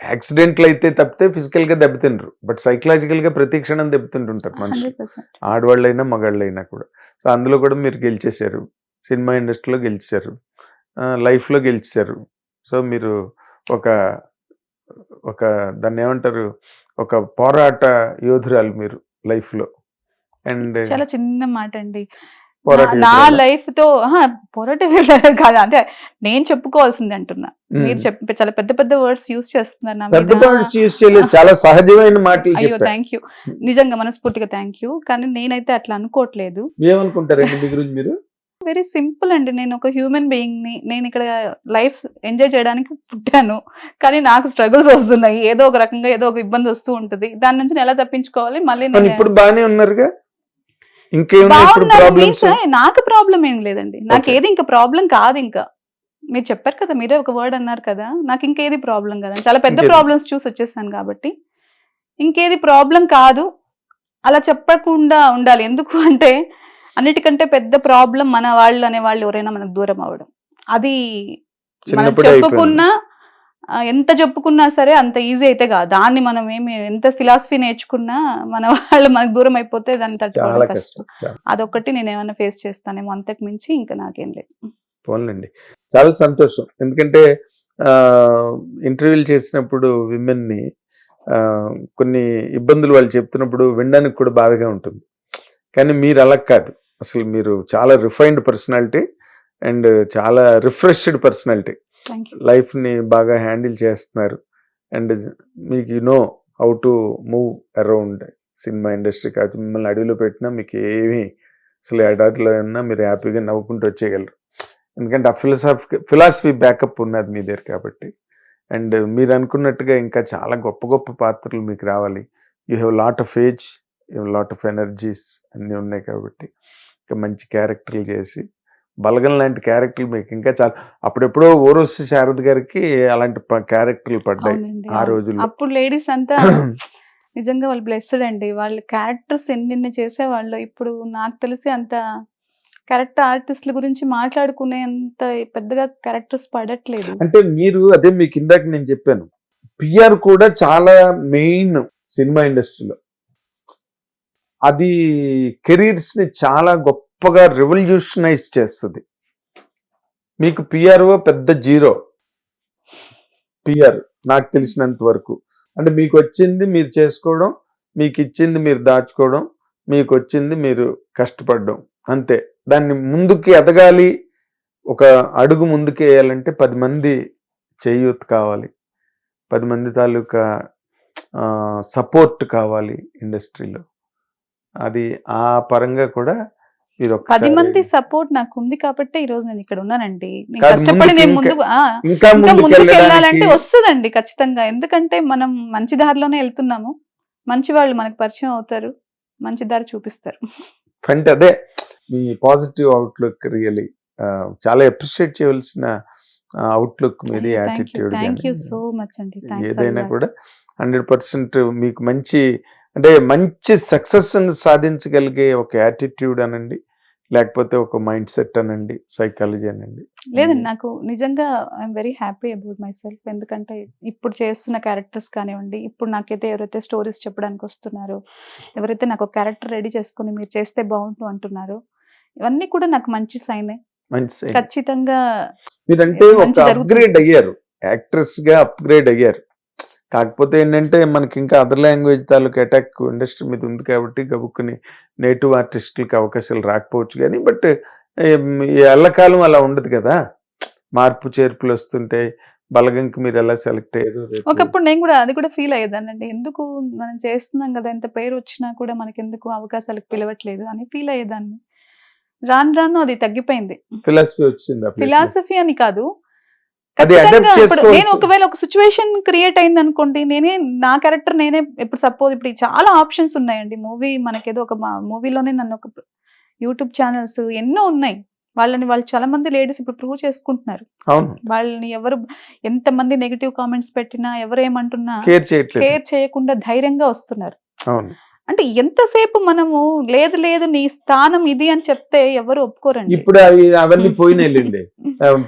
S1: యాక్సిడెంట్లు అయితే తప్పితే ఫిజికల్ గా దెబ్బతిండ్రు, బట్ సైకలాజికల్ గా ప్రతి క్షణం దెబ్బతింటుంటారు మనుషులు,
S2: 100%.
S1: ఆడవాళ్ళైనా మగాళ్ళైనా కూడా. సో అందులో కూడా మీరు గెలిచేశారు, సినిమా ఇండస్ట్రీలో గెలిచారు, లైఫ్ లో గెలిచారు. సో మీరు ఒక దాన్ని ఏమంటారు, ఒక పోరాట యోధురాలు మీరు లైఫ్ లో. అండ్
S2: చాలా చిన్న మాట అండి,
S1: పోరాట
S2: నా
S1: యోధురాలా?
S2: లైఫ్ తో పోరాట కాదు, అంటే నేను చెప్పుకోవాల్సింది అంటున్నా. మీరు చాలా పెద్ద పెద్ద వర్డ్స్ యూజ్ చేస్తున్నారు నా
S1: పెద్ద
S2: మీద.
S1: వర్డ్స్ యూజ్ చేయలేదు, చాలా సహజమైన మాటలు
S2: అయ్యో
S1: చెప్పారు.
S2: థ్యాంక్ యూ, నిజంగా మనస్ఫూర్తిగా థ్యాంక్ యూ. కానీ నేనైతే అట్లా అనుకోవట్లేదు.
S1: ఏమనుకుంటారండి మీ గురించి మీరు?
S2: వెరీ సింపుల్ అండి, నేను ఒక హ్యూమన్ బీయింగ్ ని, నేను ఇక్కడ లైఫ్ ఎంజాయ్ చేయడానికి పుట్టాను, కానీ నాకు స్ట్రగుల్స్ వస్తున్నాయి, ఏదో ఒక రకంగా ఏదో ఒక ఇబ్బంది వస్తూ ఉంటుంది. దాని నుంచి నేను ఎలా తప్పించుకోవాలి, మళ్ళీ
S1: కానీ ఇప్పుడు బాగానే ఉన్నారుగా, ఇంకేమన్నా ఇప్పుడు ప్రాబ్లమ్స్?
S2: నాకు ప్రాబ్లం ఏం లేదండి, నాకు
S1: Okay.
S2: ఏది ఇంకా ప్రాబ్లం కాదు. ఇంకా మీరు చెప్పారు కదా, మీరే ఒక వర్డ్ అన్నారు కదా, నాకు ఇంకేది ప్రాబ్లం కదా, చాలా పెద్ద
S1: ఇంకేది?
S2: ప్రాబ్లమ్స్ చూసి వచ్చేసాను కాబట్టి ఇంకేది ప్రాబ్లం కాదు. అలా చెప్పకుండా ఉండాలి, ఎందుకు అంటే అన్నిటికంటే పెద్ద ప్రాబ్లం మన వాళ్ళు అనే వాళ్ళు ఎవరైనా మనకు దూరం అవ్వడం. అది మనం
S1: చిన్నప్పుడే అయిపోయింది.
S2: చెప్పుకున్నా ఎంత చెప్పుకున్నా సరే అంత ఈజీ అయితే కాదు. దాన్ని మనం ఎంత ఫిలాసఫీ నేర్చుకున్నా మన వాళ్ళు మనకు దూరం అయిపోతే దాన్ని తట్టుకోవడం
S1: చాలా
S2: కష్టం.
S1: కష్టం.
S2: అదొక్కటి నేను ఏమైనా ఫేస్ చేస్తానేమో, అంతకు మించి ఇంకా నాకేం లేదు.
S1: పోన్లండి, చాలా సంతోషం. ఎందుకంటే ఇంటర్వ్యూలు చేసినప్పుడు విమెన్ని కొన్ని ఇబ్బందులు వాళ్ళు చెప్తున్నప్పుడు వినడానికి కూడా బాధగా ఉంటుంది. కానీ మీరు అలా కాదు, అసలు మీరు చాలా రిఫైన్డ్ పర్సనాలిటీ అండ్ చాలా రిఫ్రెష్డ్ పర్సనాలిటీ.
S2: Thank you.
S1: లైఫ్ని బాగా హ్యాండిల్ చేస్తున్నారు అండ్ మీకు how to move around cinema industry. కాదు మిమ్మల్ని అడవిలో పెట్టినా మీకు ఏమీ అసలు ఎడారిలో ఉన్నా మీరు హ్యాపీగా నవ్వుకుంటూ వచ్చేయగలరు. ఎందుకంటే ఆ ఫిలాసఫీ బ్యాకప్ ఉన్నది మీ దగ్గర కాబట్టి. అండ్ మీరు అనుకున్నట్టుగా ఇంకా చాలా గొప్ప గొప్ప పాత్రలు మీకు రావాలి. You have lot of age, you have lot of energies అన్నీ ఉన్నాయి కాబట్టి ఇంకా మంచి క్యారెక్టర్లు చేసి బలగం లాంటి క్యారెక్టర్లు మీకు ఇంకా చాలా. అప్పుడెప్పుడో ఓరోసి శారద గారికి అలాంటి క్యారెక్టర్లు పడ్డాయి
S2: అవునండి,
S1: ఆ
S2: అవును.
S1: రోజుల్లో.
S2: అప్పుడు లేడీస్ అంతా నిజంగా వాళ్ళు బ్లెస్డ్ అండి. వాళ్ళ క్యారెక్టర్స్ ఎన్ని చేసేవాళ్ళు. ఇప్పుడు నాకు తెలిసి అంత క్యారెక్టర్ ఆర్టిస్టుల గురించి మాట్లాడుకునే అంత పెద్దగా క్యారెక్టర్స్ పడట్లేదు.
S1: అంటే మీరు అదే మీకు ఇందాక నేను చెప్పాను, పిఆర్ కూడా చాలా మెయిన్ సినిమా ఇండస్ట్రీలో. అది కెరీర్స్ ని చాలా గొప్పగా రెవల్యూషనైజ్ చేస్తుంది. మీకు పిఆర్ఓ పెద్ద జీరో. పిఆర్ నాకు తెలిసినంత వరకు అంటే మీకు వచ్చింది మీరు చేసుకోవడం, మీకు ఇచ్చింది మీరు దాచుకోవడం, మీకు వచ్చింది మీరు కష్టపడడం, అంతే. దాన్ని ముందుకి ఎదగాలి, ఒక అడుగు ముందుకు వేయాలంటే 10 మంది చేయూత్ కావాలి, 10 మంది తాలూకా సపోర్ట్ కావాలి ఇండస్ట్రీలో. అది ఆ పరంగా కూడా మీరు
S2: 10 మంది సపోర్ట్ నాకు ఉంది కాబట్టి ఈ రోజు నేను ఇక్కడ ఉన్నానండి. నేను
S1: కాదు,
S2: కష్టపడి నేను
S1: ముందుకు
S2: ముందుకు
S1: ఇంకా
S2: ముందుకు
S1: ముందుకు
S2: వెళ్ళాలంటే వస్తుందండి ఖచ్చితంగా. ఎందుకంటే మనం మంచి దారిలోనే వెళ్తున్నాము. మంచి వాళ్ళు మనకు పరిచయం అవుతారు, మంచి దారి చూపిస్తారు.
S1: అంటే అదే మీ పాజిటివ్ అవుట్లుక్ రియలీ చాలా అప్రిషియేట్ చేయవలసిన అవుట్లుక్ మీది, attitude.
S2: Thank you so much అండి.
S1: ఏదైనా కూడా 100% మీకు మంచి అంటే మంచి సక్సెస్ సాధించగలిగే ఒక యాటిట్యూడ్ అనండి, లేకపోతే ఒక మైండ్ సెట్ అనండి, సైకాలజీ అనండి.
S2: లేదండి, నాకు నిజంగా I'm very happy about my self. ఎందుకంటే ఇప్పుడు చేస్తున్న క్యారెక్టర్స్ కానివ్వండి, ఇప్పుడు నాకైతే ఎవరైతే స్టోరీస్ చెప్పడానికి వస్తున్నారో, ఎవరైతే నాకు క్యారెక్టర్ రెడీ చేసుకుని మీరు చేస్తే బాగుంటుంది అంటున్నారో, ఇవన్నీ కూడా నాకు మంచి సైనే.
S1: మంచి sign.
S2: ఖచ్చితంగా
S1: మీరంటే ఒక
S2: మంచి జరుగుతుంది.
S1: అప్గ్రేడ్ అయ్యారు, యాక్ట్రెస్ గా అప్గ్రేడ్ అయ్యారు. కాకపోతే ఏంటంటే మనకి ఇంకా అదర్ లాంగ్వేజ్ తాలూకు అటాక్ ఇండస్ట్రీ మీద ఉంది కాబట్టి గబుక్కుని నేటివ్ ఆర్టిస్టులకి అవకాశాలు రాకపోవచ్చు. కానీ బట్ ఎల్లకాలం అలా ఉండదు కదా, మార్పు చేర్పులు వస్తుంటాయి. బలగంకి మీరు ఎలా సెలెక్ట్ అయ్యారు?
S2: ఒకప్పుడు నేను కూడా అది కూడా ఫీల్ అయ్యేదానండి. ఎందుకు మనం చేస్తున్నాం కదా, ఎంత పేరు వచ్చినా కూడా మనకి ఎందుకు అవకాశాలకు పిలవట్లేదు అని ఫీల్ అయ్యేదాన్ని. రాను రాను అది తగ్గిపోయింది.
S1: ఫిలాసఫీ వచ్చింది.
S2: ఫిలాసఫీ అని కాదు,
S1: అది
S2: ఖచ్చితంగా
S1: adapt
S2: ఇప్పుడు
S1: చేసుకోవచ్చు.
S2: నేను ఒకవేళ ఒక సిచ్యువేషన్ క్రియేట్ అయింది అనుకోండి, నా క్యారెక్టర్ నేనే ఇప్పుడు సపోజ్ ఇప్పుడు చాలా ఆప్షన్స్ ఉన్నాయండి. మూవీ మనకేదో ఒక మూవీలోనే నన్ను ఒక యూట్యూబ్ ఛానల్స్ ఎన్నో ఉన్నాయి. వాళ్ళు చాలా మంది లేడీస్ ఇప్పుడు ప్రూవ్ చేసుకుంటున్నారు.
S1: అవును,
S2: వాళ్ళని ఎవరు ఎంతమంది నెగిటివ్ కామెంట్స్ పెట్టినా, ఎవరు ఏమంటున్నా
S1: కేర్ చేయట్లేదు.
S2: కేర్ చేయకుండా ధైర్యంగా వస్తున్నారు.
S1: అవును,
S2: అంటే ఎంతసేపు మనము లేదు లేదు నీ స్థానం ఇది అని చెప్తే ఎవరు ఒప్పుకోరండి.
S1: ఇప్పుడు అవన్నీ పోయినాయండి.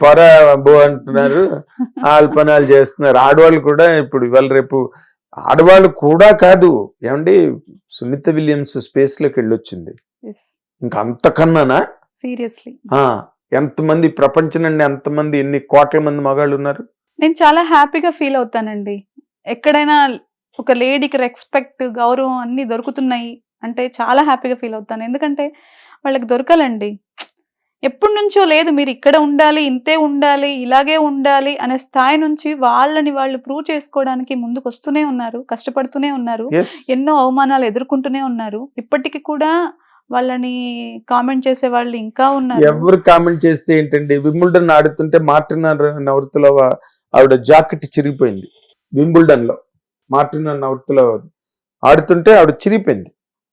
S1: పొర బో అంటున్నారు, ఆల్పనాలు చేస్తున్నారు. ఆడవాళ్ళు కూడా ఇప్పుడు ఇవాళ రేపు ఆడవాళ్ళు కూడా కాదు ఏమండి, సునీత విలియమ్స్ స్పేస్ లోకి వెళ్ళొచ్చింది. ఇంకా అంతకన్నానా?
S2: సీరియస్లీ
S1: ఎంతమంది ప్రపంచం నుండి ఎంతమంది, ఎన్ని కోట్ల మంది మగాళ్ళు ఉన్నారు.
S2: నేను చాలా హ్యాపీగా ఫీల్ అవుతానండి. ఎక్కడైనా ఒక లేడీకి రెస్పెక్ట్, గౌరవం అన్ని దొరుకుతున్నాయి అంటే చాలా హ్యాపీగా ఫీల్ అవుతాను. ఎందుకంటే వాళ్ళకి దొరకాలండి. ఎప్పటి నుంచో లేదు, మీరు ఇక్కడ ఉండాలి, ఇంతే ఉండాలి, ఇలాగే ఉండాలి అనే స్థాయి నుంచి వాళ్ళని వాళ్ళు ప్రూవ్ చేసుకోవడానికి ముందుకు వస్తూనే ఉన్నారు, కష్టపడుతూనే ఉన్నారు, ఎన్నో అవమానాలు ఎదుర్కొంటూనే ఉన్నారు. ఇప్పటికీ కూడా వాళ్ళని కామెంట్ చేసే వాళ్ళు ఇంకా ఉన్నారు.
S1: ఎవరు కామెంట్ చేస్తే ఏంటండి, వింబుల్డన్ ఆడుతుంటే మార్టినా నవరత్తులవ ఆవిడ జాకెట్ చిరిగిపోయింది. వింబుల్డన్ లో మార్టినా నవరత్తులవ ఆడుతుంటే ఆవిడ చిరిగిపోయింది.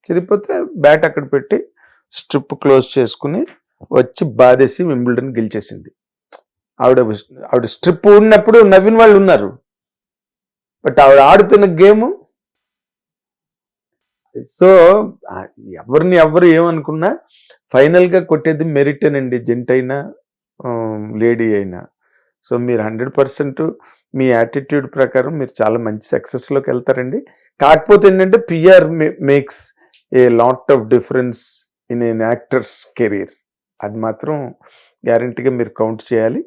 S1: చిరిగిపోతే బ్యాట్ అక్కడ పెట్టి స్ట్రిప్ క్లోజ్ చేసుకుని వచ్చి బాధేసి వింబుల్డన్ గెలిచేసింది. ఆవిడ స్ట్రిప్ ఉన్నప్పుడు నవ్విన వాళ్ళు ఉన్నారు, బట్ ఆవిడ ఆడుతున్న గేమ్. సో ఎవరు ఏమనుకున్నా ఫైనల్గా కొట్టేది మెరిటేనండి, జెంట్ అయినా లేడీ అయినా. సో మీరు 100% మీ యాటిట్యూడ్ ప్రకారం మీరు చాలా మంచి సక్సెస్లోకి వెళ్తారండి. కాకపోతే ఏంటంటే PR makes a lot of difference in an actor's career. అది మాత్రం గ్యారంటీగా మీరు కౌంట్ చేయాలి,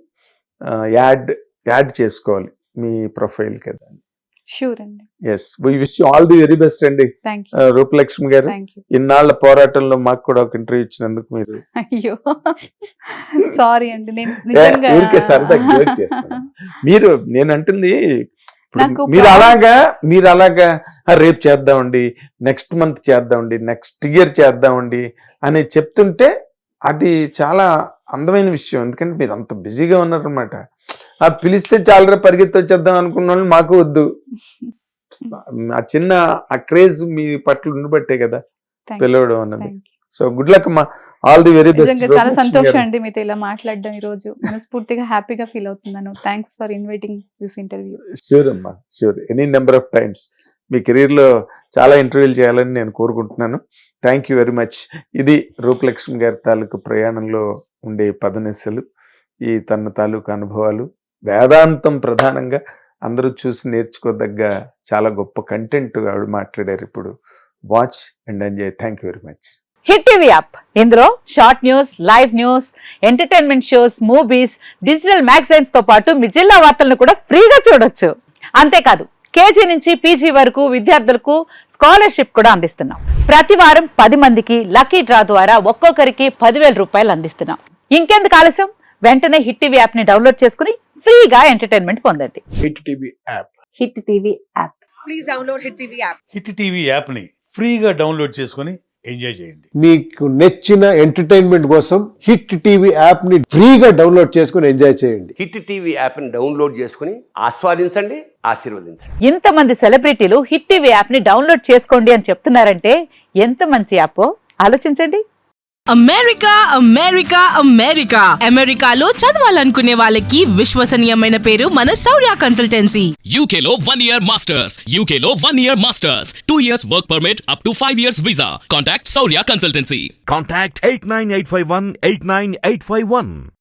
S1: యాడ్ చేసుకోవాలి మీ ప్రొఫైల్ కదా.
S2: షూర్ అండి.
S1: Yes, we wish you all the very best అండి.
S2: Thank you.
S1: Rupalakshmi garu,
S2: thank you.
S1: ఇన్నాళ్ల పోరాటంలో మాకు కూడా ఒక ఇంటర్వ్యూ ఇచ్చినందుకు మీరు
S2: అయ్యో సారీ అండి, నేను
S1: ఊరికే సరదా జోక్ చేస్తాను. మీరు నేను అంటుంది ఇప్పుడు
S2: నాకు
S1: మీరు అలాగా రేపు చేద్దామండి, నెక్స్ట్ మంత్ చేద్దామండి, నెక్స్ట్ ఇయర్ చేద్దామండి అని చెప్తుంటే అది చాలా అందమైన విషయం. ఎందుకంటే మీరు అంత బిజీగా ఉన్నారనమాట. పిలిస్తే చాలా పరిగెత్తి వచ్చేద్దాం అనుకున్న వాళ్ళు మాకు వద్దు. ఆ చిన్న ఆ క్రేజ్ మీ పట్ల ఉండబట్టే కదా పిలవడం అన్నది. సో గుడ్ లక్ అమ్మా, ఆల్ ది వెరీ బెస్ట్.
S2: చాలా సంతోషం అండి మీతో ఇలా మాట్లాడడం ఈ రోజు, మనస్ఫూర్తిగా హ్యాపీగా ఫీల్ అవుతున్నాను. Thanks for inviting this interview.
S1: Sure అమ్మా, sure. Any number of times మీ కెరీర్లో చాలా ఇంటర్వ్యూలు చేయాలని నేను కోరుకుంటున్నాను. Thank you very much. ఇది రూపలక్ష్మి గారి తాలూకు ప్రయాణంలో ఉండే పదనెస్సలు, ఈ తన తాలూకు అనుభవాలు, వేదాంతం ప్రధానంగా అందరూ చూసి నేర్చుకోదగ్గ చాలా గొప్ప కంటెంట్ ఆవిడ మాట్లాడారు. ఇప్పుడు watch and enjoy. Thank you very much.
S3: Hit TV app, ఇందులో short news, live news, entertainment shows, movies, digital magazines తో పాటు మీ జిల్లా వార్తలను కూడా ఫ్రీగా చూడొచ్చు. అంతేకాదు కేజీ నుంచి పీజీ వరకు విద్యార్థులకు స్కాలర్షిప్ కూడా అందిస్తున్నాం. ప్రతి వారం 10 మందికి లక్కీ డ్రా ద్వారా ఒక్కొక్కరికి 10,000 రూపాయలు అందిస్తున్నాం. ఇంకెందుకు ఆలస్యం, వెంటనే హిట్ టీవీ యాప్ ని డౌన్లోడ్ చేసుకుని ఫ్రీగా ఎంటర్టైన్మెంట్ పొందండి.
S4: Hit TV app.
S3: Hit TV app.
S5: Please download hit TV app.
S6: Hit TV యాప్ని ఫ్రీగా డౌన్లోడ్ చేసుకొని ఎంజాయ్ చేయండి.
S4: మీకు నచ్చిన ఎంటర్టైన్మెంట్ కోసం హిట్ టీవీ యాప్ ని ఫ్రీగా డౌన్లోడ్ చేసుకుని ఎంజాయ్ చేయండి.
S7: హిట్ టీవీ యాప్ని డౌన్లోడ్ చేసుకుని ఆస్వాదించండి, ఆశీర్వదించండి.
S3: ఇంతమంది సెలబ్రిటీలు హిట్ టీవీ యాప్ ని డౌన్లోడ్ చేసుకోండి అని చెప్తున్నారంటే ఎంత మంచి యాప్ ఆలోచించండి.
S8: అమెరికా అమెరికా అమెరికా అమెరికాలో చదవాలనుకునే వాళ్ళకి విశ్వసనీయమైన పేరు మన శౌర్య కన్సల్టెన్సీ.
S9: UK లో 1 year masters, UK లో 1 year masters, 2 years work permit up to 5 years visa. Contact Saurya Consultancy.
S10: Contact 89851 89851.